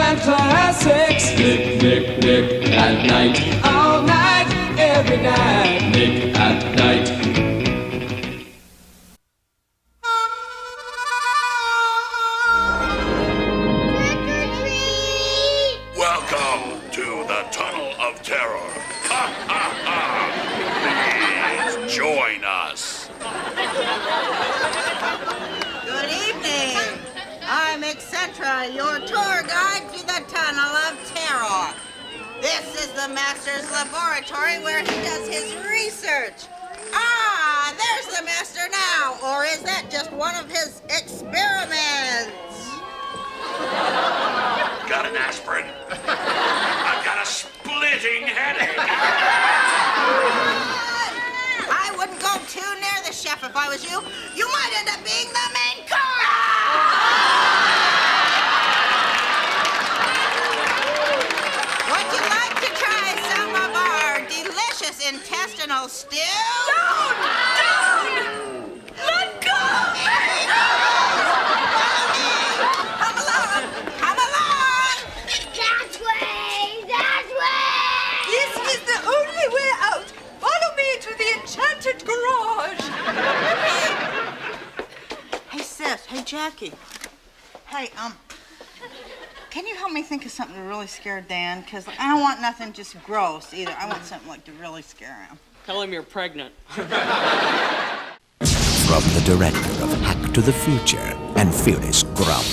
Santa has sex. Nick, Nick, Nick at night. All night, every night. Nick at night. Welcome to the Tunnel of Terror. Ha ha ha! Please join us. Good evening. I'm Etcetera, your tour guide to the Tunnel of Terror. This is the Master's laboratory where he does his research. Ah, there's the Master now. Or is that just one of his experiments? Got an aspirin? I've got a splitting headache. I wouldn't go too near the chef if I was you. You might end up being the main cook. Would you like to try some of our delicious intestinal stew? Don't! Let go! Come along! Come along! That way! That way! This is the only way out. Follow me to the enchanted garage. Hey, Sis. Hey, Jackie. Hey, can you help me think of something to really scare Dan? Because I don't want nothing just gross either. I want something like to really scare him. Tell him you're pregnant. From the director of Hack to the Future and Fearless Grump,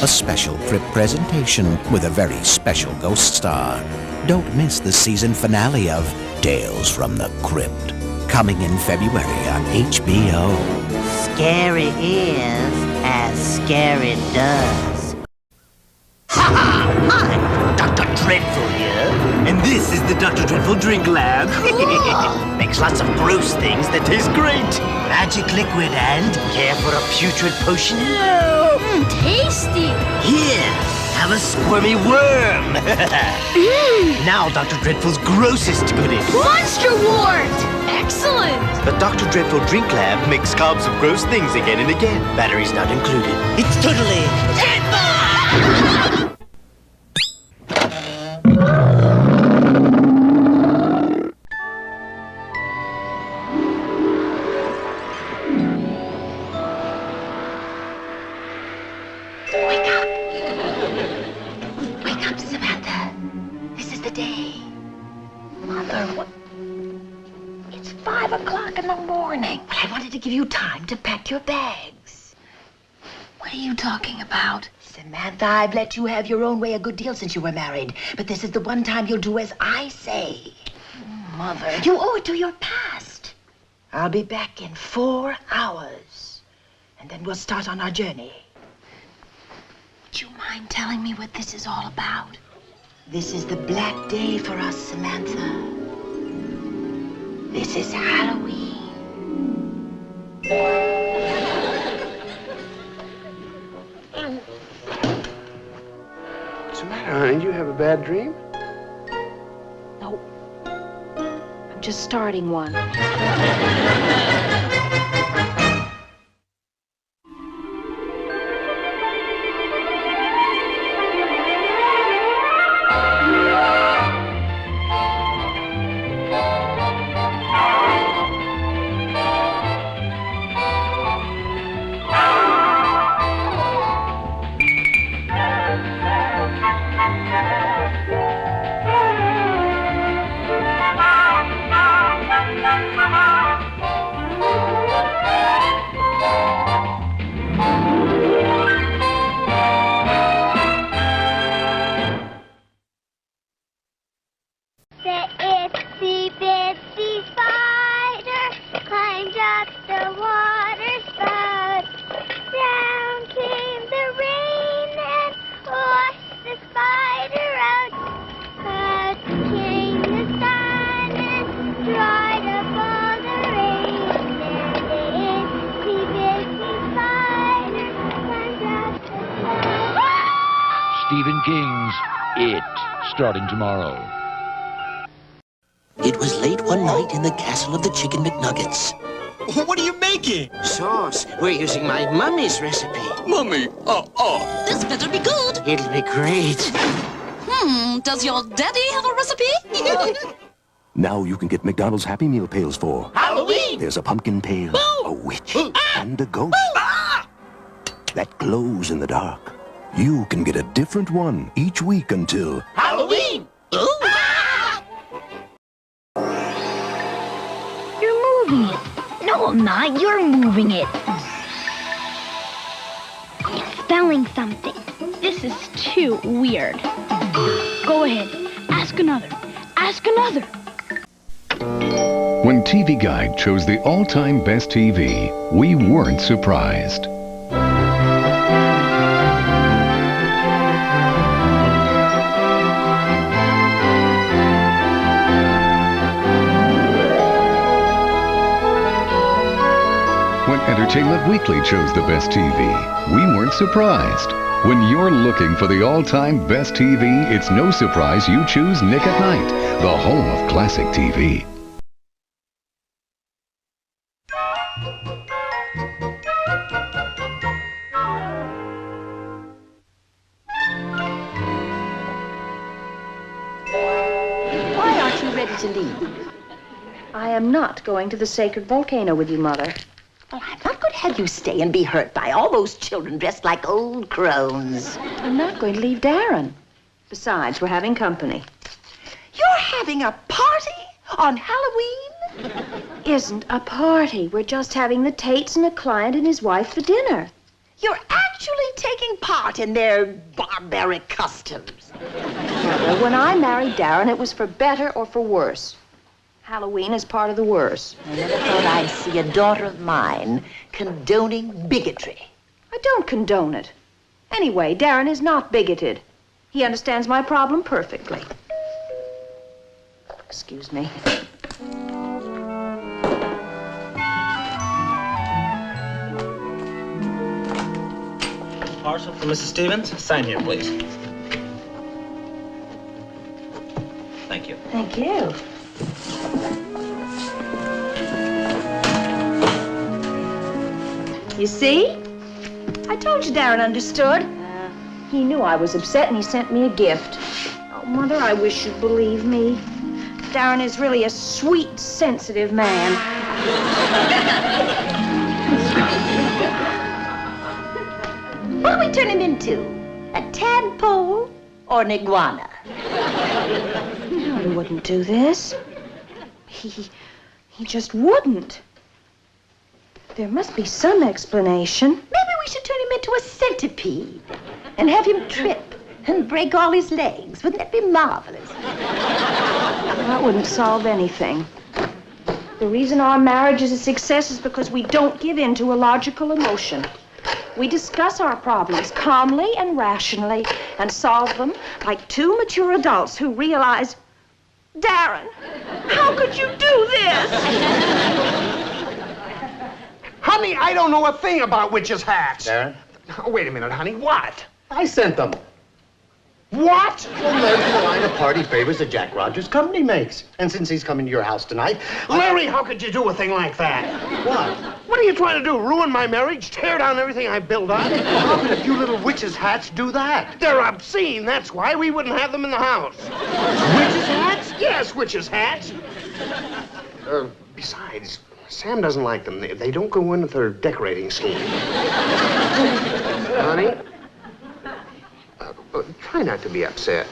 a special trip presentation with a very special ghost star. Don't miss the season finale of Tales from the Crypt, coming in February on HBO. Scary is as scary does. Hi, Dr. Dreadful here, and this is the Dr. Dreadful Drink Lab. Makes lots of gross things that taste great. Magic liquid and care for a putrid potion? Tasty! Here, have a squirmy worm. Now Dr. Dreadful's grossest goodie. Monster wart! Excellent! The Dr. Dreadful Drink Lab makes cobs of gross things again and again. Batteries not included. It's totally dreadful! Wake up! Wake up, Samantha. This is the day. Mother, what? It's 5 o'clock in the morning. Well, I wanted to give you time to pack your bags. What are you talking about? Samantha, I've let you have your own way a good deal since you were married. But this is the one time you'll do as I say. Mother. You owe it to your past. I'll be back in 4 hours. And then we'll start on our journey. Do you mind telling me what this is all about? This is the black day for us, Samantha. This is Halloween. What's the matter, honey? Did you have a bad dream? No. I'm just starting one. Stephen King's It, starting tomorrow. It was late one night in the castle of the Chicken McNuggets. What are you making? Sauce. We're using my mummy's recipe. Mummy, This better be good. It'll be great. Does your daddy have a recipe? Now you can get McDonald's Happy Meal pails for Halloween! There's a pumpkin pail, a witch, and a ghost that glows in the dark. You can get a different one each week until Halloween! You're moving it. No, I'm not. You're moving it. It's spelling something. This is too weird. Go ahead. Ask another. Ask another. When TV Guide chose the all-time best TV, we weren't surprised. When Entertainment Weekly chose the best TV, we weren't surprised. When you're looking for the all-time best TV, it's no surprise you choose Nick at Night, the home of classic TV. Why aren't you ready to leave? I am not going to the sacred volcano with you, Mother. Well, I'm not going to have you stay and be hurt by all those children dressed like old crones. I'm not going to leave Darren. Besides, we're having company. You're having a party on Halloween? Isn't a party. We're just having the Tates and a client and his wife for dinner. You're actually taking part in their barbaric customs. Mother, when I married Darren, it was for better or for worse. Halloween is part of the worse. I never thought I'd see a daughter of mine condoning bigotry. I don't condone it. Anyway, Darren is not bigoted. He understands my problem perfectly. Excuse me. Parcel for Mrs. Stevens. Sign here, please. Thank you. Thank you. You see? I told you Darren understood. He knew I was upset and he sent me a gift. Oh, Mother, I wish you'd believe me. Darren is really a sweet, sensitive man. What do we turn him into? A tadpole or an iguana? No, he wouldn't do this. He just wouldn't. There must be some explanation. Maybe we should turn him into a centipede and have him trip and break all his legs. Wouldn't that be marvelous? That wouldn't solve anything. The reason our marriage is a success is because we don't give in to a logical emotion. We discuss our problems calmly and rationally and solve them like two mature adults who realize, Darren, how could you do this? Honey, I don't know a thing about witches' hats. Darren? Oh, wait a minute, honey. What? I sent them. What? Well, they're in the line of party favors that Jack Rogers' company makes. And since he's coming to your house tonight... Larry, how could you do a thing like that? What? What are you trying to do? Ruin my marriage? Tear down everything I built up? How could a few little witches' hats do that? They're obscene. That's why we wouldn't have them in the house. Witches' hats? Yes, witches' hats. Besides, Sam doesn't like them. They don't go in with her decorating scheme. Honey? Try not to be upset.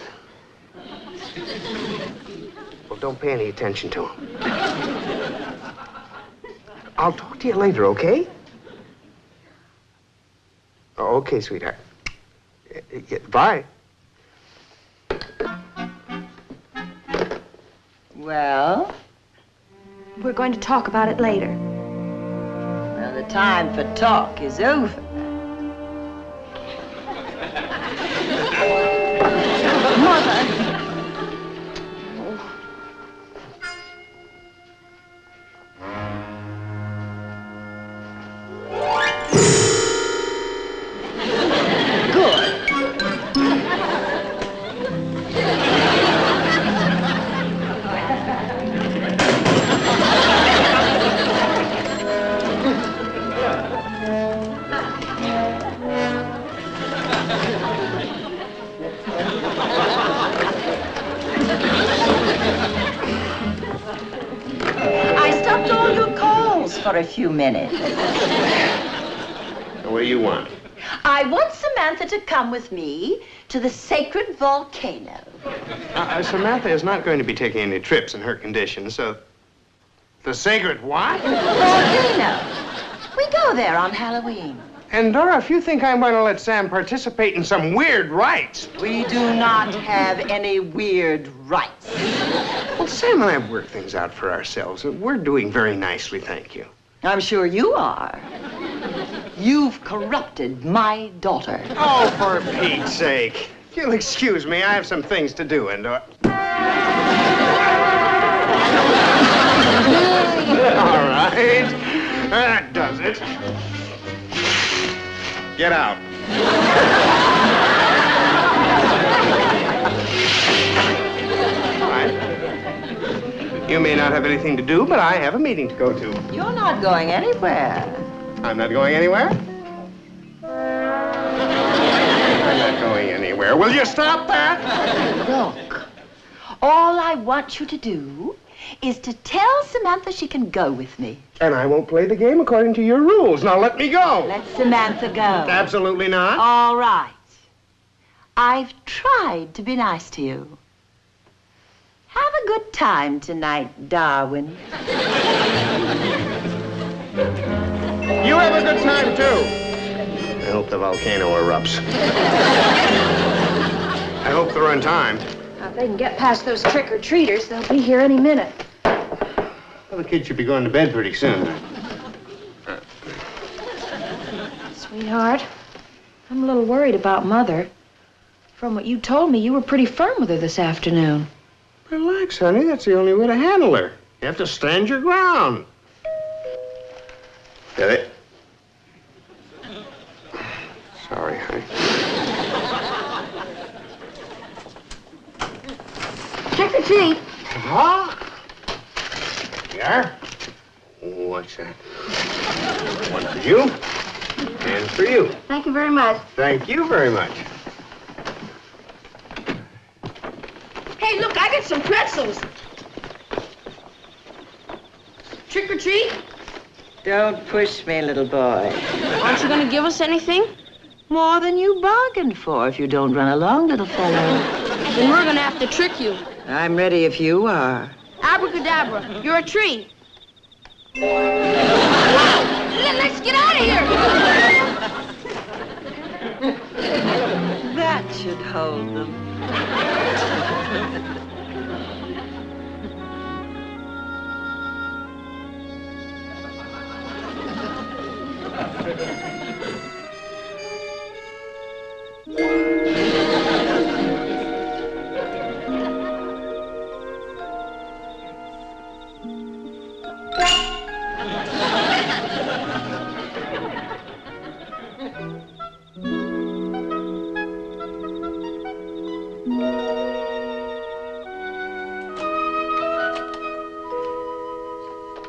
Well, don't pay any attention to him. I'll talk to you later, okay? Oh, okay, sweetheart. Bye. Well? We're going to talk about it later. Well, the time for talk is over. Mother! for a few minutes. What do you want? I want Samantha to come with me to the sacred volcano. Samantha is not going to be taking any trips in her condition, so... The sacred what? Volcano. We go there on Halloween. And Dora, if you think I'm going to let Sam participate in some weird rites... We do not have any weird rites. Well, Sam and I have worked things out for ourselves. We're doing very nicely, thank you. I'm sure you are. You've corrupted my daughter. Oh, for Pete's sake. If you'll excuse me, I have some things to do, and... All right. That does it. Get out. All right. You may not have anything to do, but I have a meeting to go to. You're not going anywhere. I'm not going anywhere? I'm not going anywhere. Will you stop that? Look, all I want you to do is to tell Samantha she can go with me. And I won't play the game according to your rules. Now let me go. Let Samantha go. Absolutely not. All right. I've tried to be nice to you. Have a good time tonight, Darwin. You have a good time, too. I hope the volcano erupts. I hope they're on time. Now, if they can get past those trick-or-treaters, they'll be here any minute. Well, the kid should be going to bed pretty soon. Sweetheart, I'm a little worried about Mother. From what you told me, you were pretty firm with her this afternoon. Relax, honey. That's the only way to handle her. You have to stand your ground. Get it? Sorry, honey. Trick or treat. Huh? Yeah? What's that? One for you, and for you. Thank you very much. Thank you very much. Hey, look, I got some pretzels. Trick or treat? Don't push me, little boy. Aren't you going to give us anything? More than you bargained for if you don't run along, little fellow. Then we're going to have to trick you. I'm ready if you are. Abracadabra, you're a tree. Let's get out of here. That should hold them.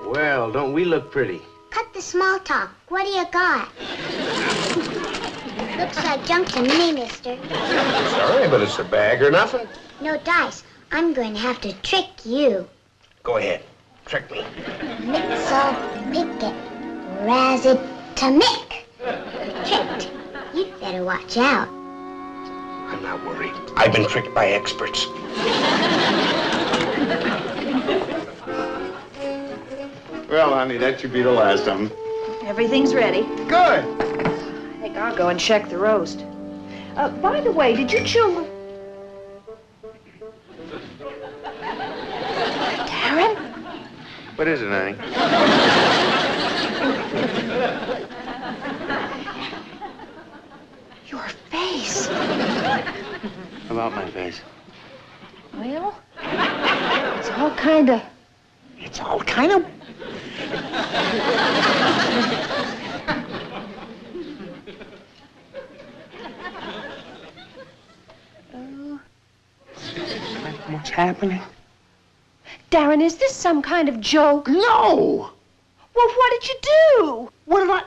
Well, don't we look pretty? Cut the small talk. What do you got? Looks like junk to me, mister. Sorry, but it's a bag or nothing. No dice. I'm going to have to trick you. Go ahead. Trick me. Mixel, pick it. Razz it to mick. Tricked. You'd better watch out. I'm not worried. I've been tricked by experts. Well, honey, that should be the last of them. Everything's ready. Good. I think I'll go and check the roast. By the way, did you chew... Darren? What is it, honey? Your face. About my face. Well, it's all kind of... It's all kind of... What's happening? Darren, is this some kind of joke? No! Well, what did you do? What did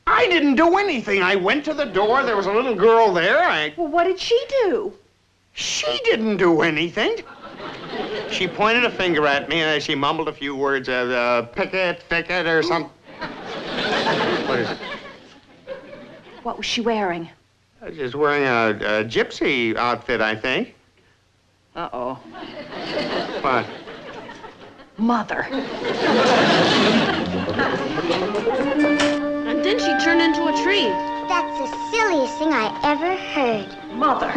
I didn't do anything. I went to the door. There was a little girl there. Well, what did she do? She didn't do anything. She pointed a finger at me and she mumbled a few words, picket, thicket, or something. What is it? What was she wearing? She's wearing a gypsy outfit, I think. Uh-oh. What? Mother. And then she turned into a tree. That's the silliest thing I ever heard. Mother.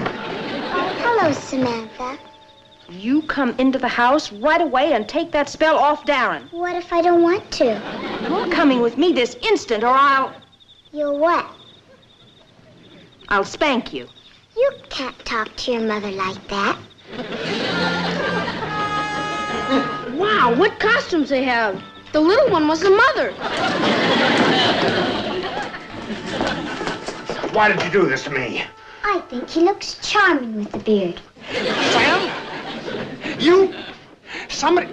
Hello, Samantha. You come into the house right away and take that spell off Darren. What if I don't want to? You're coming with me this instant or You'll what? I'll spank you. You can't talk to your mother like that. Wow, what costumes they have. The little one was the mother. Why did you do this to me? I think he looks charming with the beard. Sam? Somebody,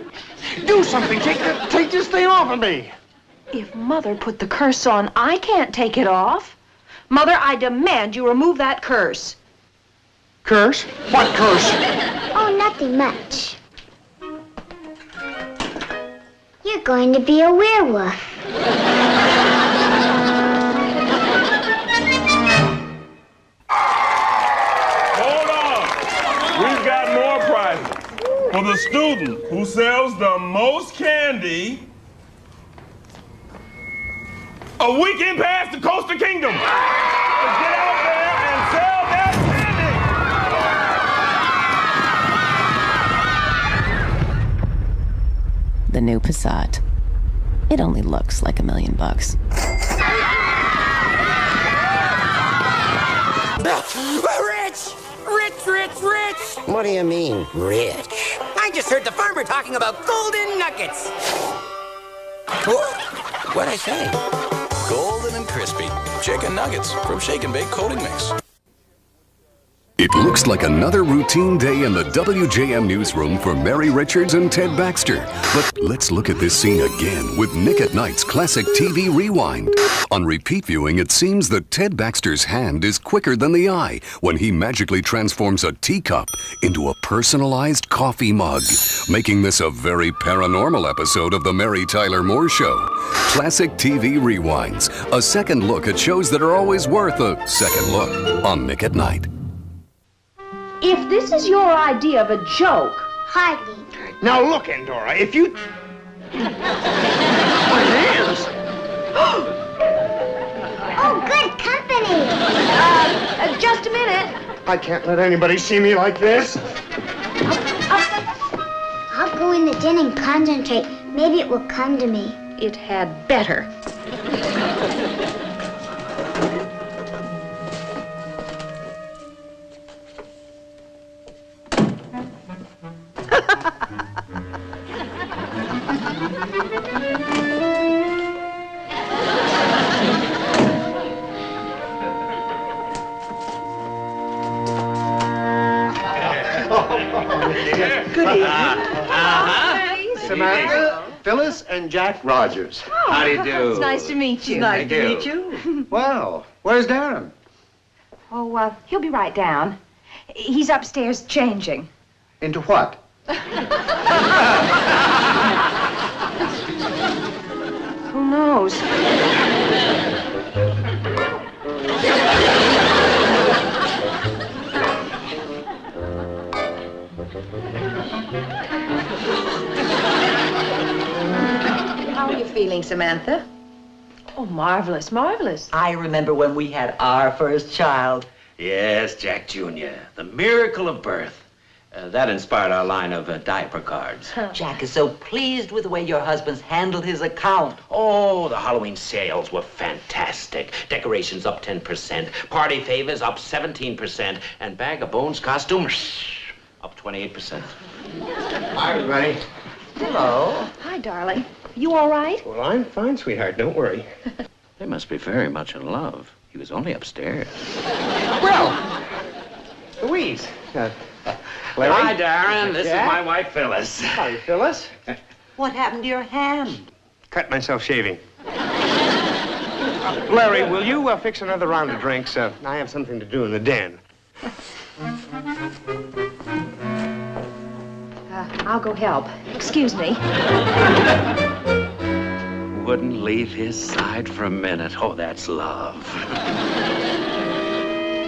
do something. Take this thing off of me. If Mother put the curse on, I can't take it off. Mother, I demand you remove that curse. Curse? What curse? Oh, nothing much. You're going to be a werewolf. Hold on. We've got more prizes. For the student who sells the most candy, a weekend pass to Coastal Kingdom. Let's get out there and sell that candy. The new Passat. It only looks like $1 million. Rich! What do you mean, rich? I just heard the farmer talking about golden nuggets. What'd I say? Golden and crispy. Chicken nuggets from Shake and Bake Coating Mix. It looks like another routine day in the WJM newsroom for Mary Richards and Ted Baxter. But let's look at this scene again with Nick at Night's classic TV rewind. On repeat viewing, it seems that Ted Baxter's hand is quicker than the eye when he magically transforms a teacup into a personalized coffee mug, making this a very paranormal episode of The Mary Tyler Moore Show. Classic TV rewinds, a second look at shows that are always worth a second look on Nick at Night. If this is your idea of a joke... Hardly. Now look, Endora, if you... My hands! Oh, good company. Just a minute. I can't let anybody see me like this. I'll go in the den and concentrate. Maybe it will come to me. It had better. Good evening. Samantha, Phyllis, and Jack Rogers. How do you do? It's nice to meet you. Nice to meet you. Well, where's Darren? Oh, he'll be right down. He's upstairs changing. Into what? Who knows? How are you feeling, Samantha? Oh, marvelous, marvelous. I remember when we had our first child. Yes, Jack Jr., the miracle of birth. That inspired our line of diaper cards. Jack is so pleased with the way your husband's handled his account. Oh, the Halloween sales were fantastic. Decorations up 10%, party favors up 17%, and Bag of Bones costumes up 28%. Hi, everybody. Hello. Hi, darling. You all right? Well, I'm fine, sweetheart. Don't worry. They must be very much in love. He was only upstairs. Well, Louise. Larry. Hi, Darren. This Jack. is my wife, Phyllis. Hi, Phyllis. What happened to your hand? Cut myself shaving. Larry, will you fix another round of drinks? I have something to do in the den. I'll go help. Excuse me. wouldn't leave his side for a minute. Oh, that's love.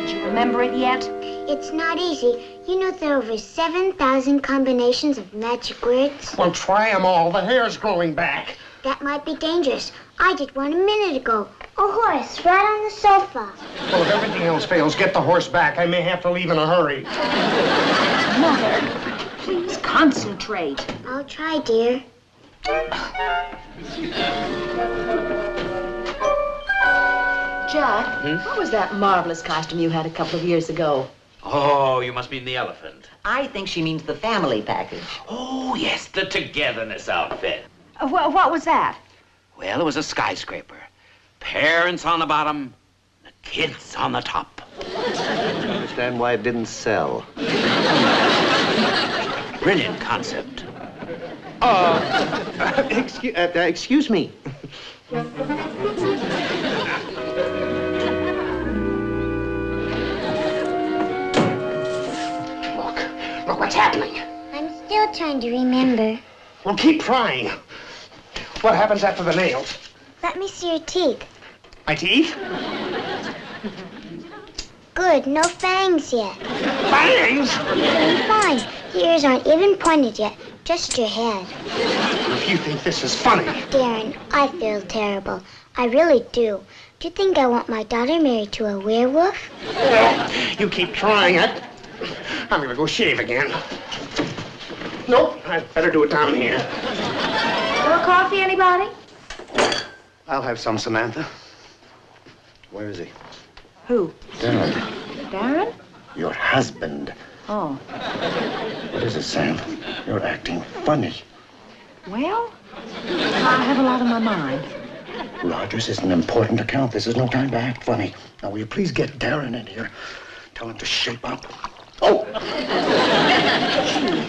Do you remember it yet? It's not easy. You know there are over 7,000 combinations of magic words. Well, try them all. The hair's growing back. That might be dangerous. I did one a minute ago. A horse right on the sofa. Well, if everything else fails, get the horse back. I may have to leave in a hurry. Mother, please concentrate. I'll try, dear. Jack, what was that marvelous costume you had a couple of years ago? Oh, you must mean the elephant. I think she means the family package. Oh, yes, the togetherness outfit. What was that? Well, it was a skyscraper. Parents on the bottom, the kids on the top. I understand why it didn't sell. Brilliant concept. Excuse me. Look what's happening. I'm still trying to remember. Well, keep trying. What happens after the nails? Let me see your teeth. My teeth? Good, no fangs yet. Fangs? Fine. The ears aren't even pointed yet. Just your head. If you think this is funny. Darren, I feel terrible. I really do. Do you think I want my daughter married to a werewolf? Well, you keep trying it. I'm gonna go shave again. Nope, I'd better do it down here. More coffee, anybody? I'll have some, Samantha. Where is he? Who? Darren. Darren? Your husband. Oh. What is it, Sam? You're acting funny. Well, I have a lot on my mind. Rogers is an important account. This is no time to act funny. Now, will you please get Darren in here? Tell him to shape up. Oh!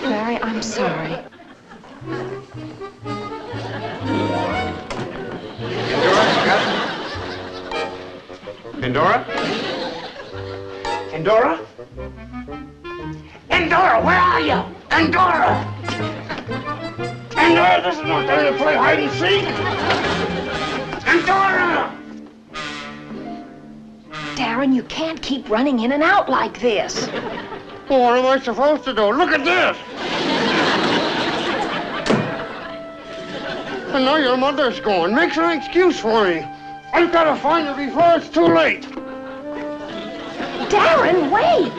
Larry, I'm sorry. Pandora? Pandora? Pandora, where are you? Pandora! Pandora, this is no time to play hide and seek! Pandora! Darren, you can't keep running in and out like this. Well, what am I supposed to do? Look at this! I know your mother's gone. Make an excuse for me. I've got to find her before it's too late. Darren, wait!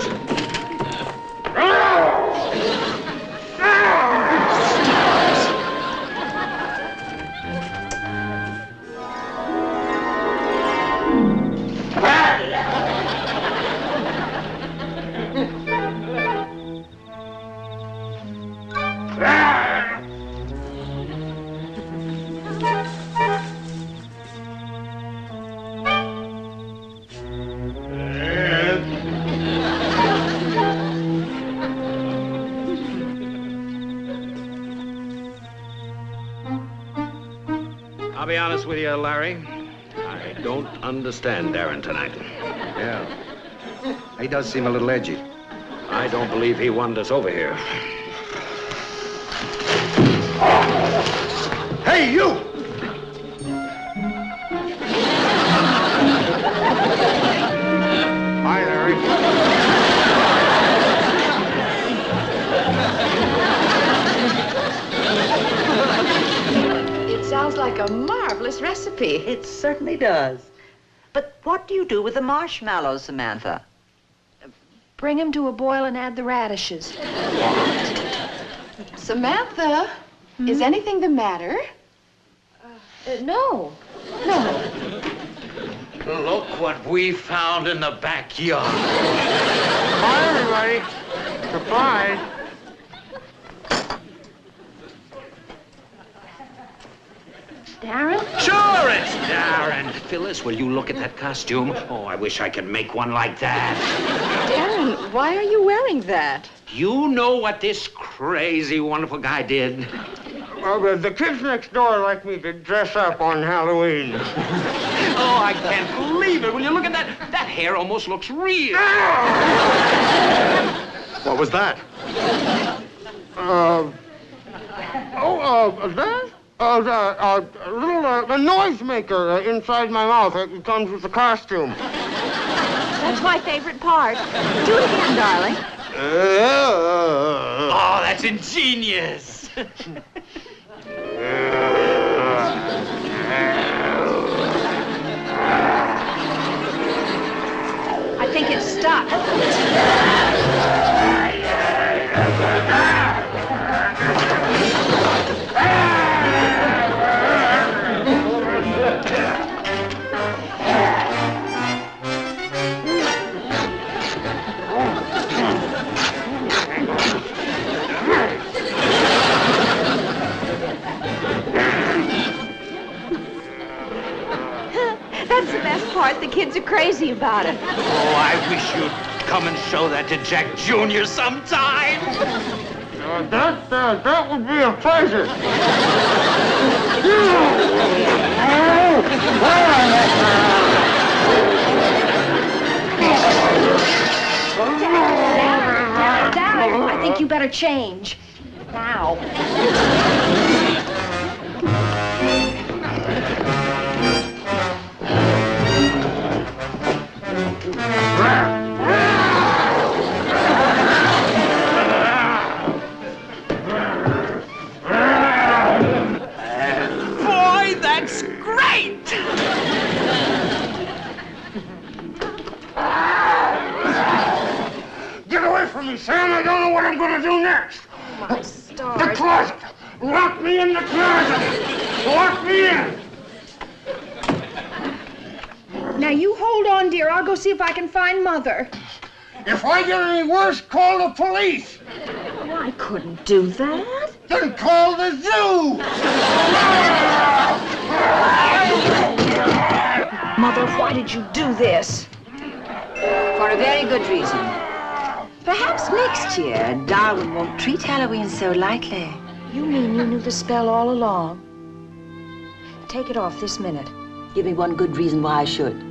I'll be honest with you, Larry. I don't understand Darren tonight. Yeah. He does seem a little edgy. I don't believe he wanted us over here. Hey, you! Hi, Larry. It sounds like a marvelous recipe. It certainly does. But what do you do with the marshmallows, Samantha? Bring them to a boil and add the radishes. Samantha, is anything the matter? No. No. Look what we found in the backyard. Hi, everybody. Surprise. Darren? Sure, it's Darren. Phyllis, will you look at that costume? Oh, I wish I could make one like that. Darren, why are you wearing that? You know what this crazy, wonderful guy did? Well, the kids next door like me to dress up on Halloween. Oh, I can't believe it. Will you look at that? That hair almost looks real. What was that? That? A little noisemaker inside my mouth. It comes with the costume. That's my favorite part. Do it again, darling. Oh, that's ingenious. I think it's stuck. That's the best part. The kids are crazy about it. Oh, I wish you'd come and show that to Jack Jr. sometime. That would be a pleasure. Dad, I think you better change. Now. Boy, that's great! Get away from me, Sam. I don't know what I'm going to do next. Oh, my stars. The closet. Lock me in the closet. Lock me in. Now, you hold on, dear. I'll go see if I can find Mother. If I get any worse, call the police. Oh, I couldn't do that. Then call the zoo. Mother, why did you do this? For a very good reason. Perhaps next year, Darwin won't treat Halloween so lightly. You mean you knew the spell all along? Take it off this minute. Give me one good reason why I should.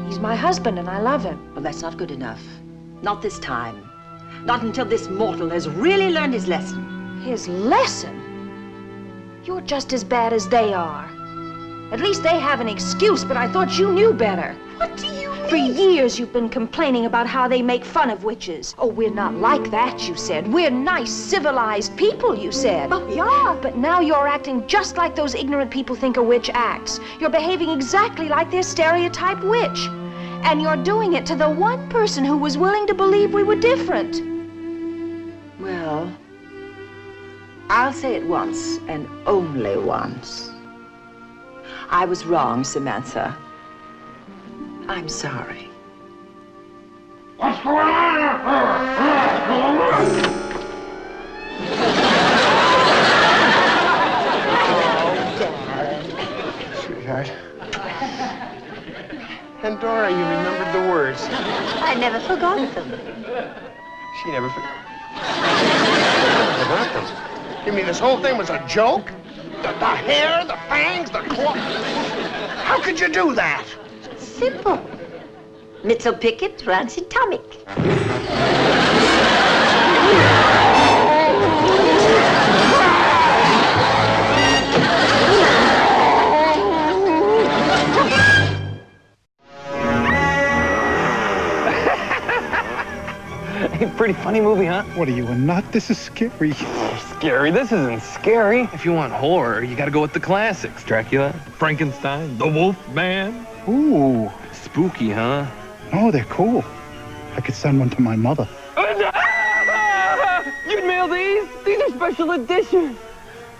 He's my husband and I love him. Well, that's not good enough. Not this time. Not until this mortal has really learned his lesson. His lesson? You're just as bad as they are. At least they have an excuse, but I thought you knew better. What do you mean? For years you've been complaining about how they make fun of witches. Oh, we're not like that, you said. We're nice, civilized people, you said. Oh, yeah. But now you're acting just like those ignorant people think a witch acts. You're behaving exactly like their stereotype witch. And you're doing it to the one person who was willing to believe we were different. Well, I'll say it once, and only once. I was wrong, Samantha. I'm sorry. What's going on? Sweetheart. And Dora, you remembered the words. I never forgot them. She never forgot them. You mean this whole thing was a joke? The hair, the fangs, the claw. How could you do that? Simple. Mitzel Pickett, rancid tonic. Hey, pretty funny movie, huh? What are you, a nut? This is scary. Scary? This isn't scary. If you want horror, you gotta go with the classics. Dracula, Frankenstein, the Wolf Man. Ooh. Spooky, huh? Oh, they're cool. I could send one to my mother. You'd mail these? These are special editions.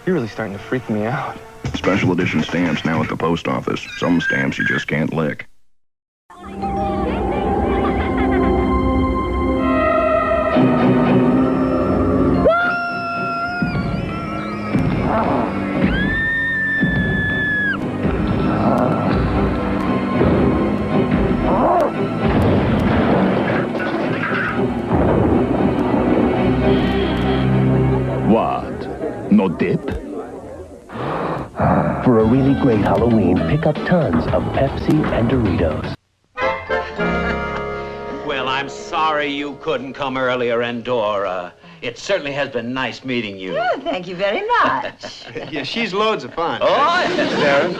You're really starting to freak me out. Special edition stamps now at the post office. Some stamps you just can't lick. What? No dip? For a really great Halloween, pick up tons of Pepsi and Doritos. Well, I'm sorry you couldn't come earlier, Endora. it certainly has been nice meeting you. Oh, thank you very much. Yeah, she's loads of fun. Oh, yes.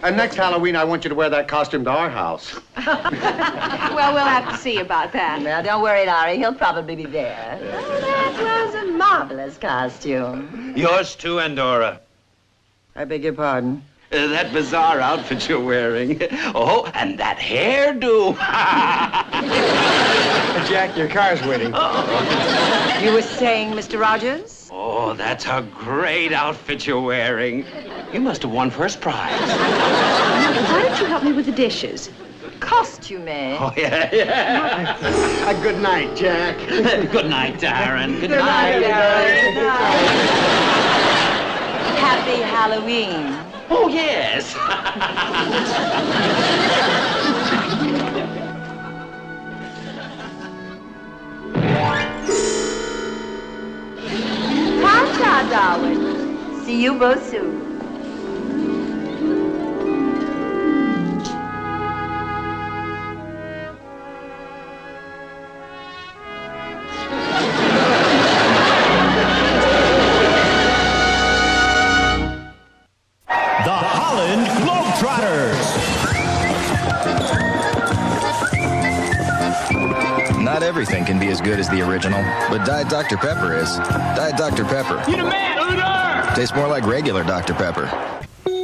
Darren, next Halloween, I want you to wear that costume to our house. Well, we'll have to see about that. Now, don't worry, Larry. He'll probably be there. That was a marvelous costume. Yours too, Andorra. I beg your pardon? That bizarre outfit you're wearing. Oh, and that hairdo. Jack, your car's waiting. You were saying, Mr. Rogers? Oh, that's a great outfit you're wearing. You must have won first prize. Why don't you help me with the dishes? Costume, eh? Oh, yeah. Good night, Jack. Good night, Darren. Good night, night. Darren. Good night. Happy Halloween. Oh, yes. Ta-ta, Darwin. See you both soon. Not everything can be as good as the original, but Diet Dr. Pepper is. Diet Dr. Pepper. You the man! Order! Tastes more like regular Dr. Pepper.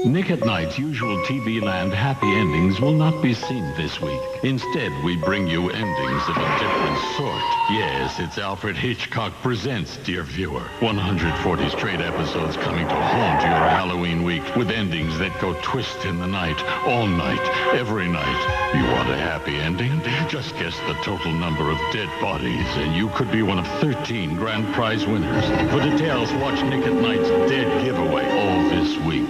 Nick at Night's usual TV land happy endings will not be seen this week. Instead, we bring you endings of a different sort. Yes, it's Alfred Hitchcock presents, dear viewer. 140 straight episodes coming to haunt your Halloween week with endings that go twist in the night, all night, every night. You want a happy ending? Just guess the total number of dead bodies, and you could be one of 13 grand prize winners. For details, watch Nick at Night's Dead Giveaway all this week.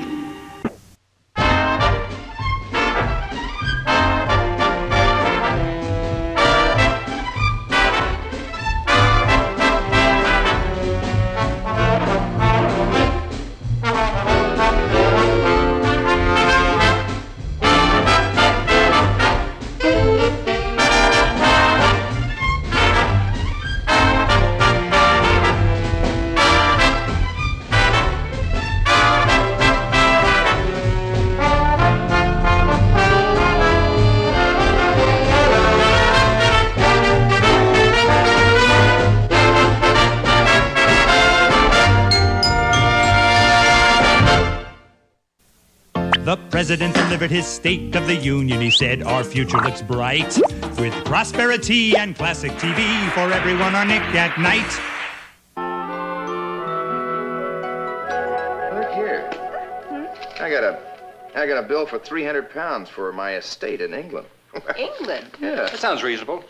The president delivered his State of the Union. He said, our future looks bright with prosperity and classic TV for everyone on Nick at Night. Look here. I got a bill for 300 pounds for my estate in England. England? Yeah. That sounds reasonable.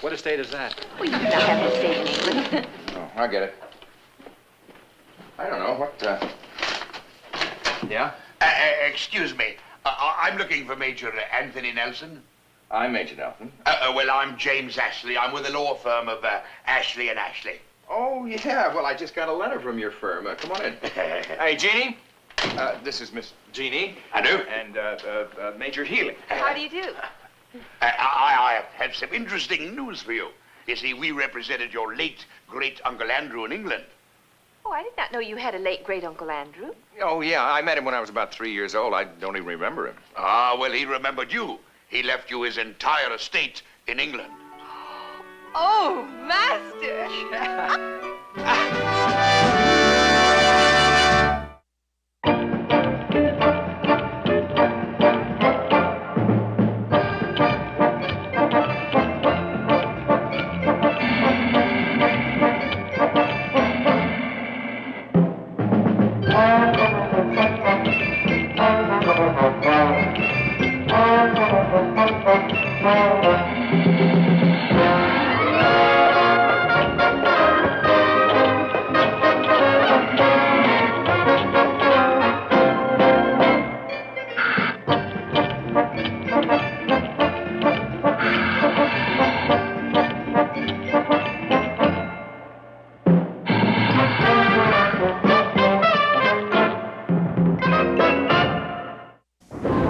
What estate is that? We do not have an estate in England. Oh, I get it. I don't know, what, Yeah? Excuse me. I'm looking for Major Anthony Nelson. I'm Major Nelson. Well, I'm James Ashley. I'm with the law firm of Ashley and Ashley. Oh, yeah. Well, I just got a letter from your firm. Come on in. Hey, Jeanie. This is Miss Jeanie. I do. And Major Healy. How do you do? I have some interesting news for you. You see, we represented your late great-uncle Andrew in England. Oh, I did not know you had a late great-uncle Andrew. Oh, yeah. I met him when I was about 3 years old. I don't even remember him. Ah, well, he remembered you. He left you his entire estate in England. Oh, master!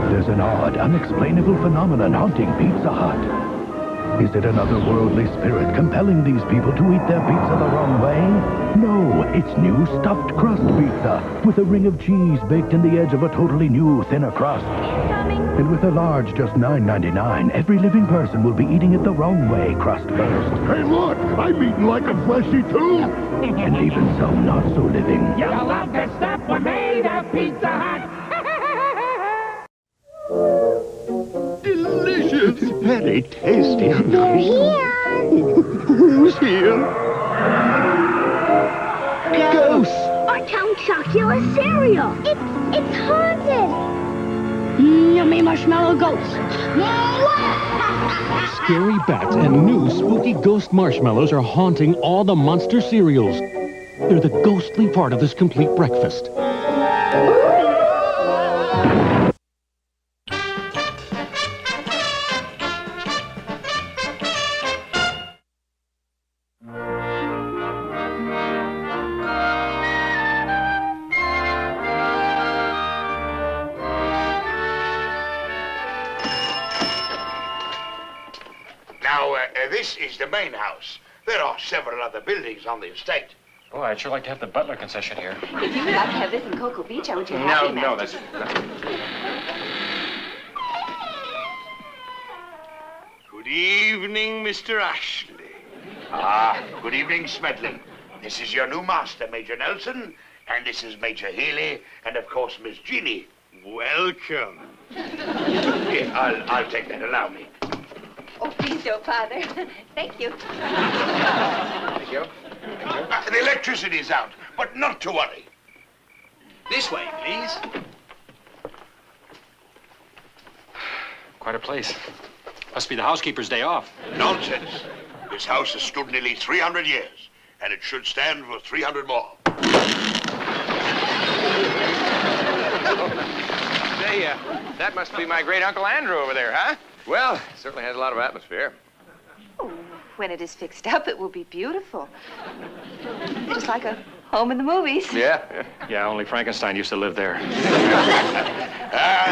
There's an odd, unexplainable phenomenon haunting Pizza Hut. Is it another worldly spirit compelling these people to eat their pizza the wrong way? No, it's new stuffed crust pizza with a ring of cheese baked in the edge of a totally new, thinner crust. And with a large just $9.99, every living person will be eating it the wrong way, crust first. Hey, look! I'm eating like a fleshy too! And even so, not so living. You love the stuff we made of Pizza Hut! Delicious! Very tasty. They're here! Who's here? Ghosts! Our town chocolate cereal! It's haunted! Yummy marshmallow ghosts! Scary bats and new spooky ghost marshmallows are haunting all the monster cereals. They're the ghostly part of this complete breakfast. This is the main house. There are several other buildings on the estate. Oh, I'd sure like to have the butler concession here. If you would like to have this in Cocoa Beach, I would be happy. No, that's... Good evening, Mr. Ashley. Ah, good evening, Smedley. This is your new master, Major Nelson, and this is Major Healy, and of course, Miss Jeanie. Welcome. Here, I'll take that. Allow me. Oh, please don't, Father. Thank you. Thank you. The electricity's out, but not to worry. This way, please. Quite a place. Must be the housekeeper's day off. Nonsense. This house has stood nearly 300 years, and it should stand for 300 more. Say, that must be my great Uncle Andrew over there, huh? Well, it certainly has a lot of atmosphere. Oh, when it is fixed up, it will be beautiful. Just like a home in the movies. Yeah. Yeah, only Frankenstein used to live there.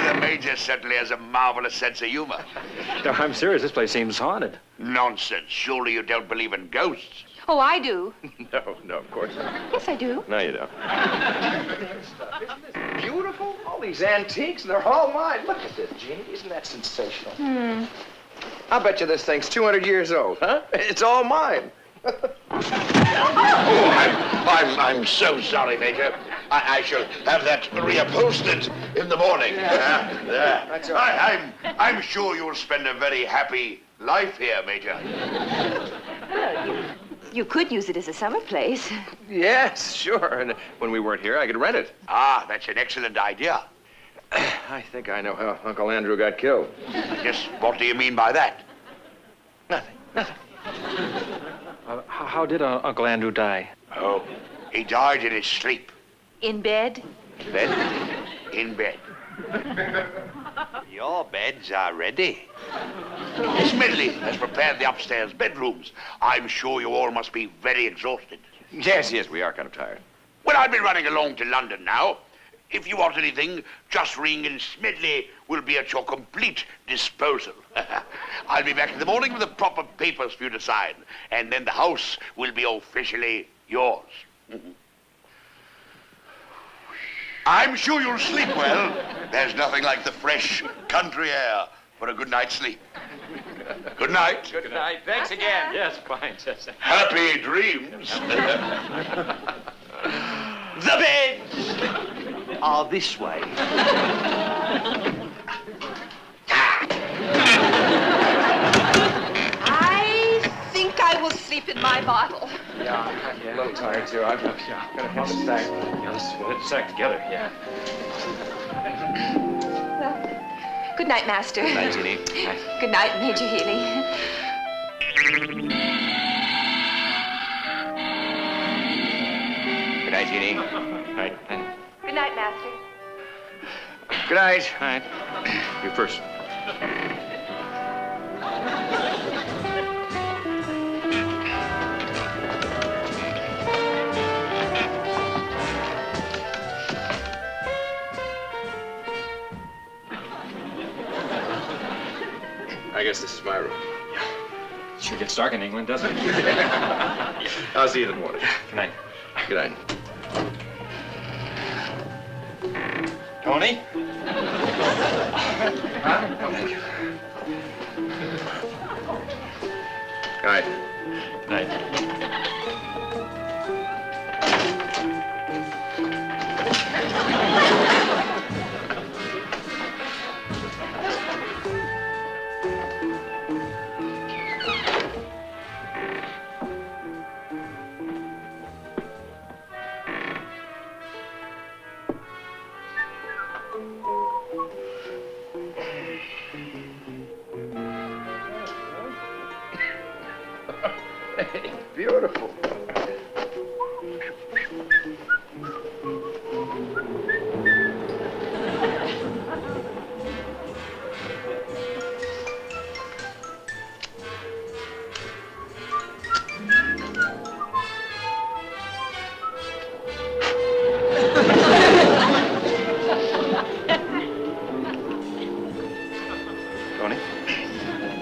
The Major certainly has a marvelous sense of humor. No, I'm serious. This place seems haunted. Nonsense. Surely you don't believe in ghosts. Oh, I do. No, of course not. Yes, I do. No, you don't. Isn't this beautiful? All these antiques, they're all mine. Look at this, Jeanie. Isn't that sensational? I'll bet you this thing's 200 years old, huh? It's all mine. I'm so sorry, Major. I shall have that reupholstered in the morning. There. That's all right. I'm sure you'll spend a very happy life here, Major. You could use it as a summer place. Yes, sure. And when we weren't here, I could rent it. Ah, that's an excellent idea. I think I know how Uncle Andrew got killed. Yes, what do you mean by that? Nothing. How did Uncle Andrew die? Oh, he died in his sleep. In bed? Bed? In bed. Your beds are ready. Miss Medley has prepared the upstairs bedrooms. I'm sure you all must be very exhausted. Yes, we are kind of tired. Well, I'll be running along to London now. If you want anything, just ring and Smedley will be at your complete disposal. I'll be back in the morning with the proper papers for you to sign, and then the house will be officially yours. I'm sure you'll sleep well. There's nothing like the fresh country air for a good night's sleep. Good night. Good night. Thanks again. Yes, fine. Happy dreams. The beds are this way. I think I will sleep in my bottle. Yeah, I'm a little tired, too. I'm gonna have to stack. Yeah, we'll have to stack together. Yeah. Well, good night, Master. Good night, Jeanie. Good night, Major Healy. Good night, Jeanie. Night. Good night, Master. Good night. Night. You first. I guess this is my room. Sure gets dark in England, doesn't it? I'll see you in the morning. Good night. Good night. Tony? Huh? Oh, thank you. Good night. Good night. Beautiful. Tony?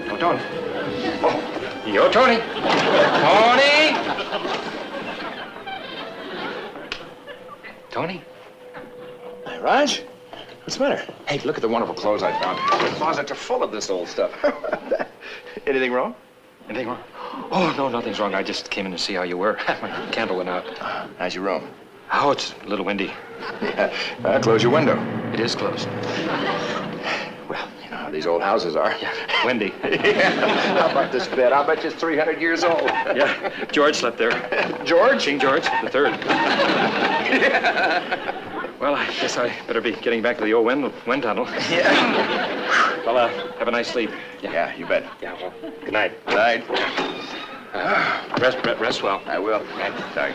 Oh, Tony. Oh, yo, Tony. Tony! Tony? Hey, Raj. What's the matter? Hey, look at the wonderful clothes I found. The closets are full of this old stuff. Anything wrong? Anything wrong? Oh, no, nothing's wrong. I just came in to see how you were. My candle went out. How's your room? Oh, it's a little windy. Yeah. Close your window. It is closed. Well, you know how these old houses are. Yeah, windy. Yeah. How about this bed? I'll bet you it's 300 years old. Yeah, George slept there. George? King George the Third. Yeah. Well, I guess I better be getting back to the old wind tunnel. Yeah. Well, have a nice sleep. Yeah, you bet. Yeah, well, good night. Good night. Rest well. I will. Sorry.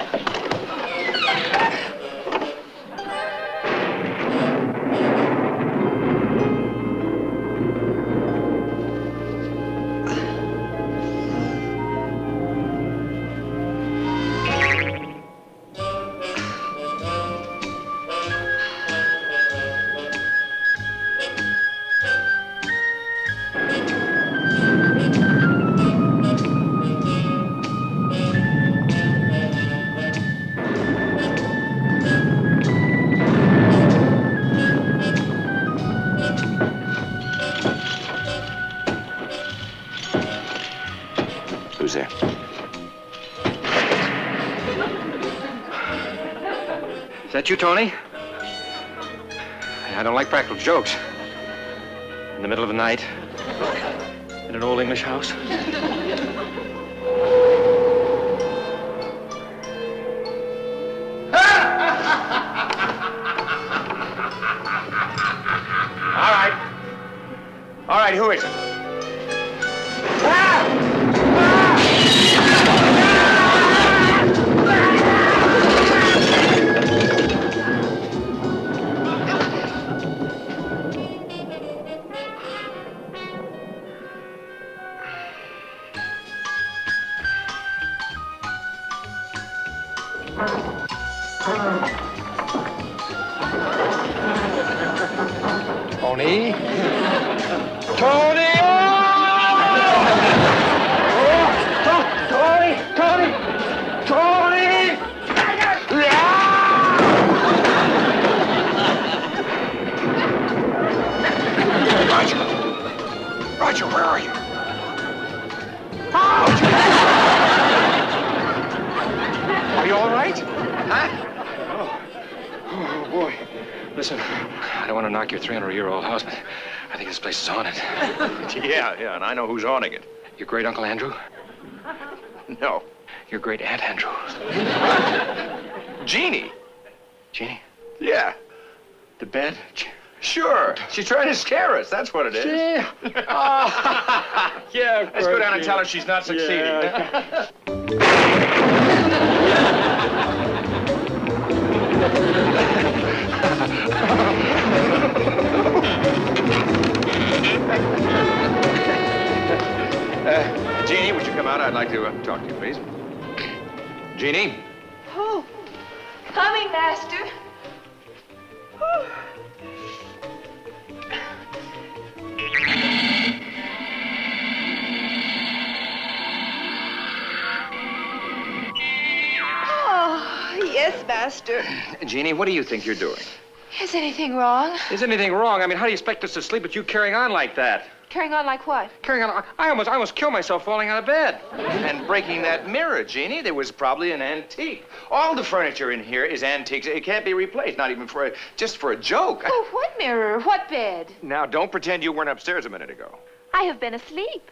Who's there? Is that you, Tony? I don't like practical jokes. In the middle of the night, in an old English house. All right, who is it? Tony? Tony! Roger, where are you? Are you all right? Huh? Oh, boy. Listen, I don't want to knock your 300-year-old house, but I think this place is haunted. Yeah, and I know who's haunting it. Your great Uncle Andrew? No. Your great Aunt Andrew? Jeanie. Jeanie? Yeah. The bed? Sure. She's trying to scare us. That's what it is. Yeah. Yeah. Let's go down and tell her she's not succeeding. Yeah. Jeanie, would you come out? I'd like to talk to you, please. Jeanie? Oh, coming, Master. Whew. Yes, Master. Jeannie, what do you think you're doing? Is anything wrong? Is anything wrong? I mean, how do you expect us to sleep with you carrying on like that? Carrying on like what? Carrying on. I almost killed myself falling out of bed. And breaking that mirror, Jeannie. There was probably an antique. All the furniture in here is antiques. It can't be replaced, not even just for a joke. Oh, what mirror? What bed? Now, don't pretend you weren't upstairs a minute ago. I have been asleep.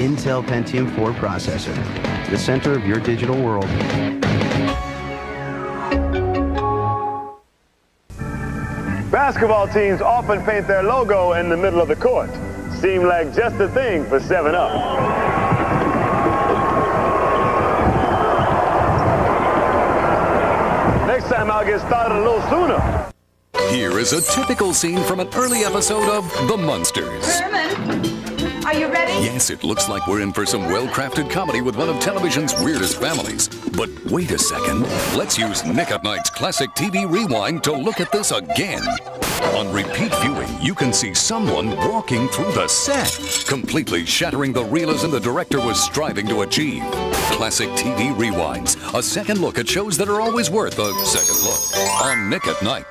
Intel Pentium 4 processor, the center of your digital world. Basketball teams often paint their logo in the middle of the court. Seemed like just the thing for 7-Up. Next time I'll get started a little sooner. Here is a typical scene from an early episode of The Munsters. Herman, are you ready? Yes, it looks like we're in for some well-crafted comedy with one of television's weirdest families. But wait a second. Let's use Nick at Night's classic TV rewind to look at this again. On repeat viewing, you can see someone walking through the set, completely shattering the realism the director was striving to achieve. Classic TV rewinds, a second look at shows that are always worth a second look. On Nick at Night.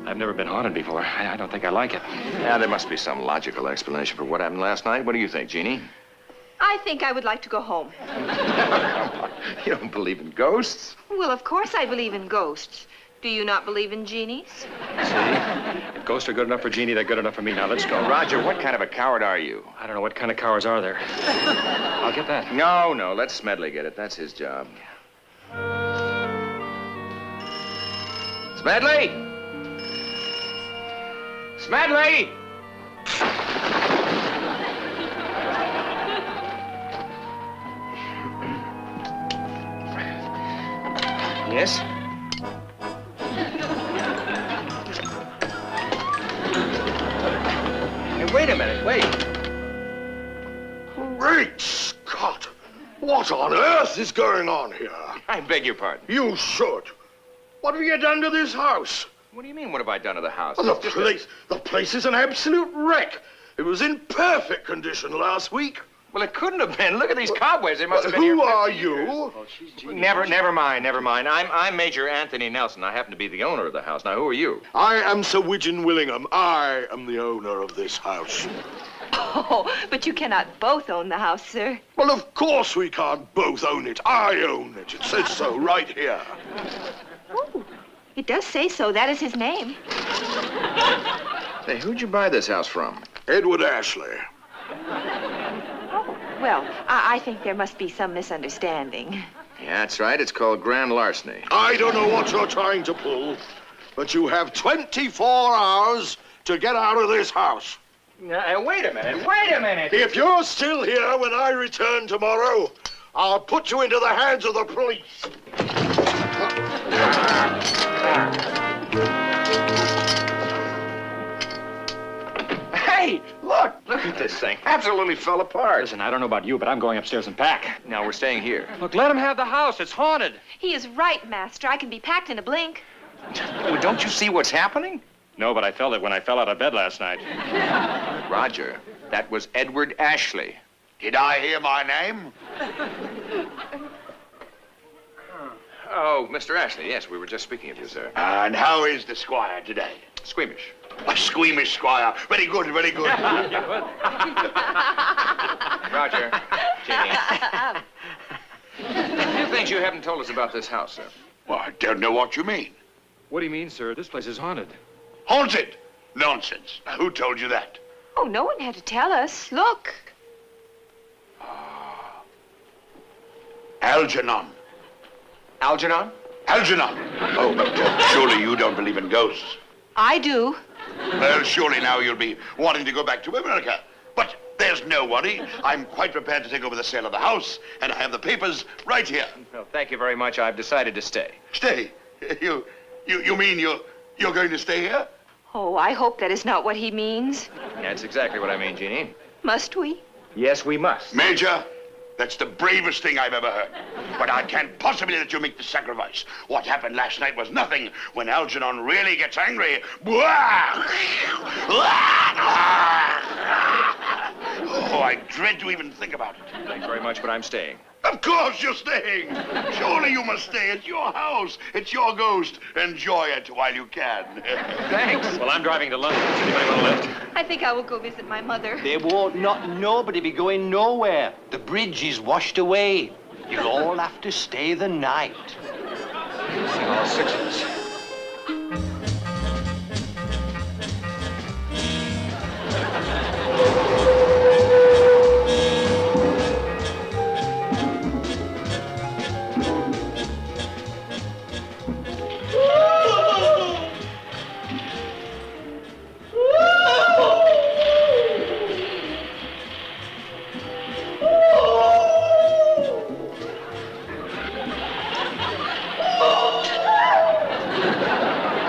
I've never been haunted before. I don't think I like it. Yeah, there must be some logical explanation for what happened last night. What do you think, Jeannie? I think I would like to go home. You don't believe in ghosts? Well, of course I believe in ghosts. Do you not believe in genies? See? If ghosts are good enough for Jeannie, they're good enough for me. Now, let's go. Roger, what kind of a coward are you? I don't know. What kind of cowards are there? I'll get that. No, let Smedley get it. That's his job. Smedley! Smedley! Yes? Hey, wait a minute, wait. Great Scott! What on earth is going on here? I beg your pardon. You should. What have you done to this house? What do you mean, what have I done to the house? The place is an absolute wreck. It was in perfect condition last week. Well, it couldn't have been. Look at these cobwebs. They must have been Who here. are you? Never mind. I'm Major Anthony Nelson. I happen to be the owner of the house. Now, who are you? I am Sir Widgeon Willingham. I am the owner of this house. Oh, but you cannot both own the house, sir. Well, of course we can't both own it. I own it. It says so right here. Oh, it does say so. That is his name. Hey, who'd you buy this house from? Edward Ashley. Well, I think there must be some misunderstanding. Yeah, that's right. It's called grand larceny. I don't know what you're trying to pull, but you have 24 hours to get out of this house. Wait a minute. If you're still here when I return tomorrow, I'll put you into the hands of the police. Hey, look at this thing. Absolutely fell apart. Listen, I don't know about you, but I'm going upstairs and pack. No, we're staying here. Look, let him have the house. It's haunted. He is right, Master. I can be packed in a blink. Well, don't you see what's happening? No, but I felt it when I fell out of bed last night. Roger, that was Edward Ashley. Did I hear my name? Oh, Mr. Ashley, yes, we were just speaking of you, sir. And how is the squire today? Squeamish. A squeamish squire. Very good, very good. Roger, Jeanie. A few things you haven't told us about this house, sir. Well, I don't know what you mean. What do you mean, sir? This place is haunted. Haunted? Nonsense. Now, who told you that? Oh, no one had to tell us. Look. Algernon. Algernon? Algernon. Oh, but surely you don't believe in ghosts. I do. Well, surely now you'll be wanting to go back to America. But there's no worry. I'm quite prepared to take over the sale of the house, and I have the papers right here. Well, thank you very much. I've decided to stay. Stay? You mean you're going to stay here? Oh, I hope that is not what he means. That's exactly what I mean, Jeanie. Must we? Yes, we must. Major, that's the bravest thing I've ever heard. But I can't possibly let you make the sacrifice. What happened last night was nothing. When Algernon really gets angry... Oh, I dread to even think about it. Thanks very much, but I'm staying. Of course you're staying. Surely you must stay. It's your house. It's your ghost. Enjoy it while you can. Thanks. Well, I'm driving to London. Does anybody want to lift? I think I will go visit my mother. They won't not nobody be going nowhere. The bridge is washed away. You'll all have to stay the night. All six of us.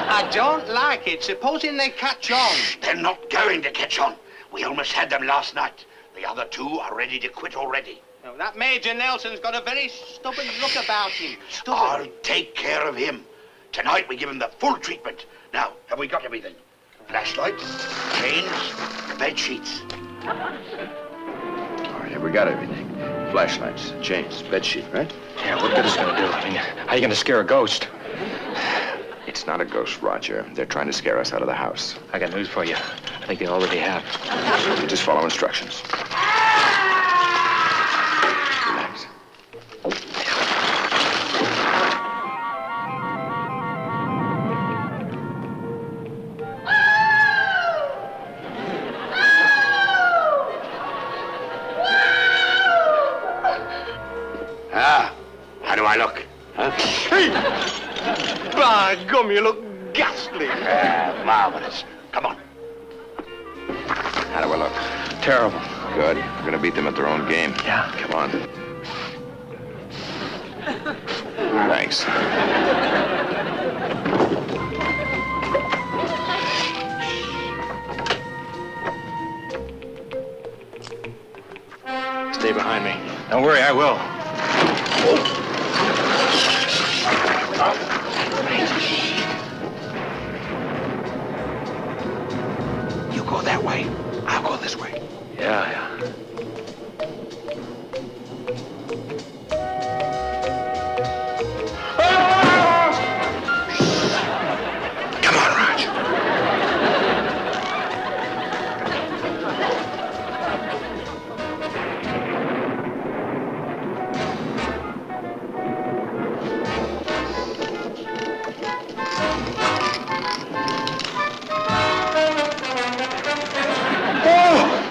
I don't like it. Supposing they catch on. Shh, they're not going to catch on. We almost had them last night. The other two are ready to quit already. No, that Major Nelson's got a very stubborn look about him. I'll take care of him. Tonight we give him the full treatment. Now, have we got everything? Flashlights, chains, bed sheets. All right, have we got everything? Flashlights, chains, bed sheet, right? Yeah, what good is it gonna do? I mean, how are you gonna scare a ghost? It's not a ghost, Roger. They're trying to scare us out of the house. I got news for you. I think they already have. You just follow instructions. Relax. How do I look? Huh? Hey! By gum, you look ghastly. Marvelous. Come on. How do I look? Terrible. Good. We're gonna beat them at their own game. Yeah. Come on. Thanks. Stay behind me. Don't worry, I will. You go that way. I'll go this way. Yeah. Come on, Raj.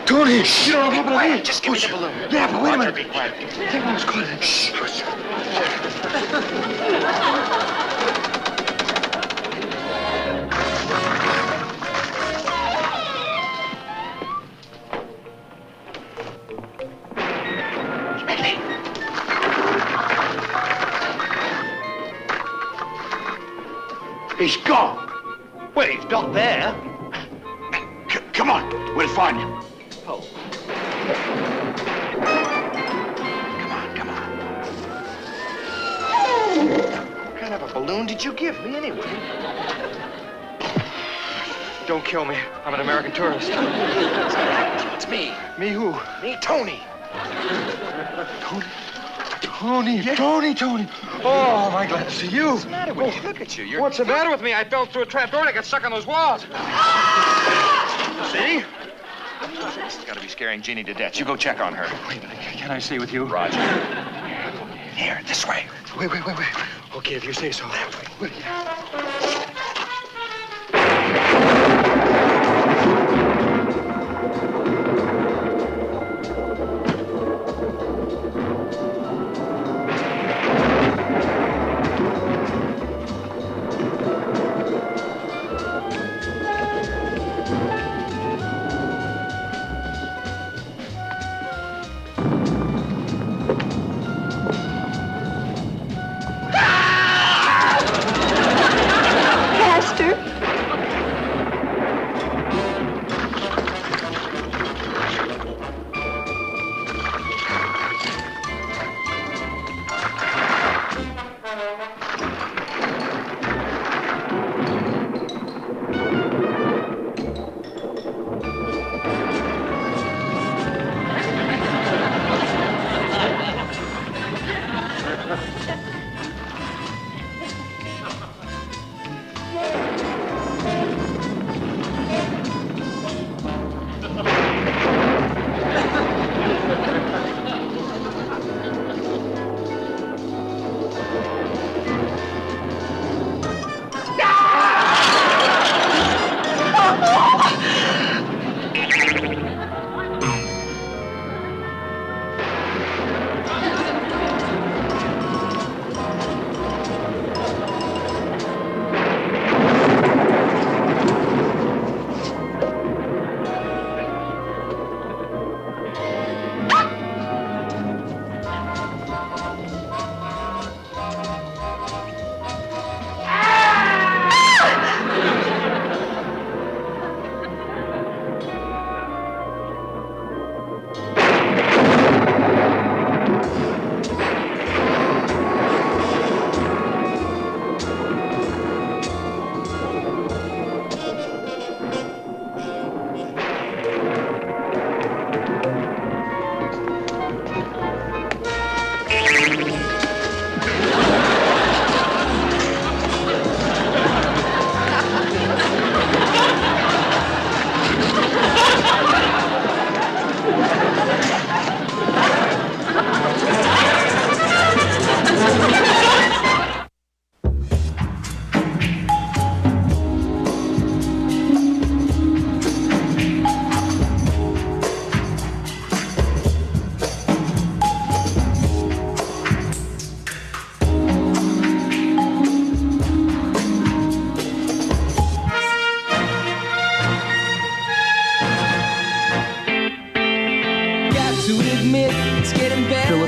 Tony, you don't know what happened to me. Just give me the balloon. Yeah, but wait a minute. Be quiet. I think I was caught in it. Shh. He's gone. Well, he's not there. Come on. We'll find him. Oh. Come on. What kind of a balloon did you give me, anyway? Don't kill me. I'm an American tourist. It's me. Me who? Me, Tony. Tony. Oh, am I glad to see you. What's the matter with you? Look at you. What's the matter with me? I fell through a trap door and I got stuck on those walls. See? This has got to be scaring Jeanie to death. You go check on her. Wait a minute. Can I stay with you? Roger. Here, this way. Wait. Okay, if you say so. Wait.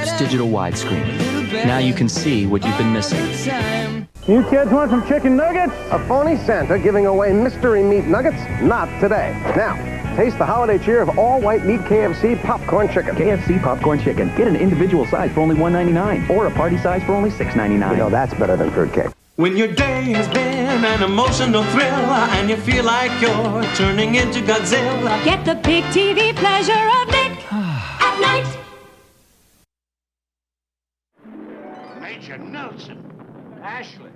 first digital widescreen. Now you can see what you've been missing. You kids want some chicken nuggets? A phony Santa giving away mystery meat nuggets? Not today. Now, taste the holiday cheer of all-white meat KFC popcorn chicken. KFC popcorn chicken. Get an individual size for only $1.99 or a party size for only $6.99. You know, that's better than fruitcake. When your day has been an emotional thrill and you feel like you're turning into Godzilla, get the big TV pleasure of Nick at Night. Major Nelson. Ashley.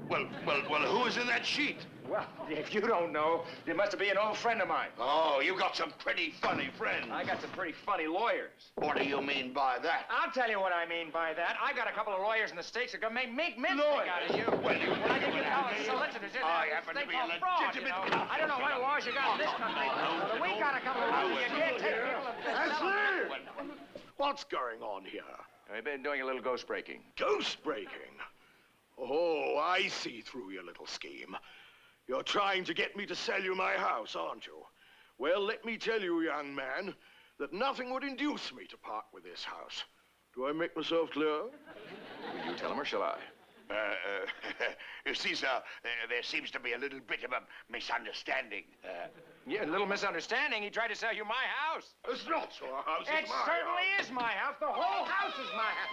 Well, who is in that sheet? Well, if you don't know, it must be an old friend of mine. Oh, you got some pretty funny friends. I got some pretty funny lawyers. What do you mean by that? I'll tell you what I mean by that. I got a couple of lawyers in the States that can make mincemeat out of you. Well, you when I get you college solicitors, I happen to be a legitimate fraud, I don't know what laws you got in this country, but we got a couple of lawyers you can't take people and What's going on here? I've been doing a little ghost breaking. Ghost breaking? Oh, I see through your little scheme. You're trying to get me to sell you my house, aren't you? Well, let me tell you, young man, that nothing would induce me to part with this house. Do I make myself clear? Will you tell him or shall I? You see, sir, there seems to be a little bit of a misunderstanding. Yeah, a little misunderstanding. He tried to sell you my house. It's not your house, It certainly is my house. The whole house is my house.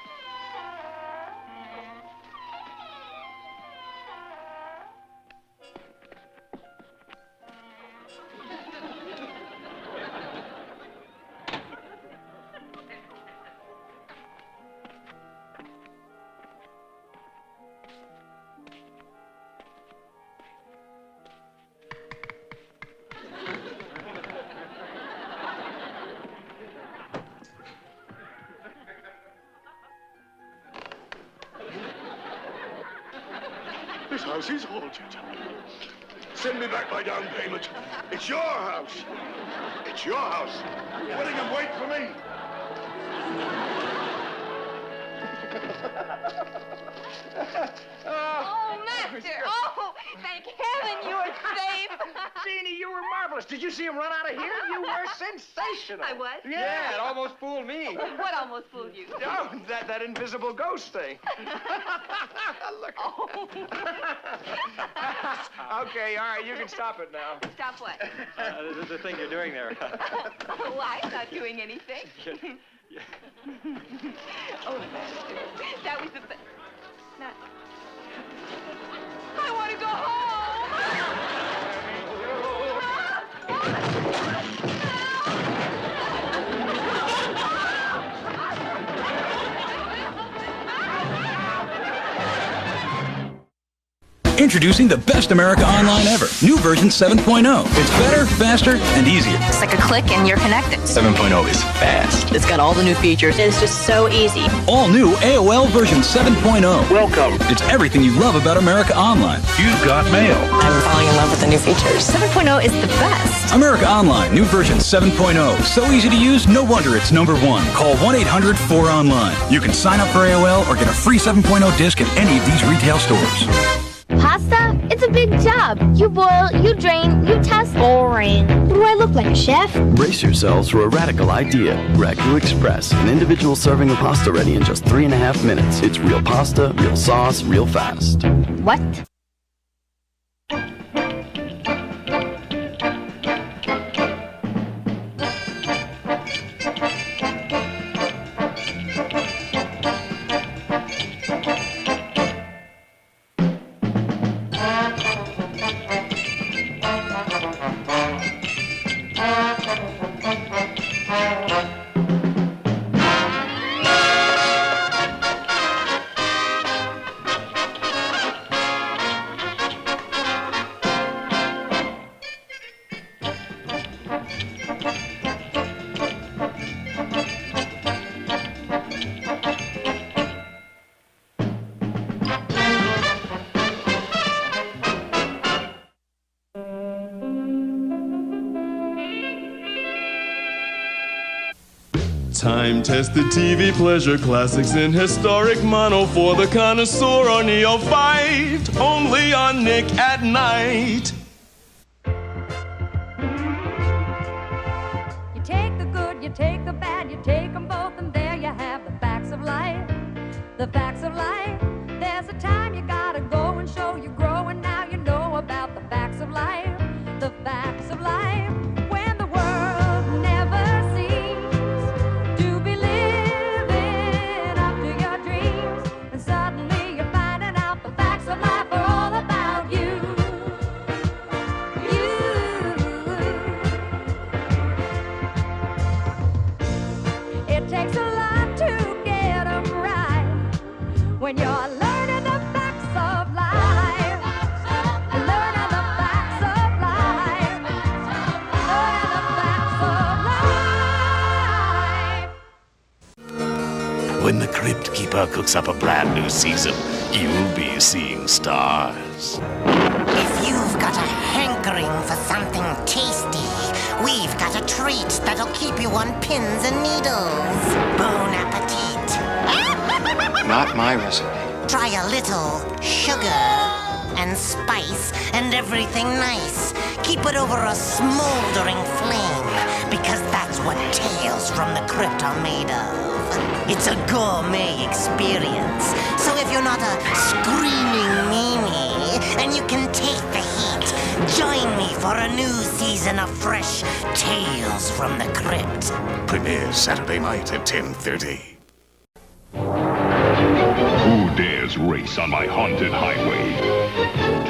This house is haunted. Send me back my down payment. It's your house. It's your house. What are you wait for me? Oh, Master! Oh, thank heaven you're safe! Jeanie, you were marvelous. Did you see him run out of here? You were sensational. I was? Yeah, it almost fooled me. What almost fooled you? Oh, that invisible ghost thing. Look. Oh. Okay, all right, you can stop it now. Stop what? The thing you're doing there. Oh, I'm not doing anything. Oh, Master, that was the best. Not... I want to go home! Introducing the best America Online ever. New version 7.0. It's better, faster, and easier. It's like a click and you're connected. 7.0 is fast. It's got all the new features. It's just so easy. All new AOL version 7.0. Welcome. It's everything you love about America Online. You've got mail. I'm falling in love with the new features. 7.0 is the best. America Online, new version 7.0. So easy to use, no wonder it's #1. Call 1-800-4ONLINE. You can sign up for AOL or get a free 7.0 disc at any of these retail stores. Pasta? It's a big job. You boil, you drain, you test. Boring. Do I look like a chef? Brace yourselves for a radical idea. Ragu Express, an individual serving of pasta ready in just 3.5 minutes. It's real pasta, real sauce, real fast. What? Time-tested TV pleasure classics in historic mono for the connoisseur or neophyte. Only on Nick at Night. You take the good, you take the bad, you take them both, and there you have the facts of of life, the facts of life. There's a time you gotta go and show you grow, and now you know about the facts of life, the facts of life. When the world never seems to be living up to your dreams, and suddenly you're finding out the facts of life are all about you. It takes a lot to get 'em right when you're learning the facts of life. Learning the facts of life. Learning the facts of life. When the Crypt Keeper cooks up a brand new season, you'll be seeing stars. If you've got a hankering for something tasty, we've got a treat that'll keep you on pins and needles. Bon appetit. Not my recipe. Try a little sugar and spice and everything nice. Keep it over a smoldering flame, because that's what Tales from the Crypt are made of. It's a gourmet experience, so if you're not a screaming meanie and you can take the heat, join me for a new season of fresh Tales from the Crypt. Premieres Saturday night at 10:30. Who dares race on my haunted highway?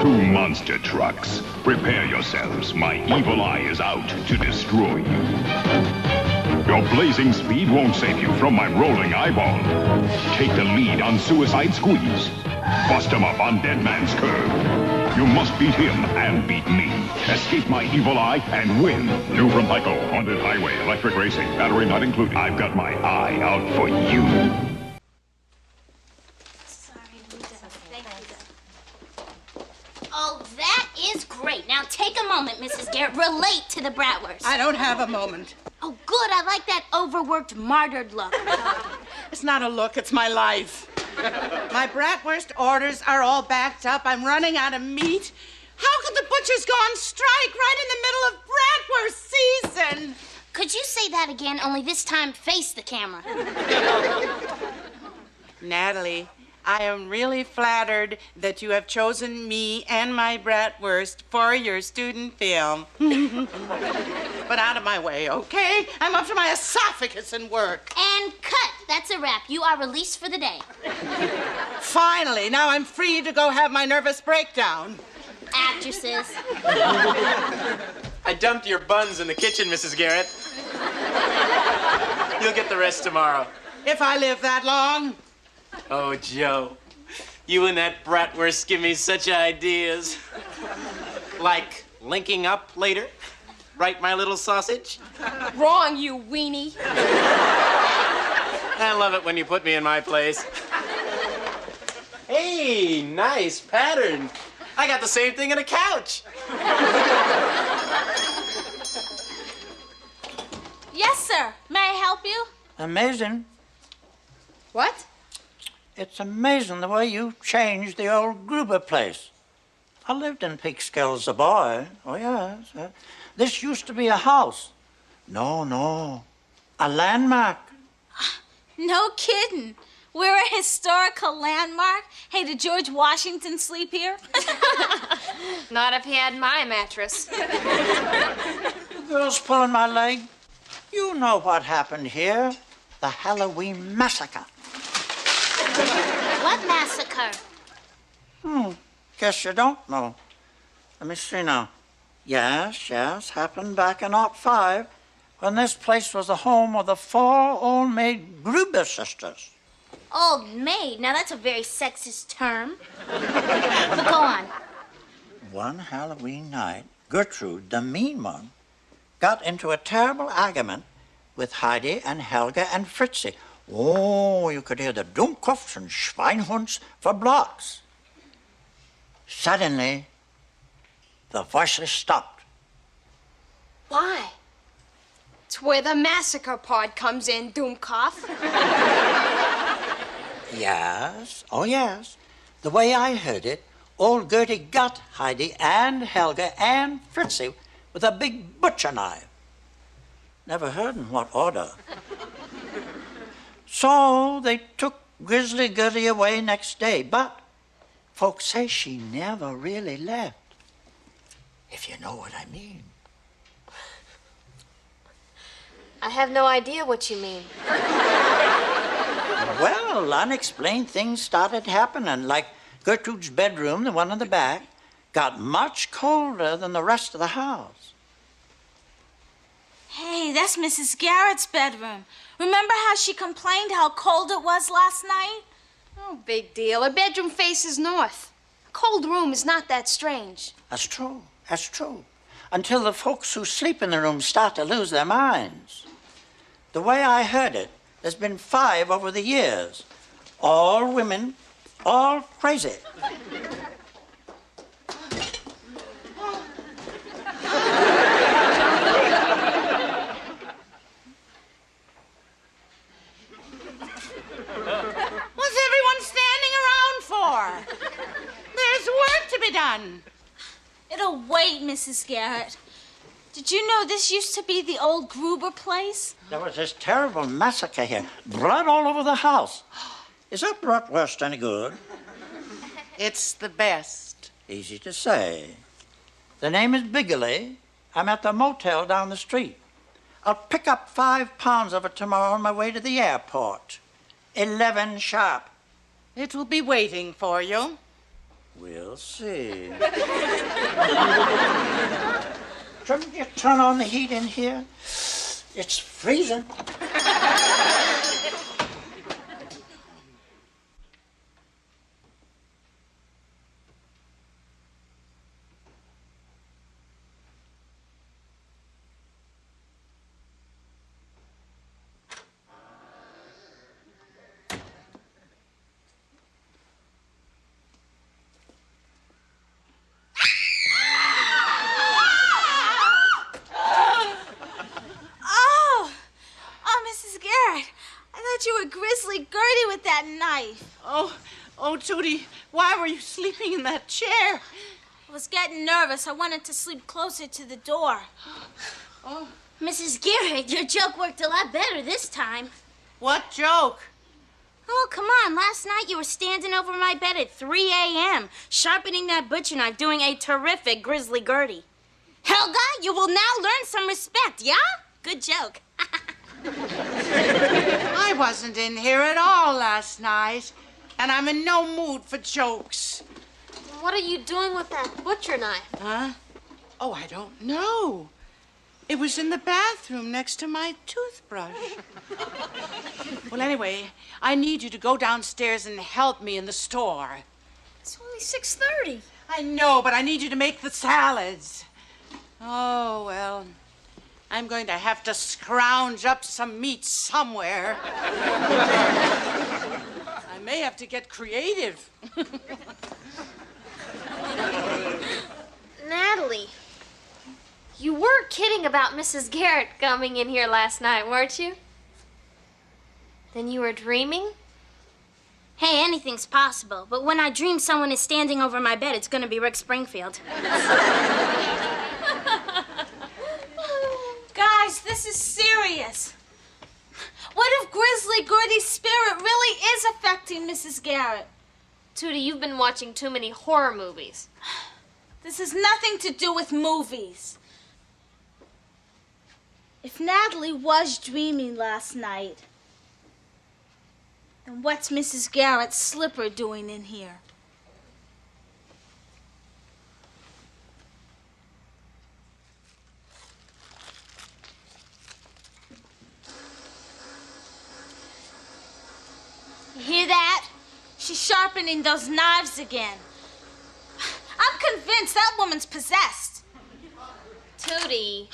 Two monster trucks. Prepare yourselves. My evil eye is out to destroy you. Your blazing speed won't save you from my rolling eyeball. Take the lead on Suicide Squeeze. Bust him up on Dead Man's Curve. You must beat him and beat me. Escape my evil eye and win. New from Michael, Haunted Highway, electric racing, battery not included. I've got my eye out for you. Oh, that is great. Now take a moment, Mrs. Garrett. Relate to the bratwurst. I don't have a moment. Oh, good. I like that overworked, martyred look. It's not a look, it's my life. My bratwurst orders are all backed up. I'm running out of meat. How could the butchers go on strike right in the middle of bratwurst season? Could you say that again, only this time face the camera? Natalie, I am really flattered that you have chosen me and my bratwurst for your student film. But out of my way, okay? I'm up to my esophagus in work. And cut. That's a wrap. You are released for the day. Finally, now I'm free to go have my nervous breakdown. Actresses. I dumped your buns in the kitchen, Mrs. Garrett. You'll get the rest tomorrow. If I live that long. Oh, Joe, you and that bratwurst give me such ideas. Like linking up later? Right, my little sausage? Wrong, you weenie. I love it when you put me in my place. Hey, nice pattern. I got the same thing in a couch. Yes, sir. May I help you? Amazing. What? It's amazing the way you changed the old Gruber place. I lived in Peekskill as a boy. Oh, yes. This used to be a house. No. A landmark. No kidding. We're a historical landmark. Hey, did George Washington sleep here? Not if he had my mattress. You girls pulling my leg? You know what happened here. The Halloween massacre. What massacre? Guess you don't know. Let me see now. Yes, happened back in '05 when this place was the home of the 4 old maid Gruber sisters. Old maid? Now that's a very sexist term. But go on. One Halloween night, Gertrude, the mean one, got into a terrible argument with Heidi and Helga and Fritzi. Oh, you could hear the Dummkopfs and Schweinhunds for blocks. Suddenly, the voices stopped. Why? It's where the massacre part comes in, Dummkopf. Yes, oh yes. The way I heard it, old Gertie got Heidi and Helga and Fritzi with a big butcher knife. Never heard in what order. So they took Grizzly Gertie away next day, but folks say she never really left, if you know what I mean. I have no idea what you mean. Well, unexplained things started happening, like Gertrude's bedroom, the one in the back, got much colder than the rest of the house. Hey, that's Mrs. Garrett's bedroom. Remember how she complained how cold it was last night? Oh, big deal. Her bedroom faces north. A cold room is not that strange. That's true. That's true. Until the folks who sleep in the room start to lose their minds. The way I heard it, there's been 5 over the years. All women, all crazy. What's everyone standing around for? There's work to be done. It'll wait, Mrs. Garrett. Did you know this used to be the old Gruber place? There was this terrible massacre here. Blood all over the house. Is that bratwurst any good? It's the best. Easy to say. The name is Bigley. I'm at the motel down the street. I'll pick up 5 pounds of it tomorrow on my way to the airport. 11 sharp. It will be waiting for you. We'll see. Shouldn't you turn on the heat in here? It's freezing. Gertie with that knife. Oh, Tootie, why were you sleeping in that chair? I was getting nervous. I wanted to sleep closer to the door. Oh. Mrs. Garrett, your joke worked a lot better this time. What joke? Oh, come on. Last night you were standing over my bed at 3 a.m., sharpening that butcher knife, doing a terrific Grizzly Gertie. Helga, you will now learn some respect, yeah? Good joke. I wasn't in here at all last night, and I'm in no mood for jokes. What are you doing with that butcher knife? Huh? Oh, I don't know. It was in the bathroom next to my toothbrush. Well, anyway, I need you to go downstairs and help me in the store. It's only 6:30. I know, but I need you to make the salads. Oh, well, I'm going to have to scrounge up some meat somewhere. I may have to get creative. Natalie, you were kidding about Mrs. Garrett coming in here last night, weren't you? Then you were dreaming? Hey, anything's possible, but when I dream someone is standing over my bed, it's gonna be Rick Springfield. Guys, this is serious. What if Grizzly Gertie's spirit really is affecting Mrs. Garrett? Tootie, you've been watching too many horror movies. This has nothing to do with movies. If Natalie was dreaming last night, then what's Mrs. Garrett's slipper doing in here? You hear that? She's sharpening those knives again. I'm convinced that woman's possessed. Tootie.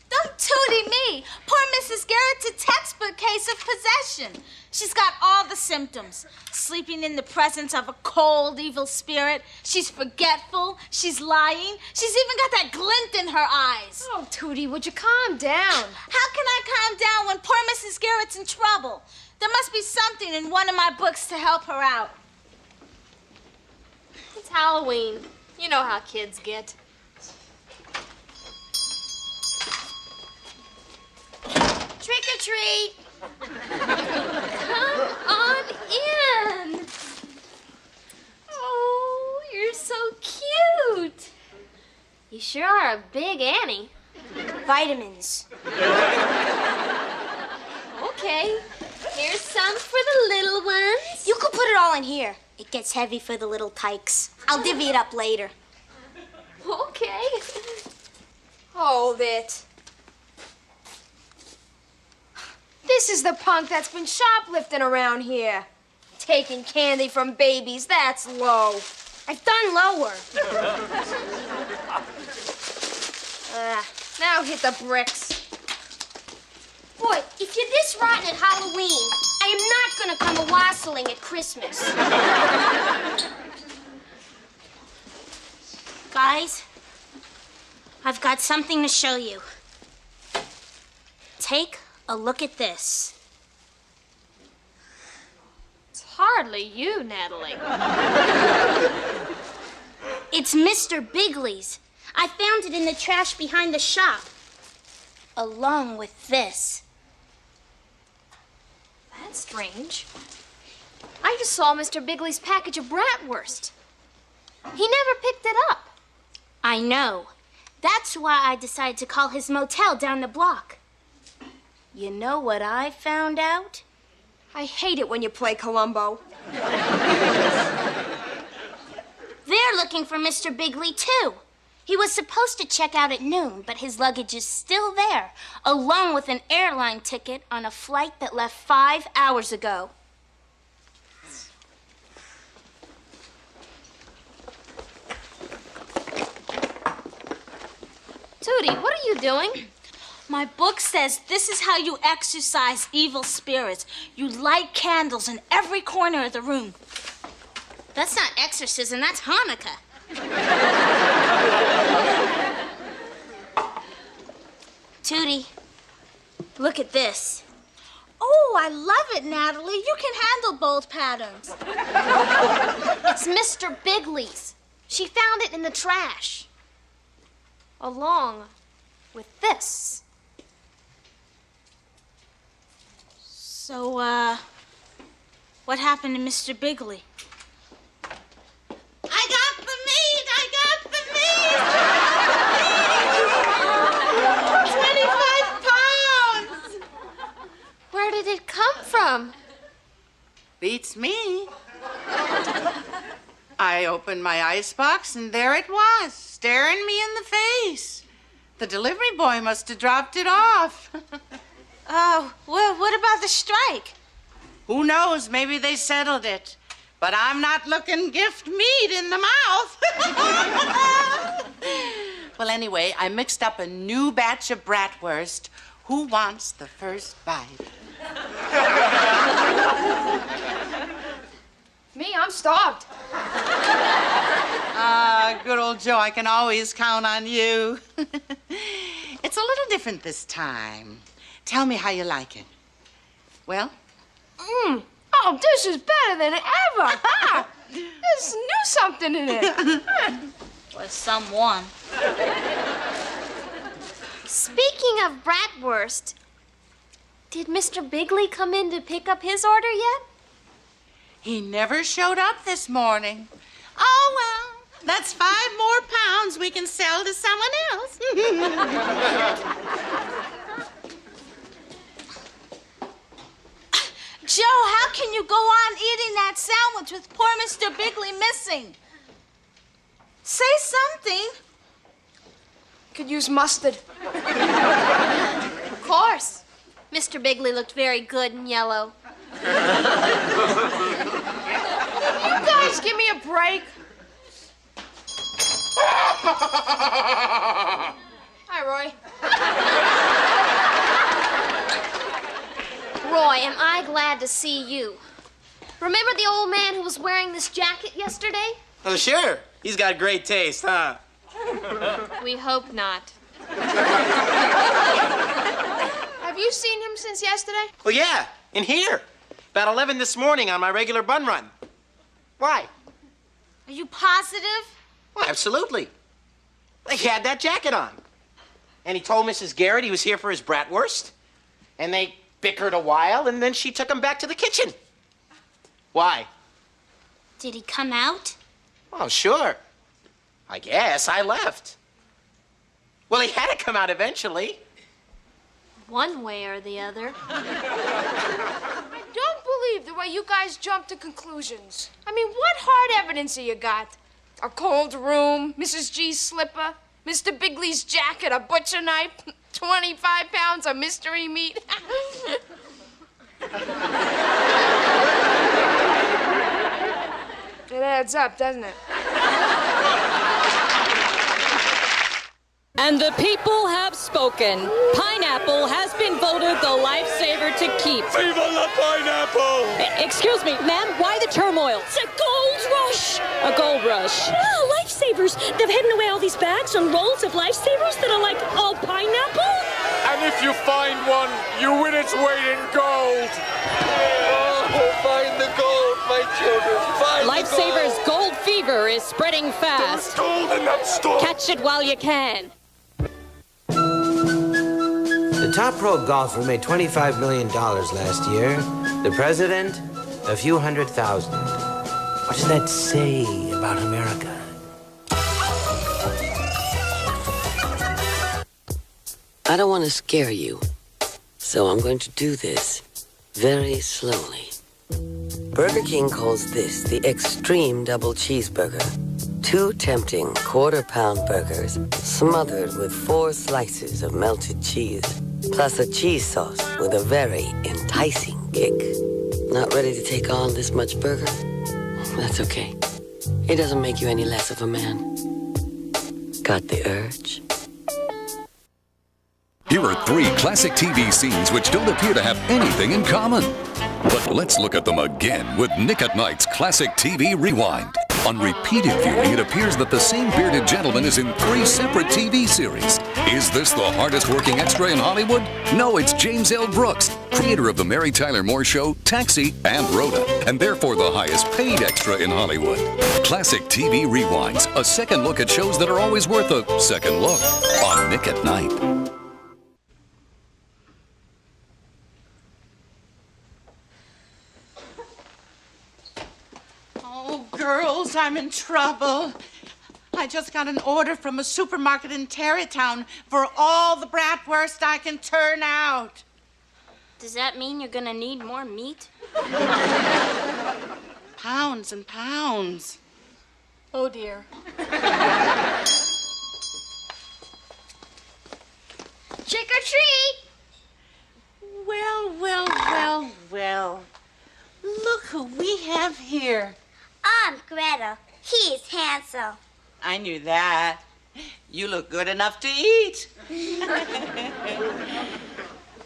Don't tootie me. Poor Mrs. Garrett's a textbook case of possession. She's got all the symptoms. Sleeping in the presence of a cold, evil spirit. She's forgetful. She's lying. She's even got that glint in her eyes. Oh, Tootie, would you calm down? How can I calm down when poor Mrs. Garrett's in trouble? There must be something in one of my books to help her out. It's Halloween. You know how kids get. Trick or treat. Come on in. Oh, you're so cute. You sure are a big Annie. Vitamins. Okay, here's some for the little ones. You could put it all in here. It gets heavy for the little tykes. I'll divvy it up later. Okay. Hold it. This is the punk that's been shoplifting around here. Taking candy from babies, that's low. I've done lower. Now hit the bricks. Boy, if you're this rotten at Halloween, I am not gonna come a-wassailing at Christmas. Guys, I've got something to show you. Take a look at this. It's hardly you, Natalie. It's Mr. Bigley's. I found it in the trash behind the shop, along with this. That's strange. I just saw Mr. Bigley's package of bratwurst. He never picked it up. I know. That's why I decided to call his motel down the block. You know what I found out? I hate it when you play Columbo. They're looking for Mr. Bigley, too. He was supposed to check out at noon, but his luggage is still there, along with an airline ticket on a flight that left 5 hours ago. Tootie, what are you doing? My book says this is how you exorcise evil spirits. You light candles in every corner of the room. That's not exorcism, that's Hanukkah. Tootie, look at this. Oh, I love it, Natalie. You can handle bold patterns. It's Mr. Bigley's. She found it in the trash. Along with this. So, what happened to Mr. Bigley? I got the meat! I got the meat! 25 pounds! Where did it come from? Beats me. I opened my icebox and there it was, staring me in the face. The delivery boy must have dropped it off. Oh, well, what about the strike? Who knows? Maybe they settled it. But I'm not looking gift meat in the mouth. Well, anyway, I mixed up a new batch of bratwurst. Who wants the first bite? Me, I'm starved. Good old Joe, I can always count on you. It's a little different this time. Tell me how you like it. Well? Oh, this is better than ever. There's new something in it. Or someone. Speaking of bratwurst, did Mr. Bigley come in to pick up his order yet? He never showed up this morning. Oh, well, that's 5 more pounds we can sell to someone else. Joe, how can you go on eating that sandwich with poor Mr. Bigley missing? Say something. Could use mustard. Of course. Mr. Bigley looked very good in yellow. You guys give me a break. Hi, Roy. Roy, am I glad to see you. Remember the old man who was wearing this jacket yesterday? Oh, sure. He's got great taste, huh? We hope not. Have you seen him since yesterday? Well, yeah, in here. About 11 this morning on my regular bun run. Why? Are you positive? Well, absolutely. He had that jacket on. And he told Mrs. Garrett he was here for his bratwurst. And they bickered a while, and then she took him back to the kitchen. Why? Did he come out? Well, sure. I guess I left. Well, he had to come out eventually. One way or the other. I don't believe the way you guys jump to conclusions. I mean, what hard evidence have you got? A cold room, Mrs. G's slipper, Mr. Bigley's jacket, a butcher knife, 25 pounds of mystery meat. It adds up, doesn't it? And the people have spoken. Pineapple has been voted the lifesaver to keep. Viva la pineapple! Excuse me, ma'am, why the turmoil? It's a gold rush! A gold rush. Oh, lifesavers! They've hidden away all these bags and rolls of lifesavers that are like all pineapple. And if you find one, you win its weight in gold. Oh, find the gold, my children. Find Lifesavers gold fever is spreading fast. There's gold in that store. Catch it while you can. The top pro golfer made $25 million last year. The president, a few $100,000. What does that say about America? I don't want to scare you, so I'm going to do this very slowly. Burger King calls this the Extreme Double Cheeseburger. 2 tempting quarter-pound burgers smothered with 4 slices of melted cheese, plus a cheese sauce with a very enticing kick. Not ready to take on this much burger? That's okay. It doesn't make you any less of a man. Got the urge? Here are 3 classic TV scenes which don't appear to have anything in common. But let's look at them again with Nick at Nite's Classic TV Rewind. On repeated viewing, it appears that the same bearded gentleman is in 3 separate TV series. Is this the hardest working extra in Hollywood? No, it's James L. Brooks, creator of The Mary Tyler Moore Show, Taxi, and Rhoda, and therefore the highest paid extra in Hollywood. Classic TV Rewinds, a second look at shows that are always worth a second look on Nick at Nite. Girls, I'm in trouble. I just got an order from a supermarket in Tarrytown for all the bratwurst I can turn out. Does that mean you're gonna need more meat? Pounds and pounds. Oh, dear. Trick or treat! Well. Look who we have here. I'm Greta. He's Hansel. I knew that. You look good enough to eat.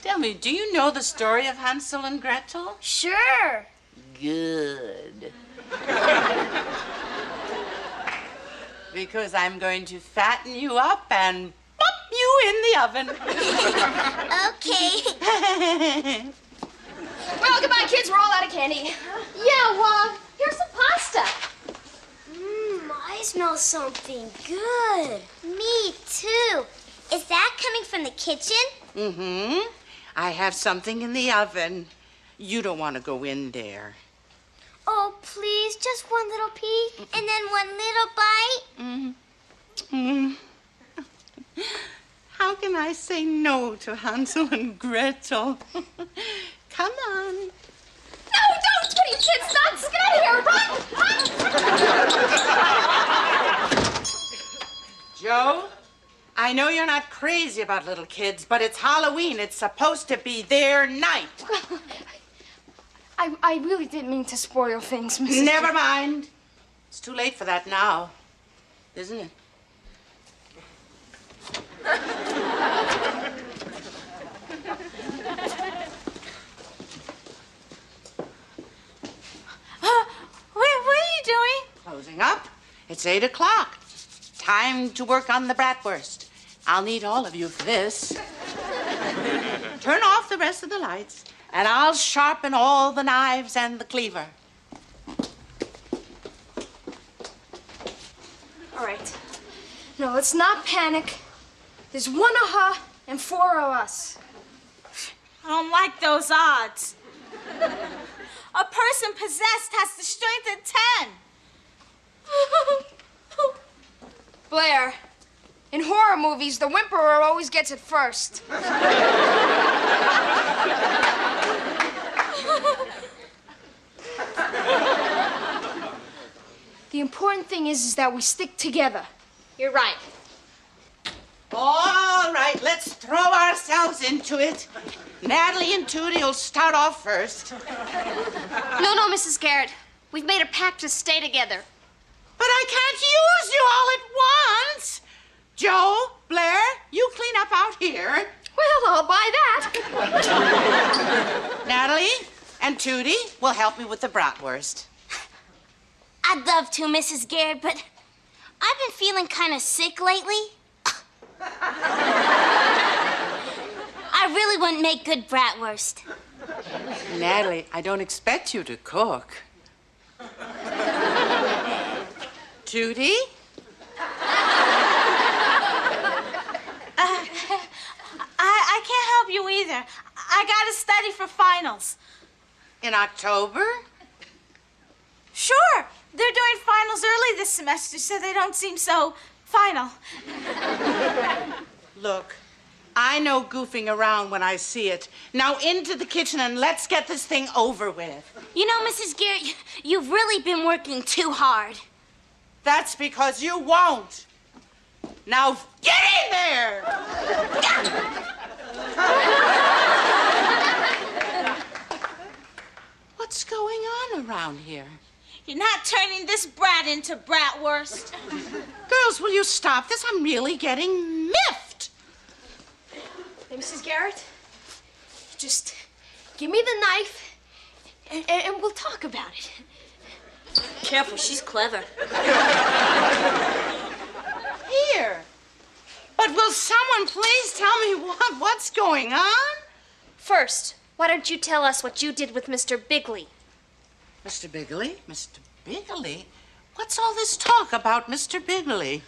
Tell me, do you know the story of Hansel and Gretel? Sure. Good. Because I'm going to fatten you up and pop you in the oven. Okay. Well, goodbye, kids. We're all out of candy. Yeah, well, here's some pasta. I smell something good. Me too. Is that coming from the kitchen? Mm-hmm. I have something in the oven. You don't want to go in there. Oh, please, just one little peek and then one little bite. How can I say no to Hansel and Gretel? Come on. No, don't! What are you kids nuts? Get out of here! Run! Joe, I know you're not crazy about little kids, but it's Halloween. It's supposed to be their night. I really didn't mean to spoil things, Mrs. Never mind. It's too late for that now, isn't it? What are you doing? Closing up. It's 8 o'clock. Time to work on the bratwurst. I'll need all of you for this. Turn off the rest of the lights, and I'll sharpen all the knives and the cleaver. All right. No, let's not panic. There's one of her and 4 of us. I don't like those odds. A person possessed has the strength of 10. Blair, in horror movies, the whimperer always gets it first. The important thing is that we stick together. You're right. All right, let's throw ourselves into it. Natalie and Tootie will start off first. No, Mrs. Garrett. We've made a pact to stay together. But I can't use you all at once. Joe, Blair, you clean up out here. Well, I'll buy that. Natalie and Tootie will help me with the bratwurst. I'd love to, Mrs. Garrett, but I've been feeling kind of sick lately. I really wouldn't make good bratwurst. Natalie, I don't expect you to cook. Tootie? I can't help you either. I gotta study for finals. In October? Sure. They're doing finals early this semester, so they don't seem so final. Look, I know goofing around when I see it. Now into the kitchen and let's get this thing over with. You know, Mrs. Garrett, you've really been working too hard. That's because you won't. Now get in there! What's going on around here? You're not turning this brat into bratwurst. Girls, will you stop this? I'm really getting miffed. Hey, Mrs. Garrett, just give me the knife and we'll talk about it. Careful, she's clever. Here. But will someone please tell me what's going on? First, why don't you tell us what you did with Mr. Bigley? Mr. Bigley? Mr. Bigley? What's all this talk about Mr. Bigley?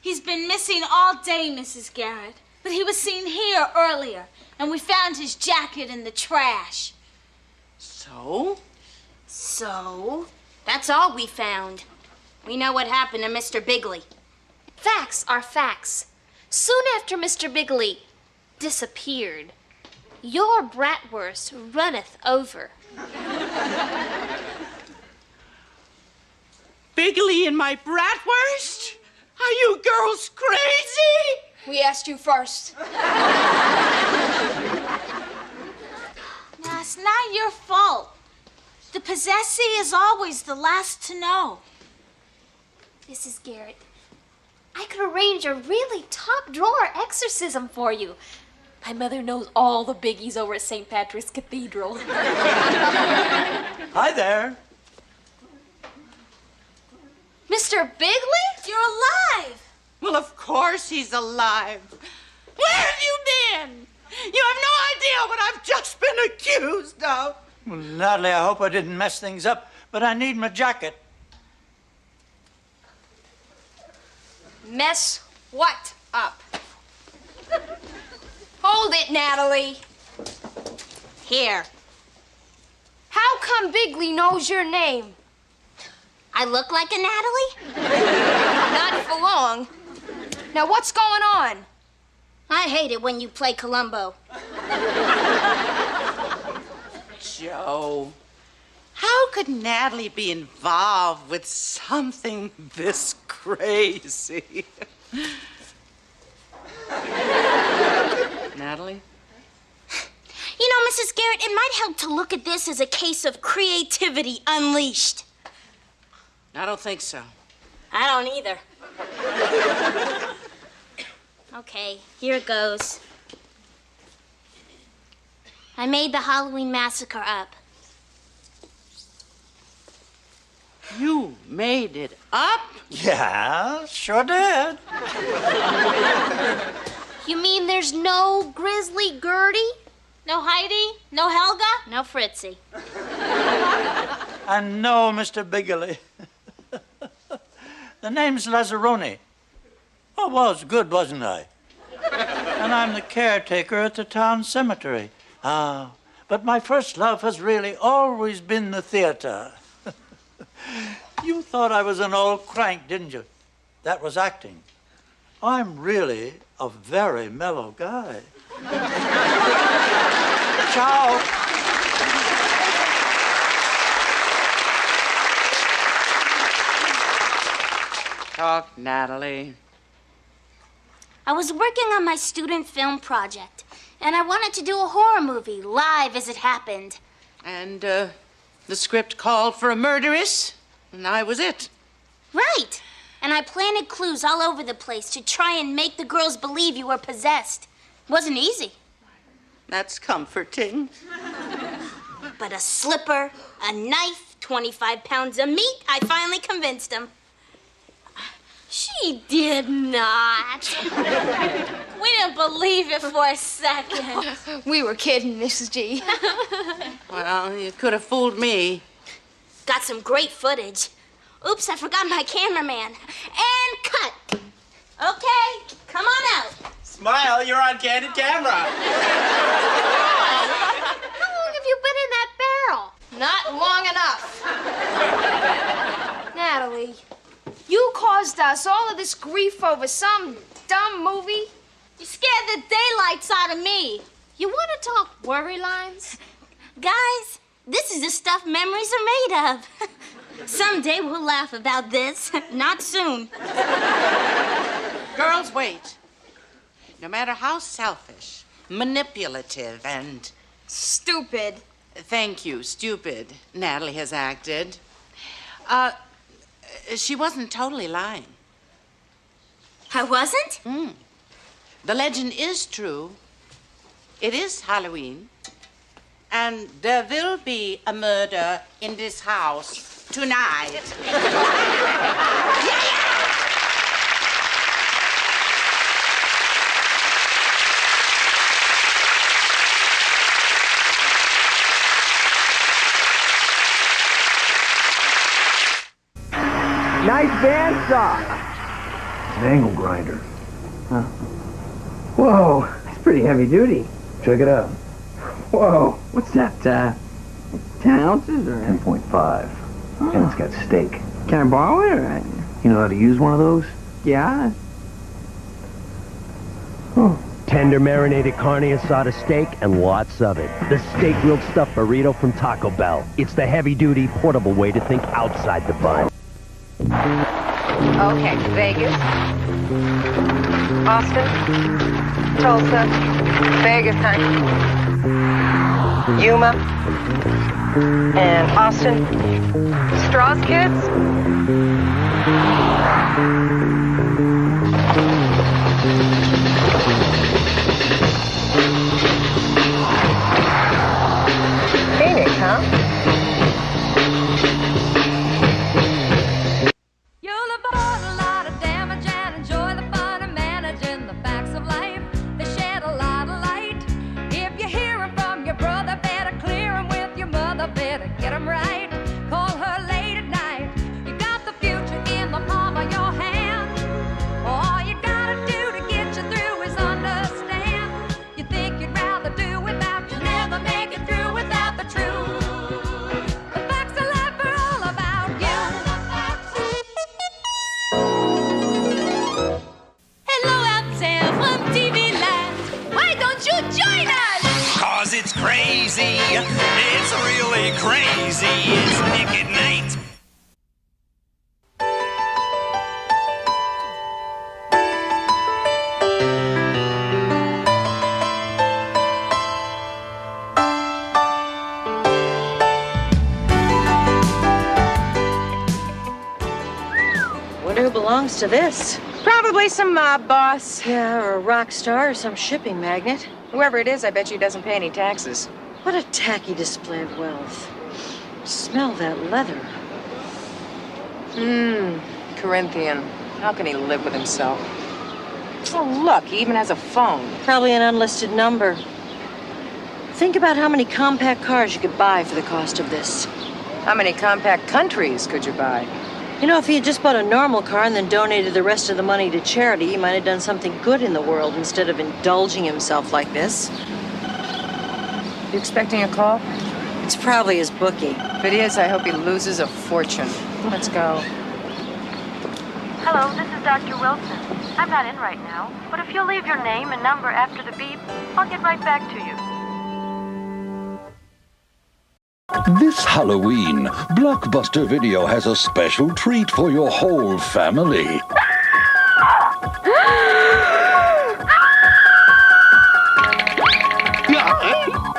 He's been missing all day, Mrs. Garrett. But he was seen here earlier, and we found his jacket in the trash. So? So? That's all we found. We know what happened to Mr. Bigley. Facts are facts. Soon after Mr. Bigley disappeared, your bratwurst runneth over. Bigley in my bratwurst? Are you girls crazy? We asked you first. Now, it's not your fault. The possessee is always the last to know. Mrs. Garrett, I could arrange a really top-drawer exorcism for you. My mother knows all the biggies over at St. Patrick's Cathedral. Hi there. Mr. Bigley? You're alive. Well, of course he's alive. Where have you been? You have no idea what I've just been accused of. Well, Natalie, I hope I didn't mess things up, but I need my jacket. Mess what up? Hold it, Natalie. Here. How come Bigley knows your name? I look like a Natalie? Not for long. Now, what's going on? I hate it when you play Columbo. Joe, how could Natalie be involved with something this crazy? Natalie? You know, Mrs. Garrett, it might help to look at this as a case of creativity unleashed. I don't think so. I don't either. Okay, here it goes. I made the Halloween massacre up. You made it up? Yeah, sure did. You mean there's no Grizzly Gertie? No Heidi? No Helga? No Fritzy. And no, Mr. Bigley. The name's Lazzaroni. I was good, wasn't I? And I'm the caretaker at the town cemetery. But my first love has really always been the theater. You thought I was an old crank, didn't you? That was acting. I'm really a very mellow guy. Ciao. Talk, Natalie. I was working on my student film project, and I wanted to do a horror movie, live as it happened. And, the script called for a murderess, and I was it. Right. And I planted clues all over the place to try and make the girls believe you were possessed. Wasn't easy. That's comforting. But a slipper, a knife, 25 pounds of meat, I finally convinced them. She did not. We didn't believe it for a second. We were kidding, Mrs. G. Well, you could have fooled me. Got some great footage. Oops, I forgot my cameraman. And cut. Okay, come on out. Smile, you're on candid camera. How long have you been in that barrel? Not long enough. Natalie, you caused us all of this grief over some dumb movie. You scared the daylights out of me. You want to talk worry lines? Guys, this is the stuff memories are made of. Someday we'll laugh about this. Not soon. Girls, wait. No matter how selfish, manipulative, and... Stupid. Thank you, stupid, Natalie has acted. She wasn't totally lying. I wasn't? The legend is true. It is Halloween. And there will be a murder in this house tonight. Nice bandsaw. It's an angle grinder. Huh. Whoa, that's pretty heavy duty. Check it out. Whoa, what's that, 10 ounces or? 10.5. And it's got steak. Can I borrow it or? You know how to use one of those? Yeah. Tender marinated carne asada steak and lots of it. The steak grilled stuffed burrito from Taco Bell. It's the heavy-duty, portable way to think outside the bun. Okay, Vegas, Austin, Tulsa, Vegas, honey, Yuma, and Austin. Straws, kids? Phoenix, huh? You'll avoid a lot of damage and enjoy the fun of managing the facts of life. They shed a lot of light. If you hear 'em from your brother, better clear 'em with your mother. Better get 'em right. Call her late at night. You got the future in the palm of your hand. All you gotta do to get you through is understand. You think you'd rather do without, you'll never make it through without the truth. The facts of life are all about you. Hello out there from TV land. Why don't you join us? 'Cause it's crazy. It's really crazy. It's Nick at Night. Wonder who belongs to this? Probably some mob boss. Yeah, or a rock star or some shipping magnate. Whoever it is, I bet you doesn't pay any taxes. What a tacky display of wealth. Smell that leather. Corinthian. How can he live with himself? Oh, look, he even has a phone. Probably an unlisted number. Think about how many compact cars you could buy for the cost of this. How many compact countries could you buy? You know, if he had just bought a normal car and then donated the rest of the money to charity, he might have done something good in the world instead of indulging himself like this. You expecting a call? It's probably his bookie. If it is, I hope he loses a fortune. Let's go. Hello, this is Dr. Wilson. I'm not in right now, but if you'll leave your name and number after the beep, I'll get right back to you. This Halloween, Blockbuster Video has a special treat for your whole family.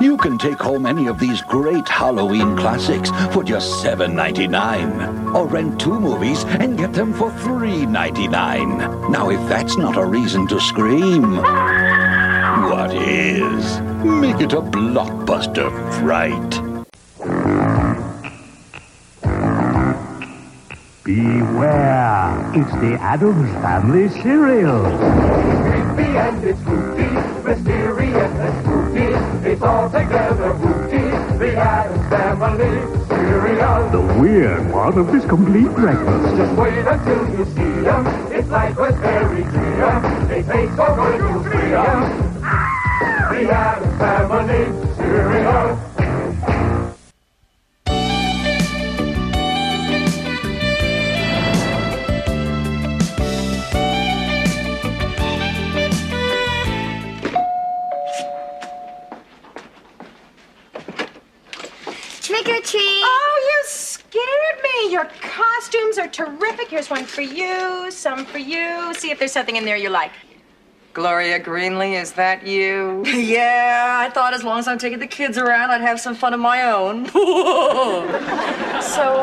You can take home any of these great Halloween classics for just $7.99. Or rent 2 movies and get them for $3.99. Now, if that's not a reason to scream, what is? Make it a Blockbuster fright. Beware, it's the Addams Family cereal. Creepy and it's spooky, mysterious and spooky. It's all together spooky. The Addams Family cereal. The weird one of this complete breakfast. Just wait until you see them. It's like with fairy dream. They taste so good you'll free them. The Addams Family cereal. Trick or treat. Oh, you scared me. Your costumes are terrific. Here's one for you, some for you. See if there's something in there you like. Gloria Greenlee, is that you? Yeah, I thought as long as I'm taking the kids around, I'd have some fun of my own. So,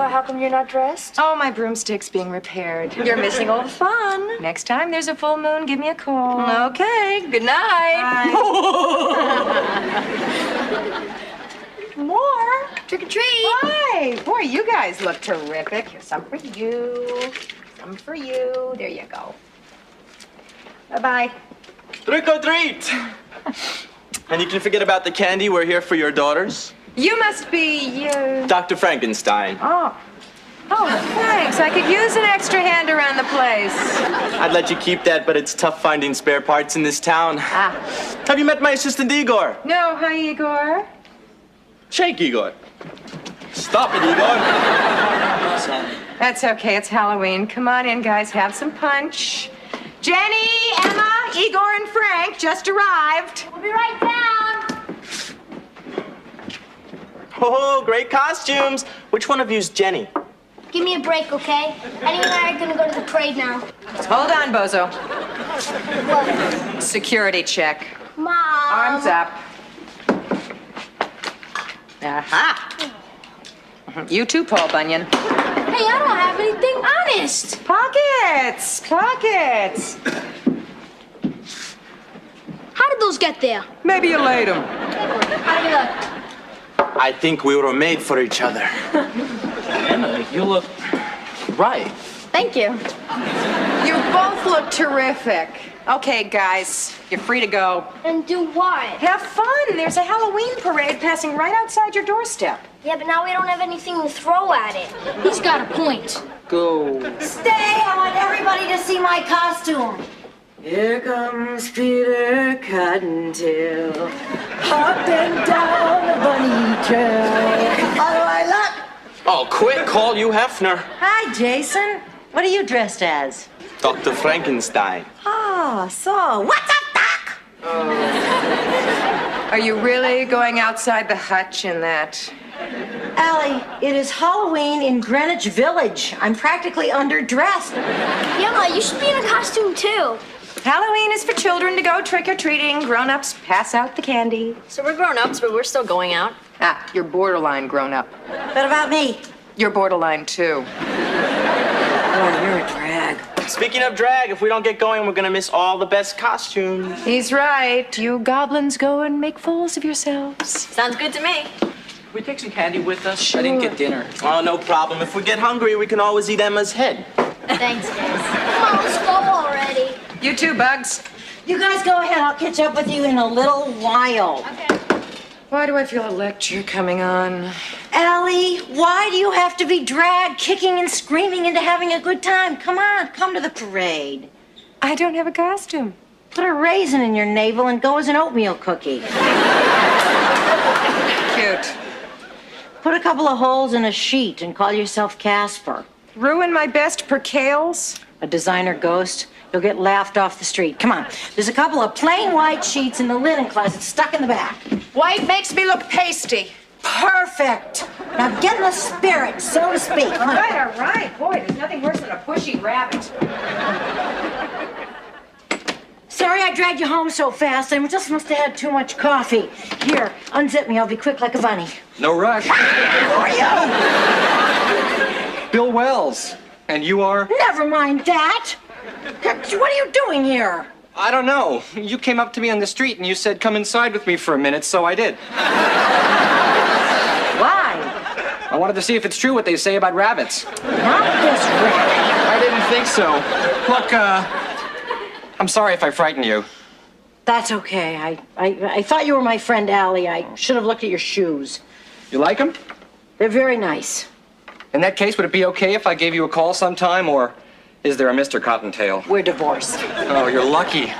how come you're not dressed? Oh, my broomstick's being repaired. You're missing all the fun. Next time there's a full moon, give me a call. Okay, good night. More? Trick or treat. Hi. Boy, you guys look terrific. Here's some for you. Some for you. There you go. Bye-bye. Trick or treat! And you can forget about the candy. We're here for your daughters. You must be, Dr. Frankenstein. Oh, thanks. I could use an extra hand around the place. I'd let you keep that, but it's tough finding spare parts in this town. Have you met my assistant, Igor? No, hi, Igor. Shake, Igor. Stop it, Igor. That's okay. It's Halloween. Come on in, guys. Have some punch. Jenny, Emma, Igor, and Frank just arrived. We'll be right down. Oh, great costumes. Which one of you's Jenny? Give me a break, okay? Eddie and I are gonna go to the parade now. Hold on, Bozo. What? Security check. Mom. Arms up. Aha. You too, Paul Bunyan. Hey, I don't have anything honest. Pockets. How did those get there? Maybe you laid them. How do you look? I think we were made for each other. Emma, you look right. Thank you. You both look terrific. Okay, guys, you're free to go. And do what? Have fun. There's a Halloween parade passing right outside your doorstep. Yeah, but now we don't have anything to throw at it. He's got a point. Go. Stay! I want everybody to see my costume. Here comes Peter Cottontail, hopping down the bunny trail. How do I look? Oh, quick, call you Hefner. Hi, Jason. What are you dressed as? Dr. Frankenstein. Oh, so what's up, Doc? Are you really going outside the hutch in that? Allie, it is Halloween in Greenwich Village. I'm practically underdressed. Yama, you should be in a costume too. Halloween is for children to go trick-or-treating. Grown-ups pass out the candy. So we're grown-ups, but we're still going out. You're borderline grown-up. What about me? You're borderline, too. Oh, you're a drag. Speaking of drag, if we don't get going, we're gonna miss all the best costumes. He's right. You goblins go and make fools of yourselves. Sounds good to me. Can we take some candy with us? Sure. I didn't get dinner. Oh, no problem. If we get hungry, we can always eat Emma's head. Thanks, guys. Come on, let's go already. You too, Bugs. You guys go ahead. I'll catch up with you in a little while. Okay. Why do I feel a lecture coming on? Allie, why do you have to be dragged kicking and screaming into having a good time? Come on, come to the parade. I don't have a costume. Put a raisin in your navel and go as an oatmeal cookie. Cute. Put a couple of holes in a sheet and call yourself Casper. Ruin my best percales? A designer ghost. You'll get laughed off the street. Come on. There's a couple of plain white sheets in the linen closet stuck in the back. White makes me look pasty. Perfect. Now get in the spirit, so to speak. All right. Boy, there's nothing worse than a pushy rabbit. Sorry I dragged you home so fast. I just must have had too much coffee. Here, unzip me. I'll be quick like a bunny. No rush. Who are you? Bill Wells. And you are? Never mind that. What are you doing here? I don't know. You came up to me on the street and you said, come inside with me for a minute, so I did. Why? I wanted to see if it's true what they say about rabbits. Not this rabbit. I didn't think so. Look, I'm sorry if I frightened you. That's okay. I thought you were my friend Allie. I should have looked at your shoes. You like them? They're very nice. In that case, would it be okay if I gave you a call sometime, or is there a Mr. Cottontail? We're divorced. Oh, you're lucky.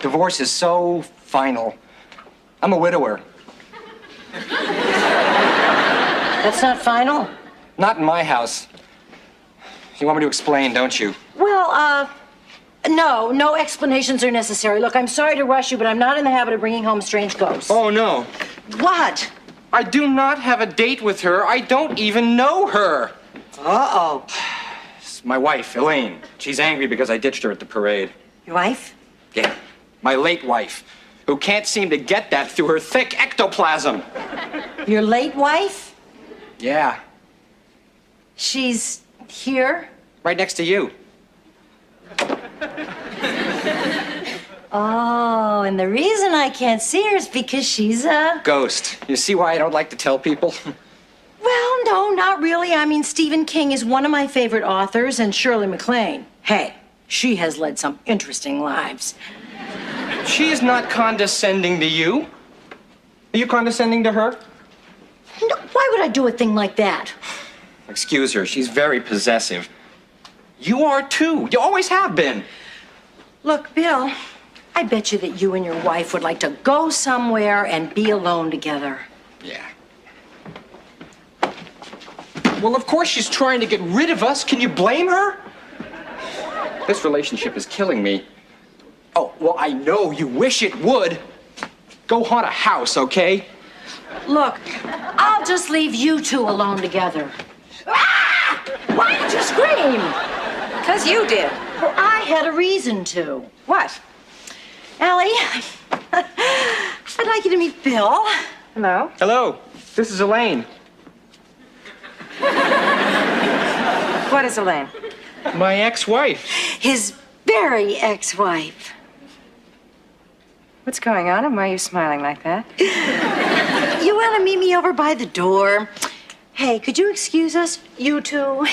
Divorce is so final. I'm a widower. That's not final? Not in my house. You want me to explain, don't you? Well, no explanations are necessary. Look, I'm sorry to rush you, but I'm not in the habit of bringing home strange ghosts. Oh, no. What? I do not have a date with her. I don't even know her. Uh-oh. It's my wife, Elaine. She's angry because I ditched her at the parade. Your wife? Yeah, my late wife, who can't seem to get that through her thick ectoplasm. Your late wife? Yeah. She's here? Right next to you. Oh, and the reason I can't see her is because she's a... Ghost. You see why I don't like to tell people? Well, no, not really. I mean, Stephen King is one of my favorite authors, and Shirley MacLaine. Hey, she has led some interesting lives. She is not condescending to you. Are you condescending to her? No, why would I do a thing like that? Excuse her. She's very possessive. You are too. You always have been. Look, Bill, I bet you that you and your wife would like to go somewhere and be alone together. Yeah. Well, of course she's trying to get rid of us. Can you blame her? This relationship is killing me. Oh, well, I know you wish it would. Go haunt a house, okay? Look, I'll just leave you two alone together. Ah! Why did you scream? Because you did. Well, I had a reason to. What? Allie, I'd like you to meet Bill. Hello? Hello. This is Elaine. What is Elaine? My ex-wife. His very ex-wife. What's going on and why are you smiling like that? You want to meet me over by the door? Hey, could you excuse us, you two? Oh.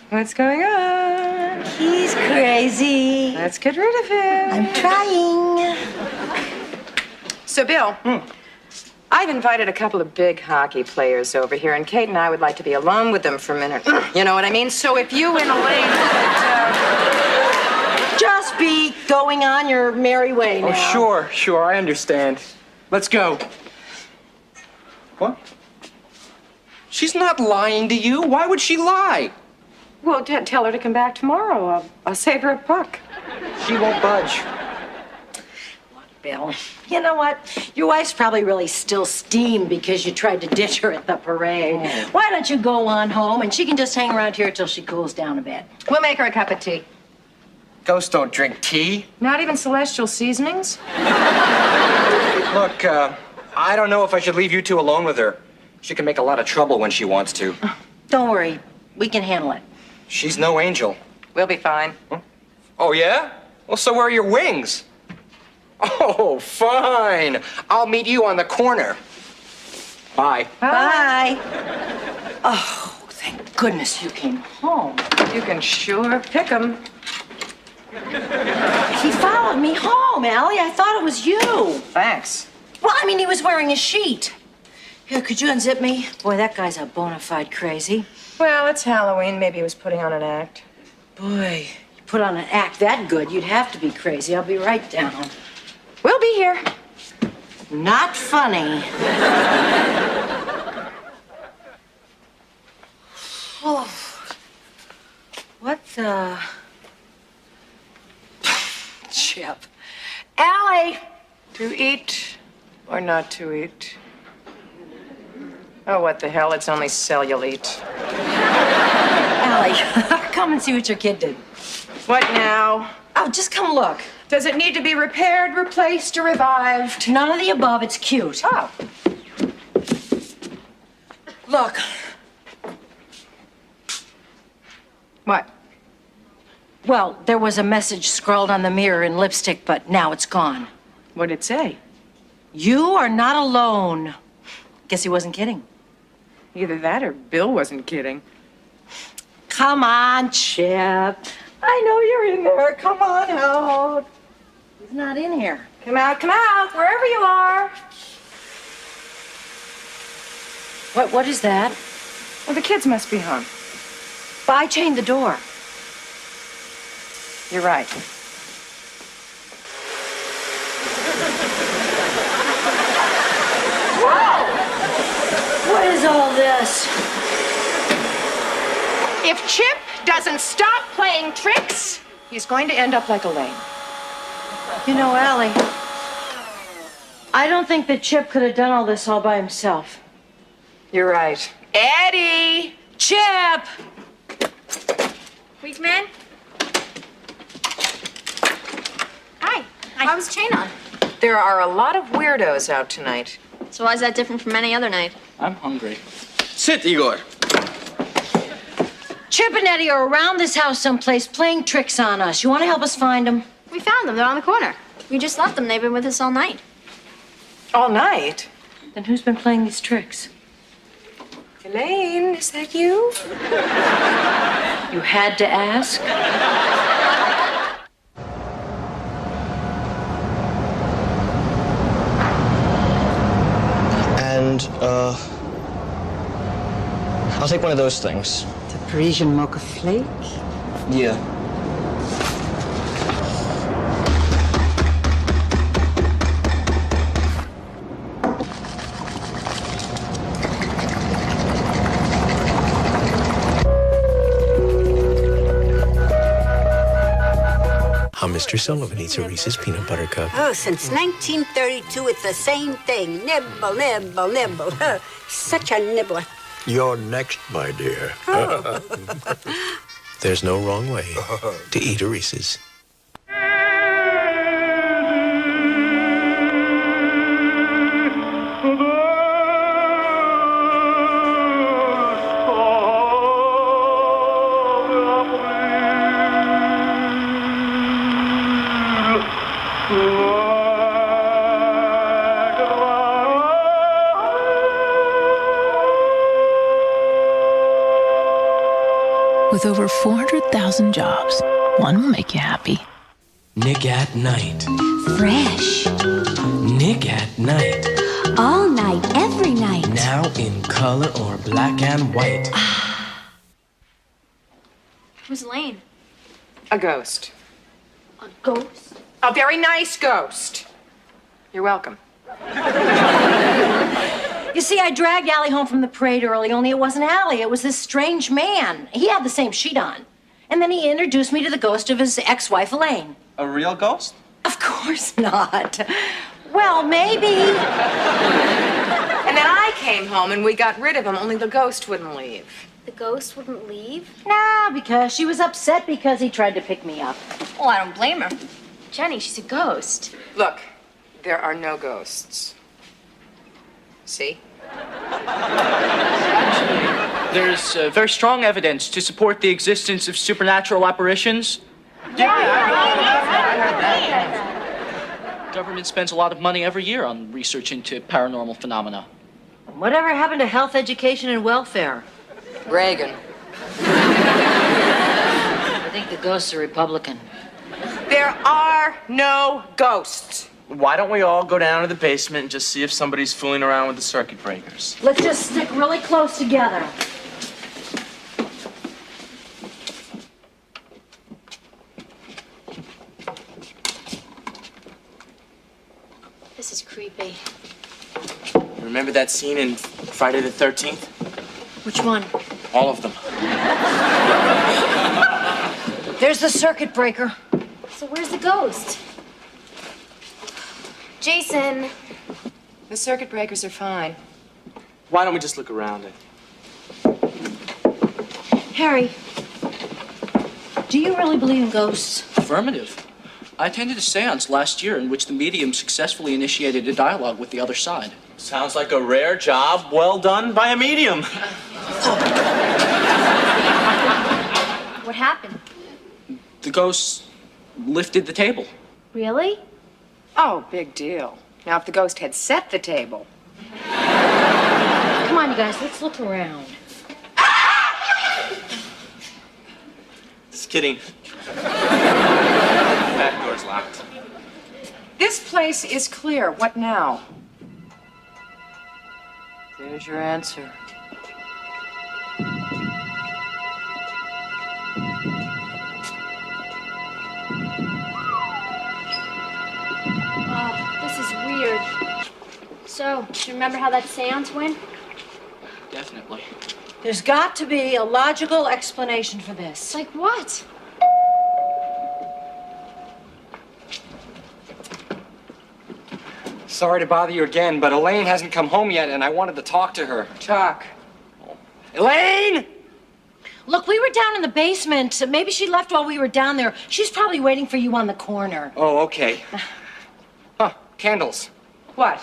What's going on? He's crazy. Let's get rid of him. I'm trying. So, Bill, I've invited a couple of big hockey players over here, and Kate and I would like to be alone with them for a minute. You know what I mean? So if you and Elaine Just be going on your merry way now. Oh, sure, I understand. Let's go. What? She's not lying to you. Why would she lie? Well, tell her to come back tomorrow. I'll save her a buck. She won't budge. Bill, you know what? Your wife's probably really still steamed because you tried to ditch her at the parade. Oh. Why don't you go on home and she can just hang around here till she cools down a bit? We'll make her a cup of tea. Ghosts don't drink tea. Not even celestial seasonings? Look, I don't know if I should leave you two alone with her. She can make a lot of trouble when she wants to. Don't worry. We can handle it. She's no angel. We'll be fine. Huh? Oh, yeah? Well, so where are your wings? Oh, fine. I'll meet you on the corner. Bye. Bye. Oh, thank goodness you came home. You can sure pick 'em. He followed me home, Allie. I thought it was you. Thanks. Well, I mean, he was wearing a sheet. Here, could you unzip me? Boy, that guy's a bona fide crazy. Well, it's Halloween. Maybe he was putting on an act. Boy, you put on an act that good, you'd have to be crazy. I'll be right down. We'll be here. Not funny. Oh. What the? Chip. Allie, to eat or not to eat? Oh, what the hell? It's only cellulite. Allie, come and see what your kid did. What now? Oh, just come look. Does it need to be repaired, replaced, or revived? None of the above. It's cute. Oh. Look. What? Well, there was a message scrawled on the mirror in lipstick, but now it's gone. What'd it say? You are not alone. Guess he wasn't kidding. Either that or Bill wasn't kidding. Come on, Chip. I know you're in there. Come on out. He's not in here. Come out, wherever you are. What is that? Well, the kids must be home. But I chained the door. You're right. Whoa! What is all this? If Chip doesn't stop playing tricks, he's going to end up like Elaine. You know, Allie, I don't think that Chip could have done all this all by himself. You're right. Eddie! Chip! Weak man? Hi. How was the chain on? There are a lot of weirdos out tonight. So why is that different from any other night? I'm hungry. Sit, Igor. Chip and Eddie are around this house someplace playing tricks on us. You want to help us find them? We found them. They're on the corner. We just left them. They've been with us all night. All night? Then who's been playing these tricks? Elaine, is that you? You had to ask? And, I'll take one of those things. The Parisian mocha flake? Yeah. How Mr. Sullivan eats a Reese's peanut butter cup. Oh, since 1932, it's the same thing. Nibble, nibble, nibble. Such a nibbler. You're next, my dear. There's no wrong way to eat a Reese's. With over 400,000 jobs, one will make you happy. Nick at Night. Fresh. Nick at Night. All night, every night. Now in color or black and white. Who's Elaine? A ghost. A ghost? A very nice ghost. You're welcome. You see, I dragged Allie home from the parade early, only it wasn't Allie. It was this strange man. He had the same sheet on. And then he introduced me to the ghost of his ex-wife, Elaine. A real ghost? Of course not. Well, maybe. And then I came home and we got rid of him, only the ghost wouldn't leave. The ghost wouldn't leave? Nah, because she was upset because he tried to pick me up. Oh, I don't blame her. Jenny, she's a ghost. Look, there are no ghosts. See? There's very strong evidence to support the existence of supernatural apparitions. Government spends a lot of money every year on research into paranormal phenomena. Whatever happened to health, education, and welfare? Reagan. I think the ghosts are Republican. There are no ghosts. Why don't we all go down to the basement and just see if somebody's fooling around with the circuit breakers? Let's just stick really close together. Remember that scene in Friday the 13th? Which one? All of them. There's the circuit breaker. So where's the ghost? Jason. The circuit breakers are fine. Why don't we just look around it? Harry, do you really believe in ghosts? Affirmative. I attended a seance last year in which the medium successfully initiated a dialogue with the other side. Sounds like a rare job well done by a medium. What happened? The ghost lifted the table. Really? Oh, big deal. Now, if the ghost had set the table. Come on, you guys, let's look around. Just kidding. Back door's locked. This place is clear. What now? There's your answer. This is weird. So, do you remember how that seance went? Definitely. There's got to be a logical explanation for this. Like what? Sorry to bother you again, but Elaine hasn't come home yet, and I wanted to talk to her. Talk. Elaine! Look, we were down in the basement. Maybe she left while we were down there. She's probably waiting for you on the corner. Oh, okay. Huh, candles. What?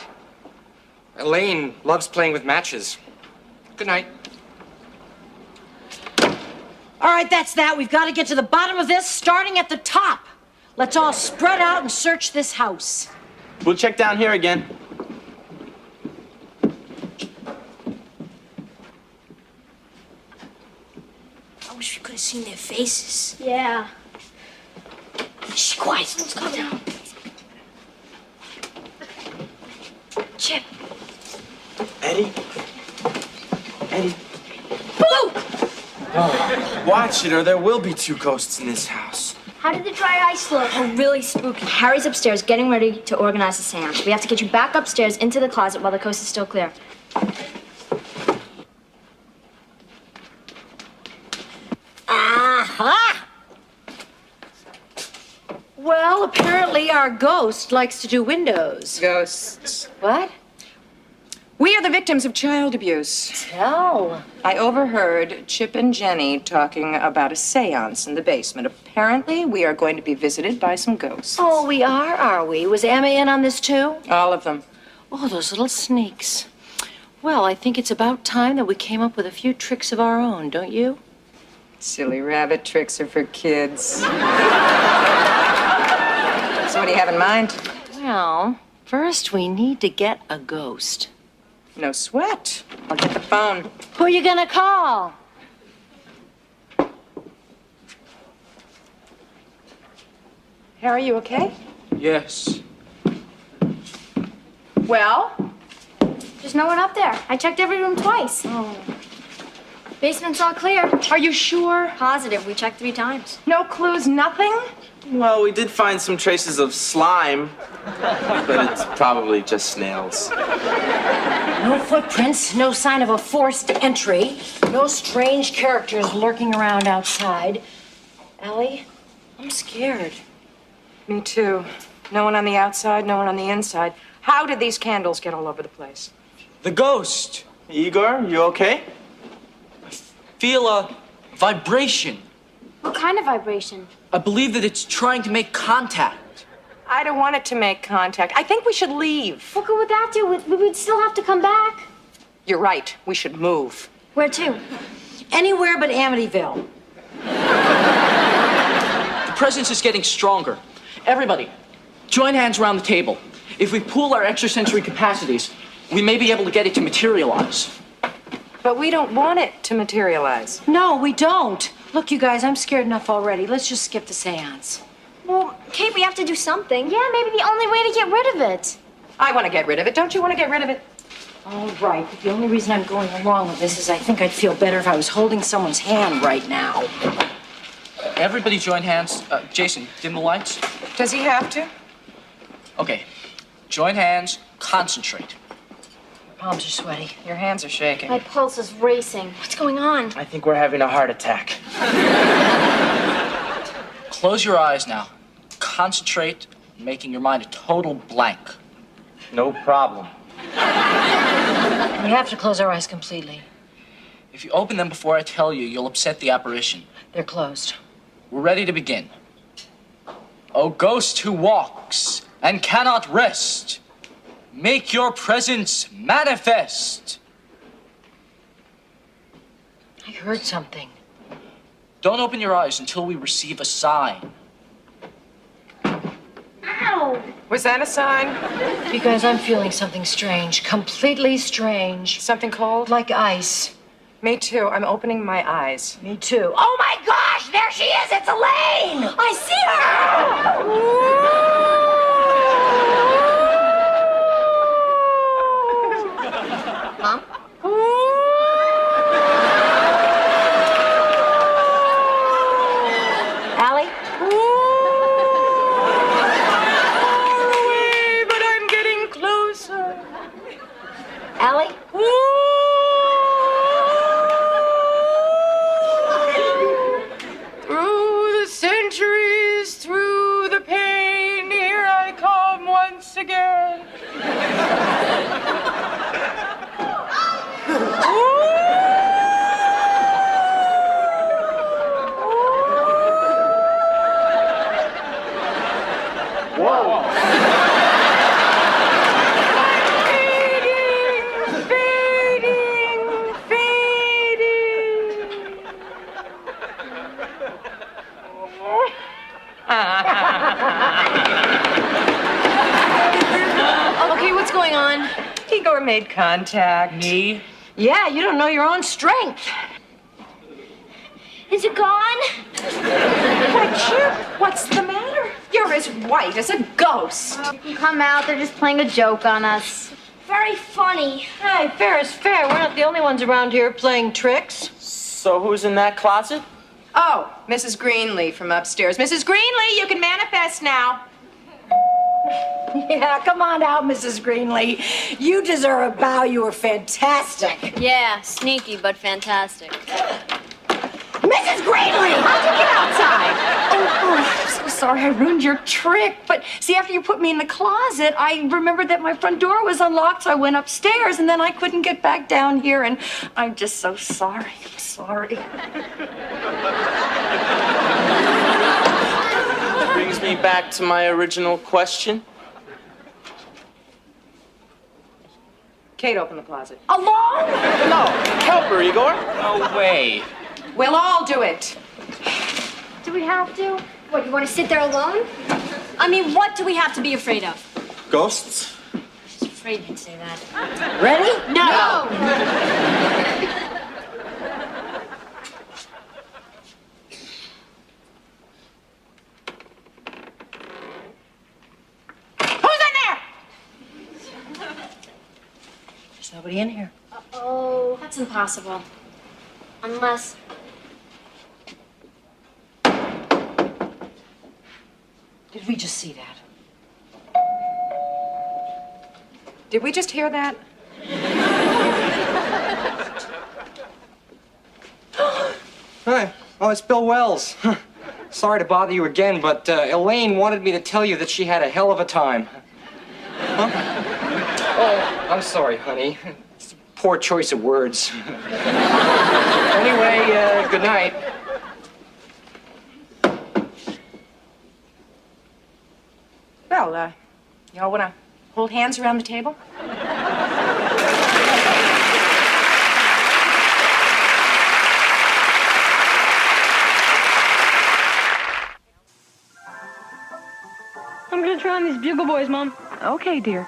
Elaine loves playing with matches. Good night. All right, that's that. We've got to get to the bottom of this, starting at the top. Let's all spread out and search this house. We'll check down here again. I wish we could have seen their faces. Yeah. Shh, quiet. Let's go down. Chip. Eddie? Eddie? Boo! Oh, watch it or there will be two ghosts in this house. How did the dry ice look? Oh, really spooky. Harry's upstairs getting ready to organize the seance. We have to get you back upstairs into the closet while the coast is still clear. Aha! Well, apparently our ghost likes to do windows. Ghosts. What? We are the victims of child abuse. Tell. I overheard Chip and Jenny talking about a seance in the basement. Apparently, we are going to be visited by some ghosts. Oh, we are we? Was Emma in on this too? All of them. Oh, those little sneaks. Well, I think it's about time that we came up with a few tricks of our own, don't you? Silly rabbit tricks are for kids. So what do you have in mind? Well, first we need to get a ghost. No sweat. I'll get the phone. Who are you gonna call? Harry, you okay? Yes. Well? There's no one up there. I checked every room twice. Oh. Basement's all clear. Are you sure? Positive. We checked 3 times. No clues, nothing? Well, we did find some traces of slime, but it's probably just snails. No footprints, no sign of a forced entry, no strange characters lurking around outside. Allie, I'm scared. Me too. No one on the outside, no one on the inside. How did these candles get all over the place? The ghost. Igor, you okay? Feel a vibration. What kind of vibration? I believe that it's trying to make contact. I don't want it to make contact. I think we should leave. What good would that do? We would still have to come back. You're right. We should move. Where to? Anywhere but Amityville. The presence is getting stronger. Everybody, join hands around the table. If we pool our extrasensory capacities, we may be able to get it to materialize. But we don't want it to materialize. No, we don't. Look, you guys, I'm scared enough already. Let's just skip the seance. Well, Kate, we have to do something. Yeah, maybe the only way to get rid of it. I want to get rid of it. Don't you want to get rid of it? All right, but the only reason I'm going along with this is I think I'd feel better if I was holding someone's hand right now. Everybody join hands. Jason, dim the lights. Does he have to? Okay. Join hands, concentrate. palms are sweaty. Your hands are shaking. My pulse is racing. What's going on? I think we're having a heart attack. Close your eyes now. Concentrate on making your mind a total blank. No problem. We have to close our eyes completely. If you open them before I tell you, you'll upset the apparition. They're closed. We're ready to begin. O ghost who walks and cannot rest, make your presence manifest. I heard something. Don't open your eyes until we receive a sign. Ow! Was that a sign? You guys, I'm feeling something strange. Completely strange. Something cold? Like ice. Me too. I'm opening my eyes. Me too. Oh my gosh! There she is! It's Elaine! I see her! Mom? Allie? Far away, but I'm getting closer. Allie? Through the centuries, through the pain, here I come once again. Whoa! Okay, what's going on? Igor made contact. Me? Yeah, you don't know your own strength. Is it gone? Why, Chip, what's the matter? You're as white as a ghost. You can come out. They're just playing a joke on us. Very funny. Hey, fair is fair. We're not the only ones around here playing tricks. So who's in that closet? Oh, Mrs. Greenlee from upstairs. Mrs. Greenlee, you can manifest now. Yeah, come on out, Mrs. Greenlee. You deserve a bow. You were fantastic. Yeah, sneaky but fantastic. Mrs. Greenlee, how'd you get outside? Oh, I'm so sorry I ruined your trick. But see, after you put me in the closet, I remembered that my front door was unlocked, so I went upstairs, and then I couldn't get back down here, and I'm just so sorry. I'm sorry. Brings me back to my original question. Kate, open the closet. Alone? No, help her, Igor. No way. We'll all do it. Do we have to? What, you want to sit there alone? I mean, what do we have to be afraid of? Ghosts? I was afraid you'd say that. Ready? No! Who's in there? There's nobody in here. Uh-oh. That's impossible. Unless... Did we just see that? Did we just hear that? Hi. Oh, it's Bill Wells. Sorry to bother you again, but Elaine wanted me to tell you that she had a hell of a time. Huh? Oh, I'm sorry, honey. It's a poor choice of words. Anyway, good night. Well, y'all want to hold hands around the table? I'm gonna try on these Bugle Boys, Mom. Okay, dear.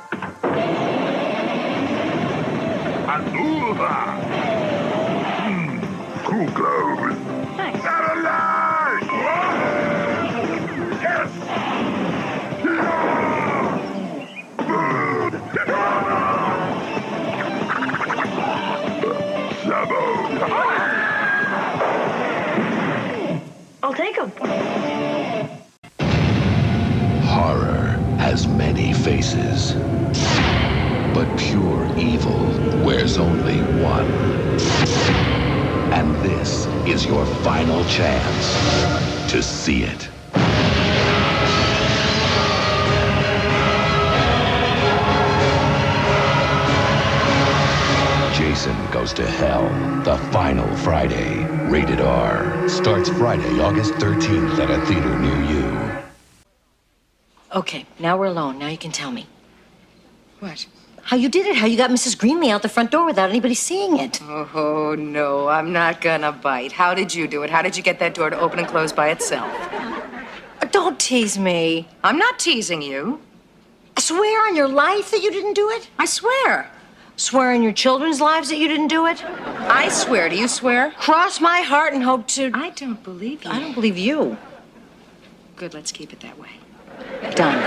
Cool clothes. Thanks. Not alive! Yes! I'll take them. Horror has many faces, but pure for evil wears only one. And this is your final chance to see it. Jason Goes to Hell, the final Friday, rated R. Starts Friday, August 13th at a theater near you. Okay, now we're alone. Now you can tell me. What? How you did it, how you got Mrs. Greenlee out the front door without anybody seeing it. Oh, no, I'm not gonna bite. How did you do it? How did you get that door to open and close by itself? Don't tease me. I'm not teasing you. I swear on your life that you didn't do it? I swear. Swear on your children's lives that you didn't do it? I swear. Do you swear? Cross my heart and hope to... I don't believe you. I don't believe you. Good, let's keep it that way. Done.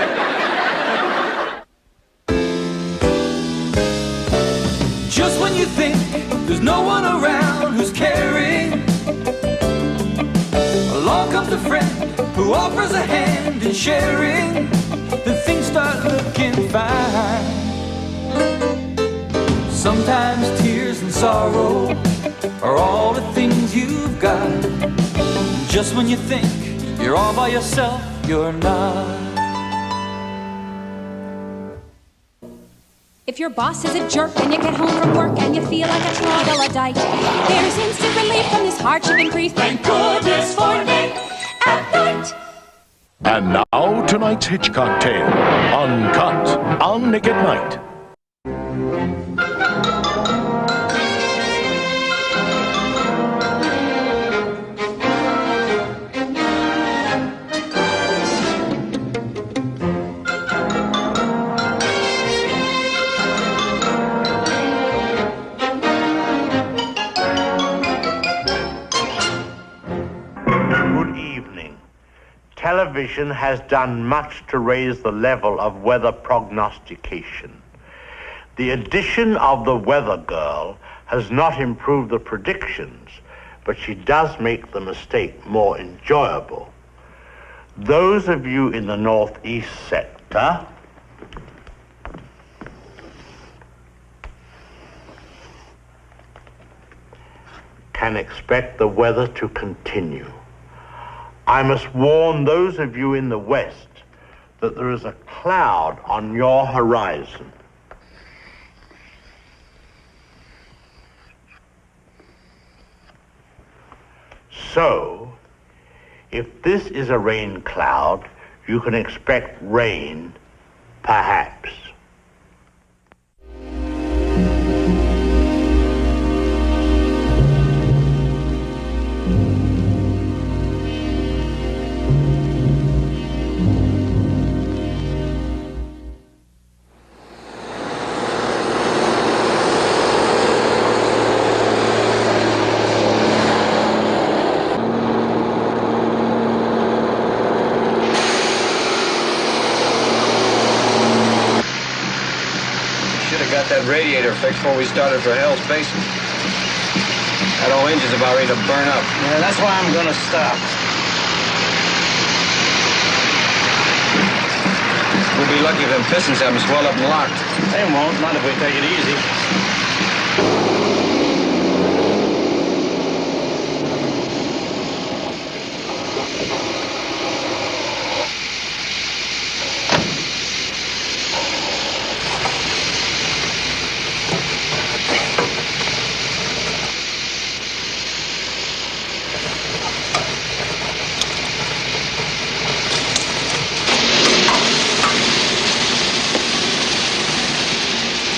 Just when you think there's no one around who's caring, along comes a friend who offers a hand in sharing, then things start looking fine. Sometimes tears and sorrow are all the things you've got. Just when you think you're all by yourself, you're not. If your boss is a jerk and you get home from work and you feel like a troglodyte, there's instant relief from this hardship and grief. Thank goodness for Nick at Night. And now, tonight's Hitchcock tale, uncut, on Nick at Night. Television has done much to raise the level of weather prognostication. The addition of the weather girl has not improved the predictions, but she does make the mistake more enjoyable. Those of you in the northeast sector can expect the weather to continue. I must warn those of you in the west that there is a cloud on your horizon. So, if this is a rain cloud, you can expect rain, perhaps. That radiator fixed before we started for Hell's Basin. That old engine's about ready to burn up. Yeah, that's why I'm gonna stop. We'll be lucky if them pistons haven't swelled up and locked. They won't, not if we take it easy.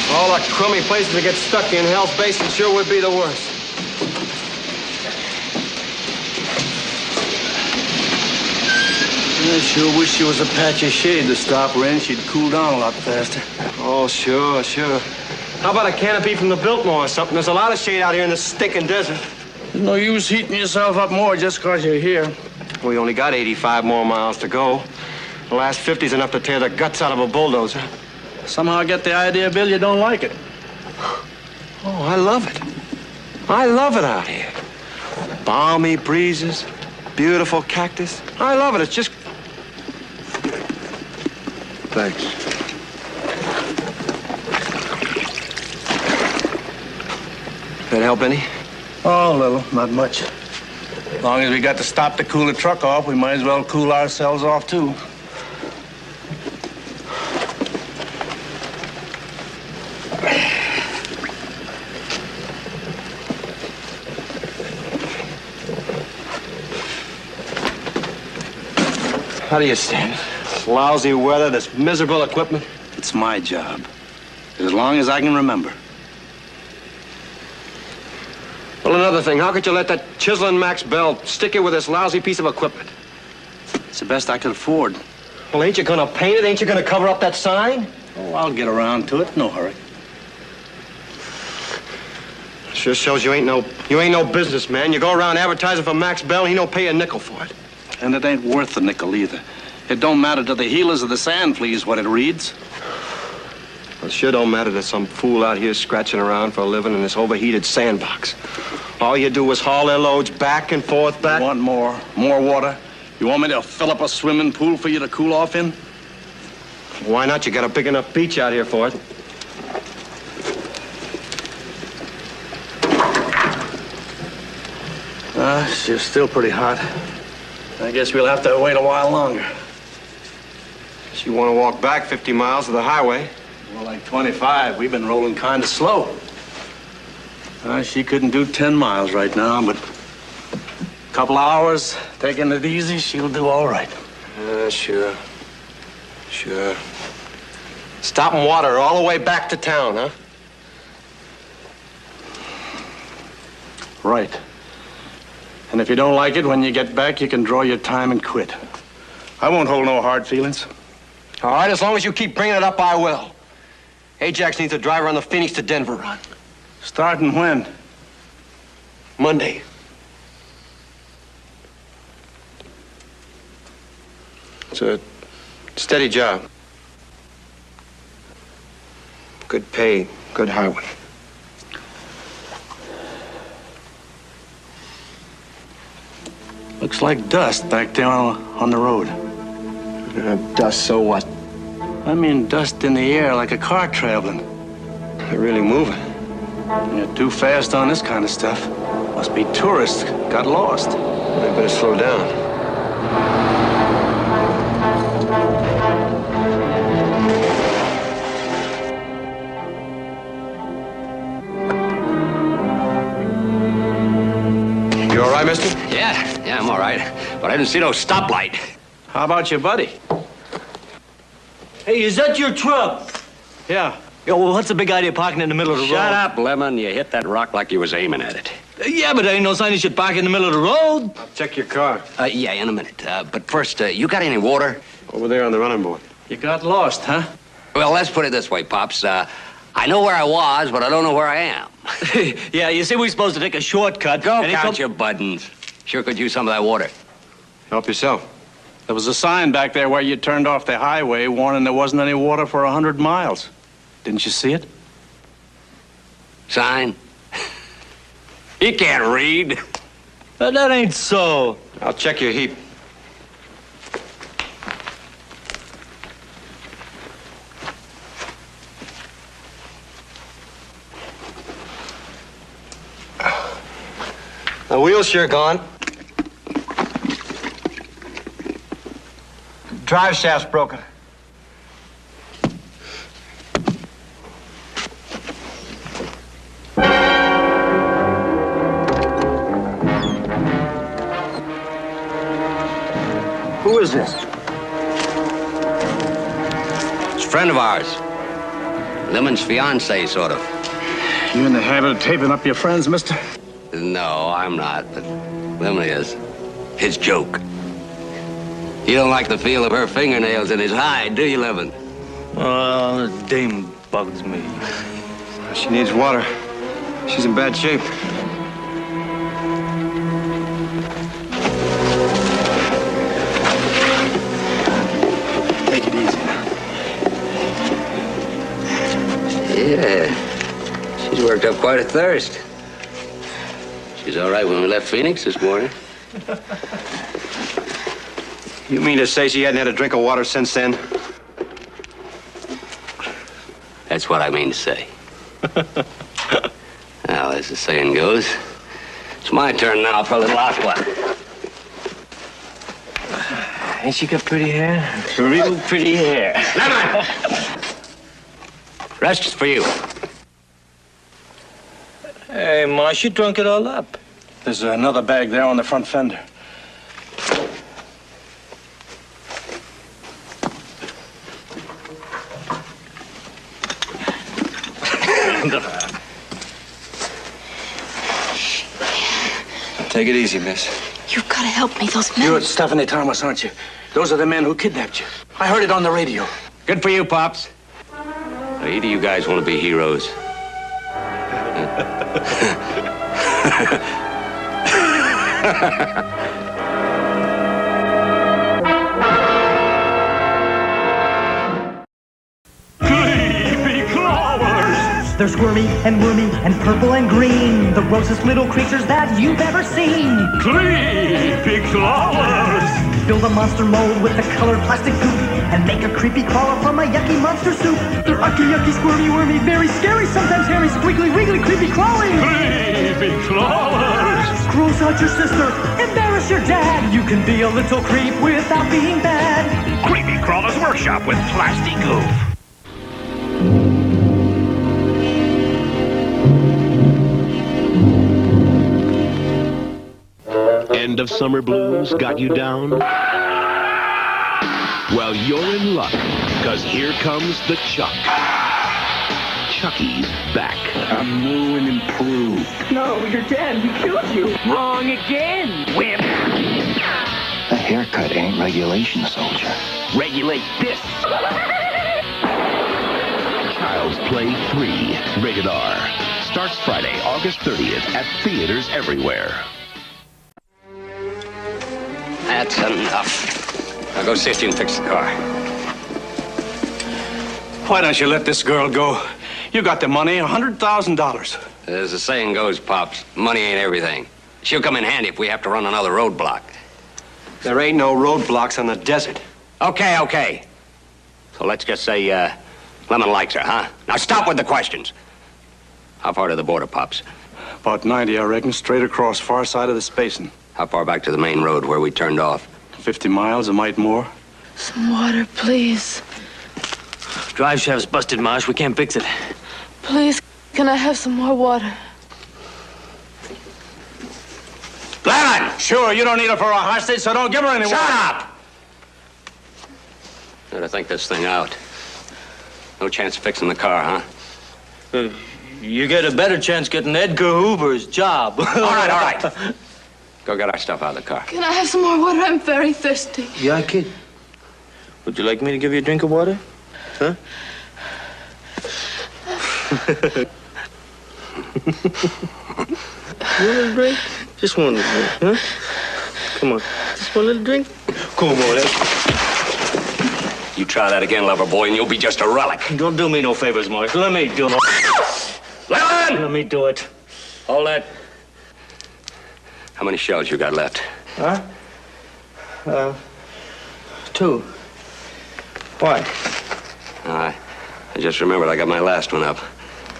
All the crummy places to get stuck in Hell's Basin sure would be the worst. I sure wish there was a patch of shade to stop her in. She'd cool down a lot faster. Oh, sure. How about a canopy from the Biltmore or something? There's a lot of shade out here in this stinking desert. There's no use heating yourself up more just 'cause you're here. We only got 85 more miles to go. The last 50's enough to tear the guts out of a bulldozer. Somehow I get the idea, Bill, you don't like it. Oh, I love it. I love it out here. Balmy breezes, beautiful cactus. I love it. It's just... Thanks. That help any? Oh, a little, not much. As long as we got to stop to cool the truck off, we might as well cool ourselves off, too. How do you stand? Lousy weather, this miserable equipment. It's my job. As long as I can remember. Well, another thing, how could you let that chiseling Max Bell stick you with this lousy piece of equipment? It's the best I could afford. Well, ain't you gonna paint it? Ain't you gonna cover up that sign? Oh, I'll get around to it. No hurry. Sure shows you ain't no businessman. You go around advertising for Max Bell, he don't pay a nickel for it. And it ain't worth a nickel either. It don't matter to the healers of the sand fleas what it reads. Well, it sure don't matter to some fool out here scratching around for a living in this overheated sandbox. All you do is haul their loads back and forth, back. You want more water? You want me to fill up a swimming pool for you to cool off in? Why not? You got a big enough beach out here for it. She's still pretty hot. I guess we'll have to wait a while longer. You want to walk back 50 miles to the highway? More like 25. We've been rolling kind of slow. She couldn't do 10 miles right now, but a couple hours, taking it easy, she'll do all right. Sure. Stop and water her all the way back to town, huh? Right. And if you don't like it, when you get back, you can draw your time and quit. I won't hold no hard feelings. All right, as long as you keep bringing it up, I will. Ajax needs a driver on the Phoenix to Denver run. Starting when? Monday. It's a steady job. Good pay, good highway. Looks like dust back there on the road. Dust, so what? I mean dust in the air like a car traveling. They're really moving. You're too fast on this kind of stuff. Must be tourists. Got lost. They better slow down. You all right, mister? Yeah, I'm all right. But I didn't see no stoplight. How about your buddy? Hey, is that your truck? Yeah. Yo, well, what's the big idea parking in the middle of the road? Shut up, Lemon. You hit that rock like you was aiming at it. Yeah, but there ain't no sign you should park in the middle of the road. I'll check your car. Yeah, in a minute. But first, you got any water? Over there on the running board. You got lost, huh? Well, let's put it this way, Pops. I know where I was, but I don't know where I am. Yeah, you see, we're supposed to take a shortcut. Go count your buttons. Sure could use some of that water. Help yourself. There was a sign back there where you turned off the highway warning there wasn't any water for 100 miles. Didn't you see it? Sign? You can't read. That ain't so. I'll check your heap. The wheel's sure gone. Drive shaft's broken. Who is this? It's a friend of ours. Lemon's fiancé, sort of. You in the habit of taping up your friends, mister? No, I'm not, but Lemon is. His joke. You don't like the feel of her fingernails in his hide, do you, Lemon? The dame bugs me. She needs water. She's in bad shape. Take it easy now. Yeah. She's worked up quite a thirst. She's all right when we left Phoenix this morning. You mean to say she hadn't had a drink of water since then? That's what I mean to say. Well, as the saying goes, it's my turn now for a little aqua. Ain't she got pretty hair? Real pretty hair. Lemon! Rest is for you. Hey, Ma, she drunk it all up. There's another bag there on the front fender. Take it easy, miss. You've got to help me. Those men. You're Stephanie Thomas, aren't you? Those are the men who kidnapped you. I heard it on the radio. Good for you, Pops. Now, either you guys want to be heroes. They're squirmy and wormy and purple and green, the grossest little creatures that you've ever seen. Creepy crawlers. Build a monster mold with the colored plastic goop and make a creepy crawler from a yucky monster soup. They're yucky, squirmy, wormy, very scary, sometimes hairy, squiggly, wiggly, creepy crawling. Creepy crawlers. Gross out your sister, embarrass your dad. You can be a little creep without being bad. Creepy Crawlers Workshop with plastic goof. End of summer blues got you down? Well, you're in luck, because here comes the Chuck. Chucky's back. I'm new and improved. No, you're dead. We killed you. Wrong again, wimp. A haircut ain't regulation, soldier. Regulate this. Child's Play 3, rated R. Starts Friday, August 30th at theaters everywhere. That's enough. Now go see if you can fix the car. Why don't you let this girl go? You got the money, $100,000. As the saying goes, Pops, money ain't everything. She'll come in handy if we have to run another roadblock. There ain't no roadblocks on the desert. Okay. So let's just say, Lemon likes her, huh? Now stop with the questions. How far to the border, Pops? About 90, I reckon, straight across, far side of the Spacein'. How far back to the main road where we turned off? 50 miles, a mite more. Some water, please. Drive shaft's busted, Marsh. We can't fix it. Please, can I have some more water? Lemon! Sure, you don't need her for a hostage, so don't give her any water. Shut up! Gotta think this thing out. No chance of fixing the car, huh? You get a better chance getting Edgar Hoover's job. All right. Go get our stuff out of the car. Can I have some more water? I'm very thirsty. Yeah, kid. Would you like me to give you a drink of water? Huh? You want a drink? Just one little drink, huh? Come on. Just one little drink? Come on, You try that again, lover boy, and you'll be just a relic. Don't do me no favors, Mark. Let me do it. Lemon! Let me do it. Hold that. How many shells you got left? Huh? 2. Why? I just remembered I got my last one up.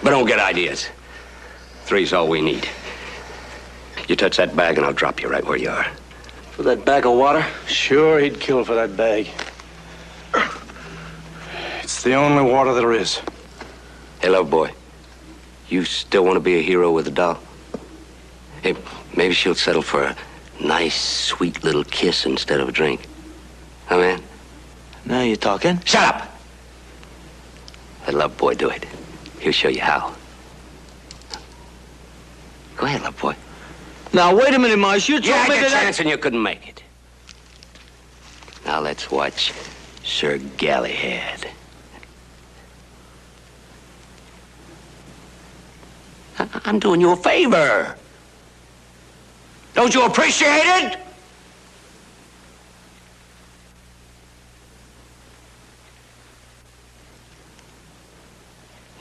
But don't get ideas. 3's all we need. You touch that bag and I'll drop you right where you are. For that bag of water? Sure, he'd kill for that bag. It's the only water there is. Hey, love boy. You still want to be a hero with a doll? Hey, maybe she'll settle for a nice, sweet little kiss instead of a drink. Huh, man? Now you're talking. Shut up! Let love boy do it. He'll show you how. Go ahead, love boy. Now, wait a minute, Marsh. You You told had me your that chance and you couldn't make it. Now let's watch Sir Galahad. I'm doing you a favor. Don't you appreciate it?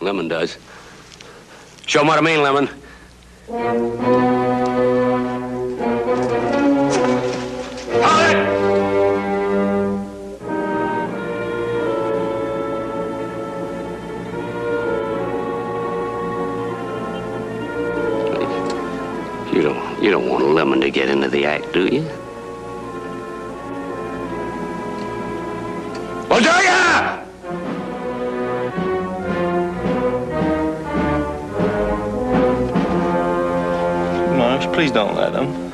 Lemon does. Show him what I mean, Lemon. You don't want Lemon to get into the act, do you? Well, do ya? Marsh, please don't let him.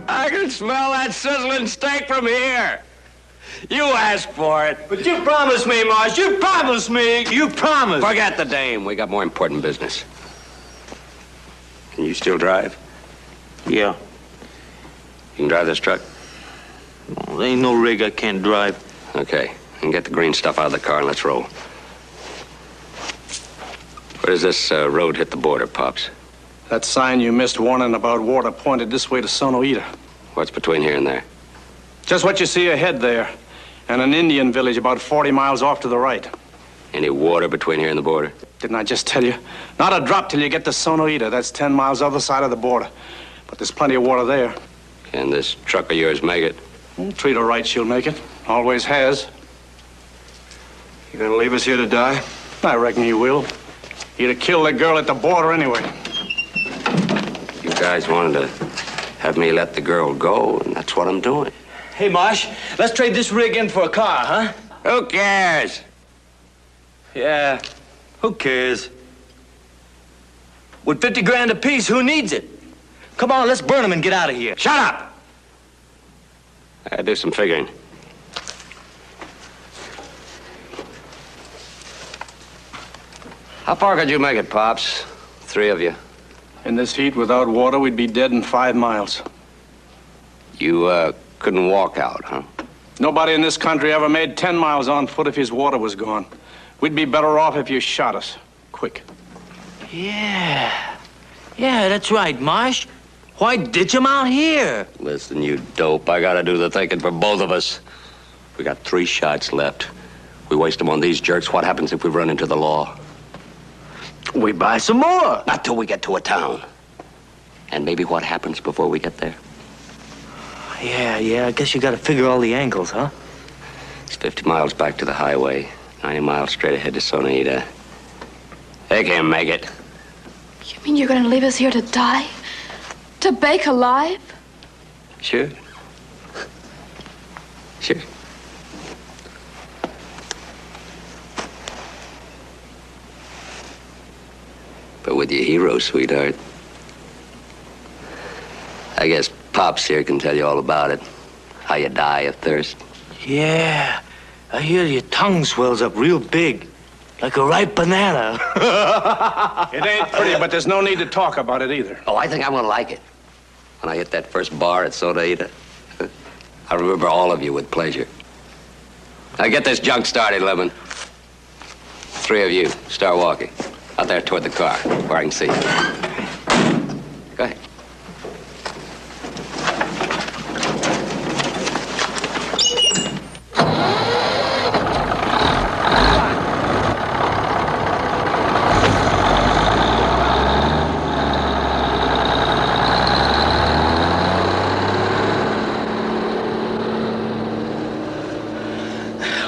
I can smell that sizzling steak from here. You asked for it. But you promised me, Marsh. You promised me. You promised. Forget the dame. We got more important business. Can you still drive? Yeah. You can drive this truck? Well, there ain't no rig I can't drive. Okay. And get the green stuff out of the car and let's roll. Where does this road hit the border, Pops? That sign you missed warning about water pointed this way to Sonita. What's between here and there? Just what you see ahead there. And an Indian village about 40 miles off to the right. Any water between here and the border? Didn't I just tell you? Not a drop till you get to Sonita. That's 10 miles other side of the border. But there's plenty of water there. Can this truck of yours make it? Treat her right, she'll make it. Always has. You gonna leave us here to die? I reckon you will. You'd have killed that girl at the border anyway. You guys wanted to have me let the girl go, and that's what I'm doing. Hey, Marsh, let's trade this rig in for a car, huh? Who cares? Yeah, who cares? With 50 grand apiece, who needs it? Come on, let's burn them and get out of here. Shut up! I gotta do some figuring. How far could you make it, Pops? 3 of you. In this heat, without water, we'd be dead in 5 miles. You, couldn't walk out, huh? Nobody in this country ever made 10 miles on foot if his water was gone. We'd be better off if you shot us. Quick. Yeah, that's right, Marsh. Why ditch him out here? Listen, you dope. I gotta do the thinking for both of us. We got 3 shots left. We waste them on these jerks. What happens if we run into the law? We buy some more. Not till we get to a town. And maybe what happens before we get there? Yeah, I guess you gotta figure all the angles, huh? It's 50 miles back to the highway, 90 miles straight ahead to Sonita. They can't make it. You mean you're gonna leave us here to die? To bake alive? Sure. Sure. But with your hero, sweetheart. I guess Pops here can tell you all about it. How you die of thirst. Yeah, I hear your tongue swells up real big. Like a ripe banana. It ain't pretty, but there's no need to talk about it either. Oh, I think I'm gonna like it. When I hit that first bar at Sonita, I remember all of you with pleasure. Now get this junk started, Lemon. 3 of you, start walking. Out there toward the car, where I can see you. Go ahead.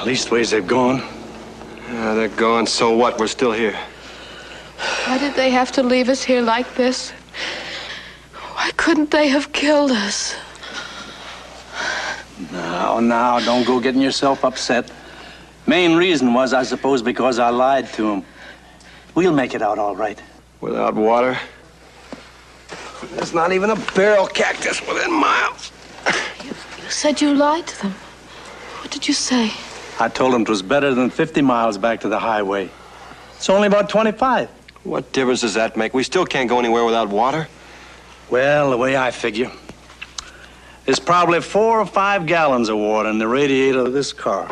Leastways, they've gone. Yeah, they're gone. So what? We're still here. Why did they have to leave us here like this? Why couldn't they have killed us? Now, don't go getting yourself upset. Main reason was, I suppose, because I lied to him. We'll make it out all right. Without water? There's not even a barrel cactus within miles. You said you lied to them. What did you say? I told him it was better than 50 miles back to the highway. It's only about 25. What difference does that make? We still can't go anywhere without water. Well, the way I figure, there's probably 4 or 5 gallons of water in the radiator of this car.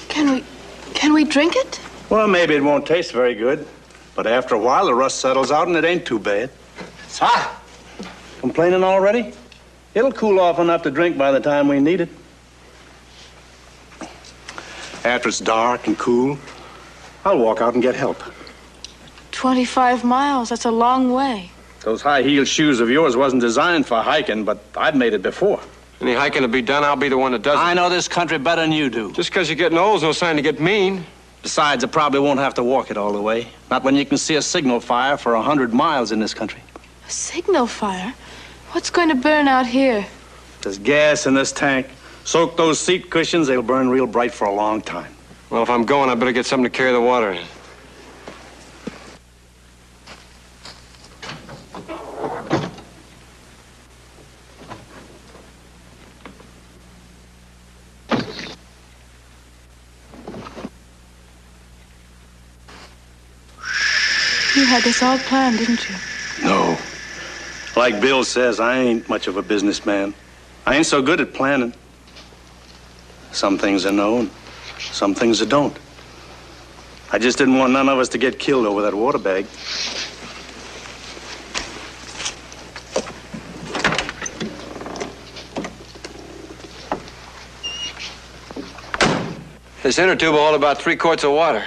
Can we drink it? Well, maybe it won't taste very good, but after a while the rust settles out and it ain't too bad. It's hot. Complaining already? It'll cool off enough to drink by the time we need it. After it's dark and cool, I'll walk out and get help. 25 miles, that's a long way. Those high-heeled shoes of yours wasn't designed for hiking, but I've made it before. Any hiking to be done, I'll be the one that does it. I know this country better than you do. Just because you're getting old is no sign to get mean. Besides, I probably won't have to walk it all the way. Not when you can see a signal fire for 100 miles in this country. A signal fire? What's going to burn out here? There's gas in this tank. Soak those seat cushions, they'll burn real bright for a long time. Well, if I'm going, I better get something to carry the water in. You had this all planned, didn't you? No. Like Bill says, I ain't much of a businessman. I ain't so good at planning. Some things are known, some things are don't. I just didn't want none of us to get killed over that water bag. This inner tube will hold about 3 quarts of water.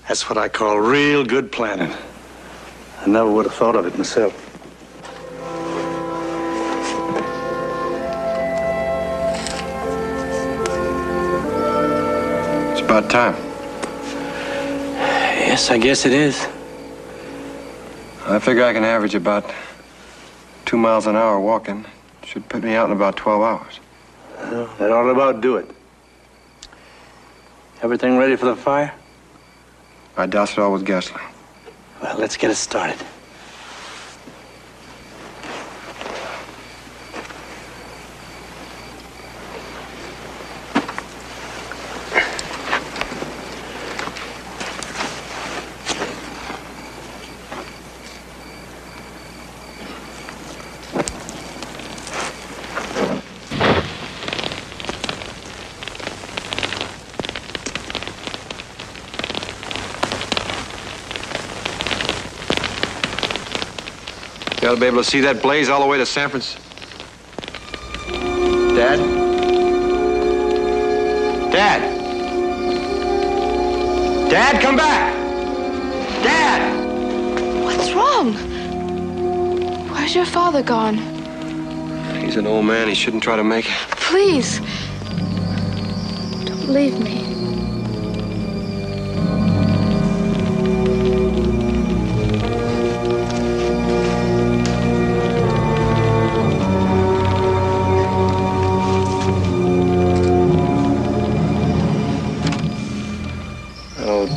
That's what I call real good planning. I never would have thought of it myself. It's about time. Yes, I guess it is. I figure I can average about 2 miles an hour walking. Should put me out in about 12 hours. Well, that ought to about do it. Everything ready for the fire? I doused it all with gasoline. Well, let's get it started. You ought to be able to see that blaze all the way to San Francisco. Dad? Dad! Dad, come back! Dad! What's wrong? Where's your father gone? He's an old man. He shouldn't try to make it. Please. Don't leave me.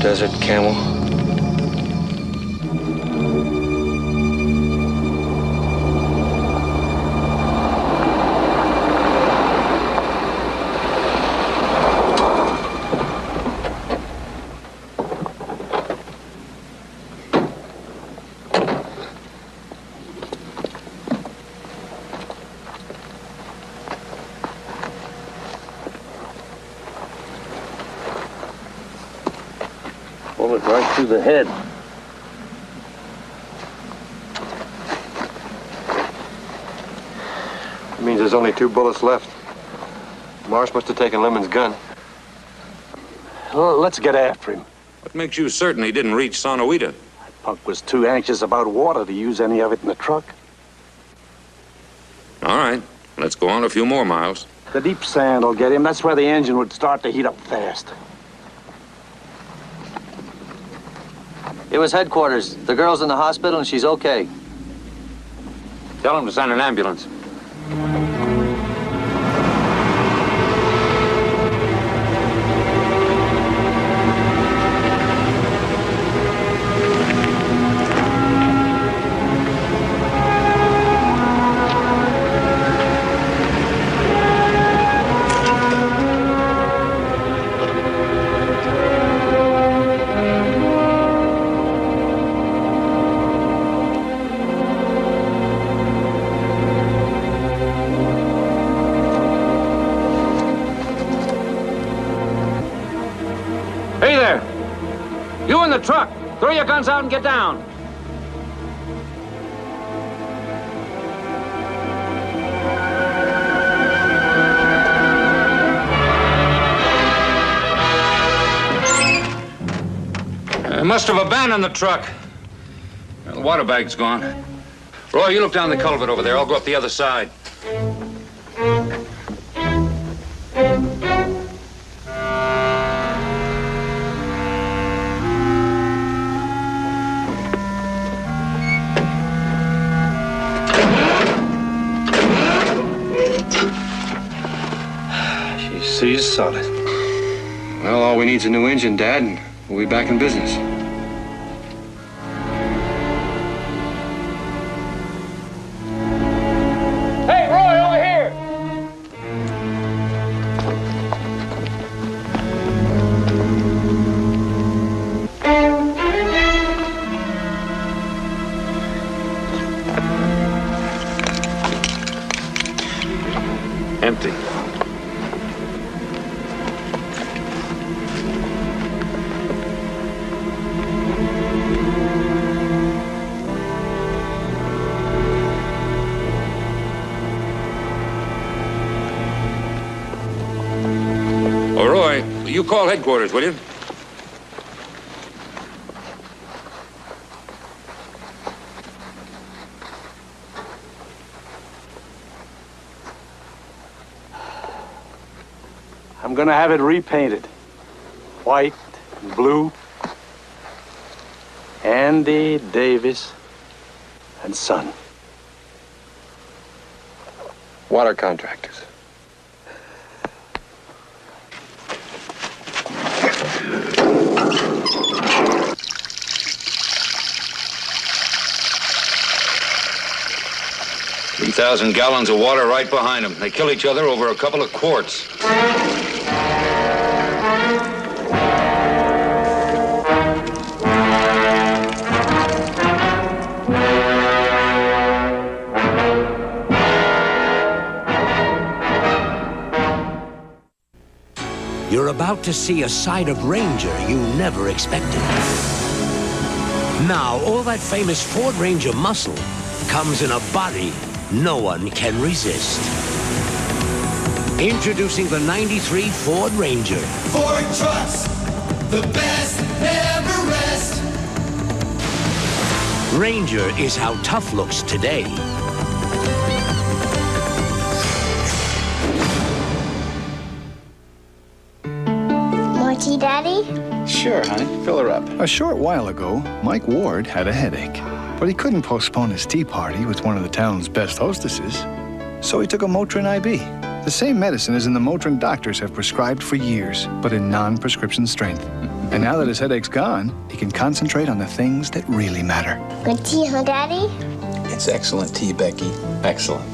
Desert camel. Bullet right through the head. It means there's only 2 bullets left. Marsh must have taken Lemon's gun. Well, let's get after him. What makes you certain he didn't reach Sonita? That punk was too anxious about water to use any of it in the truck. All right, let's go on a few more miles. The deep sand will get him. That's where the engine would start to heat up fast. It was headquarters. The girl's in the hospital and she's okay. Tell him to send an ambulance. Hey there! You in the truck! Throw your guns out and get down! They must have abandoned the truck. Well, the water bag's gone. Roy, you look down the culvert over there. I'll go up the other side. She's solid. Well, all we need is a new engine, Dad, and we'll be back in business. Hey, Roy, over here! Empty. Oh, Roy, you call headquarters, will you? I'm gonna have it repainted. White and blue. Andy Davis and Son. Water contractors. $3,000 gallons of water right behind them. They kill each other over a couple of quarts. You're about to see a side of Ranger you never expected. Now, all that famous Ford Ranger muscle comes in a body no one can resist. Introducing the '93 Ford Ranger. Ford trucks, the best, never rest. Ranger is how tough looks today. More tea, Daddy? Sure, honey. Fill her up. A short while ago, Mike Ward had a headache, but he couldn't postpone his tea party with one of the town's best hostesses. So he took a Motrin IB. The same medicine as in the Motrin doctors have prescribed for years, but in non-prescription strength. And now that his headache's gone, he can concentrate on the things that really matter. Good tea, huh, Daddy? It's excellent tea, Becky. Excellent.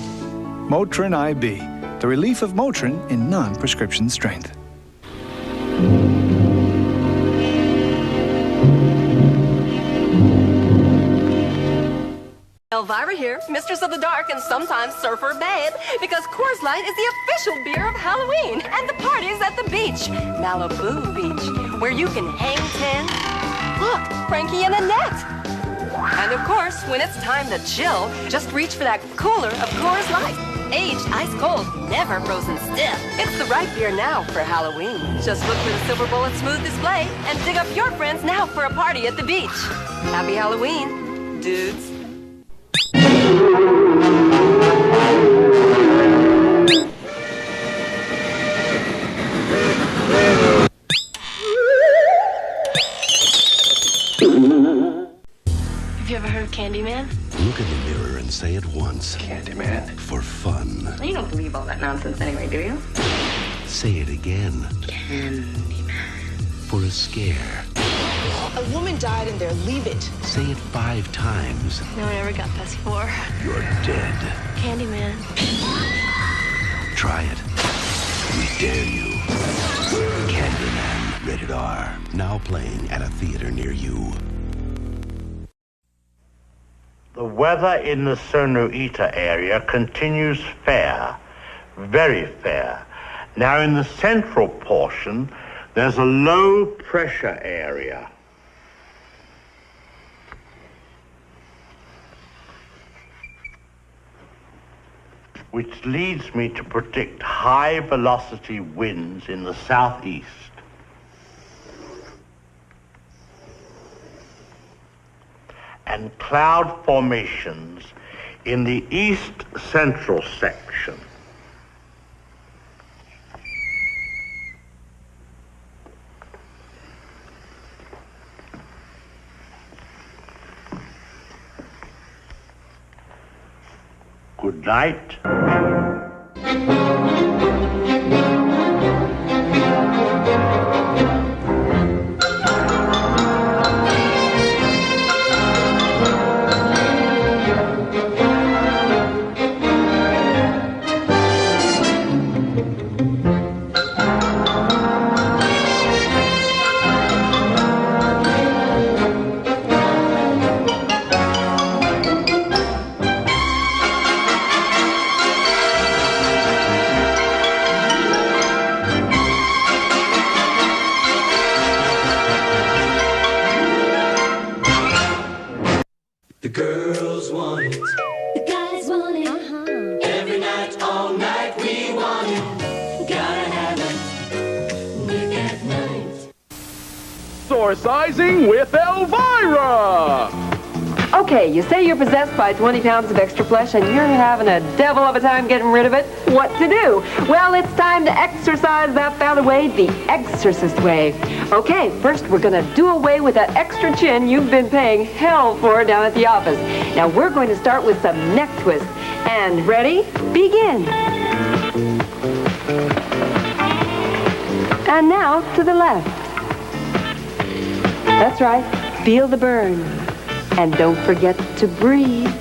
Motrin IB, the relief of Motrin in non-prescription strength. Elvira here, mistress of the dark and sometimes surfer babe, because Coors Light is the official beer of Halloween and the party's at the beach, Malibu Beach, where you can hang ten. Look, Frankie and Annette. And of course, when it's time to chill, just reach for that cooler of Coors Light. Aged ice cold, never frozen stiff. It's the right beer now for Halloween. Just look for the silver bullet smooth display and dig up your friends now for a party at the beach. Happy Halloween, dudes. Have you ever heard of Candyman? Look in the mirror and say it once. Candyman. For fun. You don't believe all that nonsense anyway, do you? Say it again. Candyman. For a scare. A woman died in there. Leave it. Say it 5 times. No one ever got past 4. You're dead. Candyman. Try it. We dare you. Candyman. Rated R. Now playing at a theater near you. The weather in the Sonita area continues fair, very fair. Now in the central portion, there's a low pressure area. Which leads me to predict high velocity winds in the southeast. and cloud formations in the east central section. Good night. The girls want it. The guys want it. Every night, all night, we want it. Gotta have it. Nick at night. Sourcizing with Elvira! Okay, you say you're possessed by 20 pounds of extra flesh and you're having a devil of a time getting rid of it. What to do? Well, it's time to exorcise that fat away the exorcist way. Okay, first we're gonna do away with that extra chin you've been paying hell for down at the office. Now we're going to start with some neck twists. And ready? Begin. And now to the left. That's right. Feel the burn. And don't forget to breathe.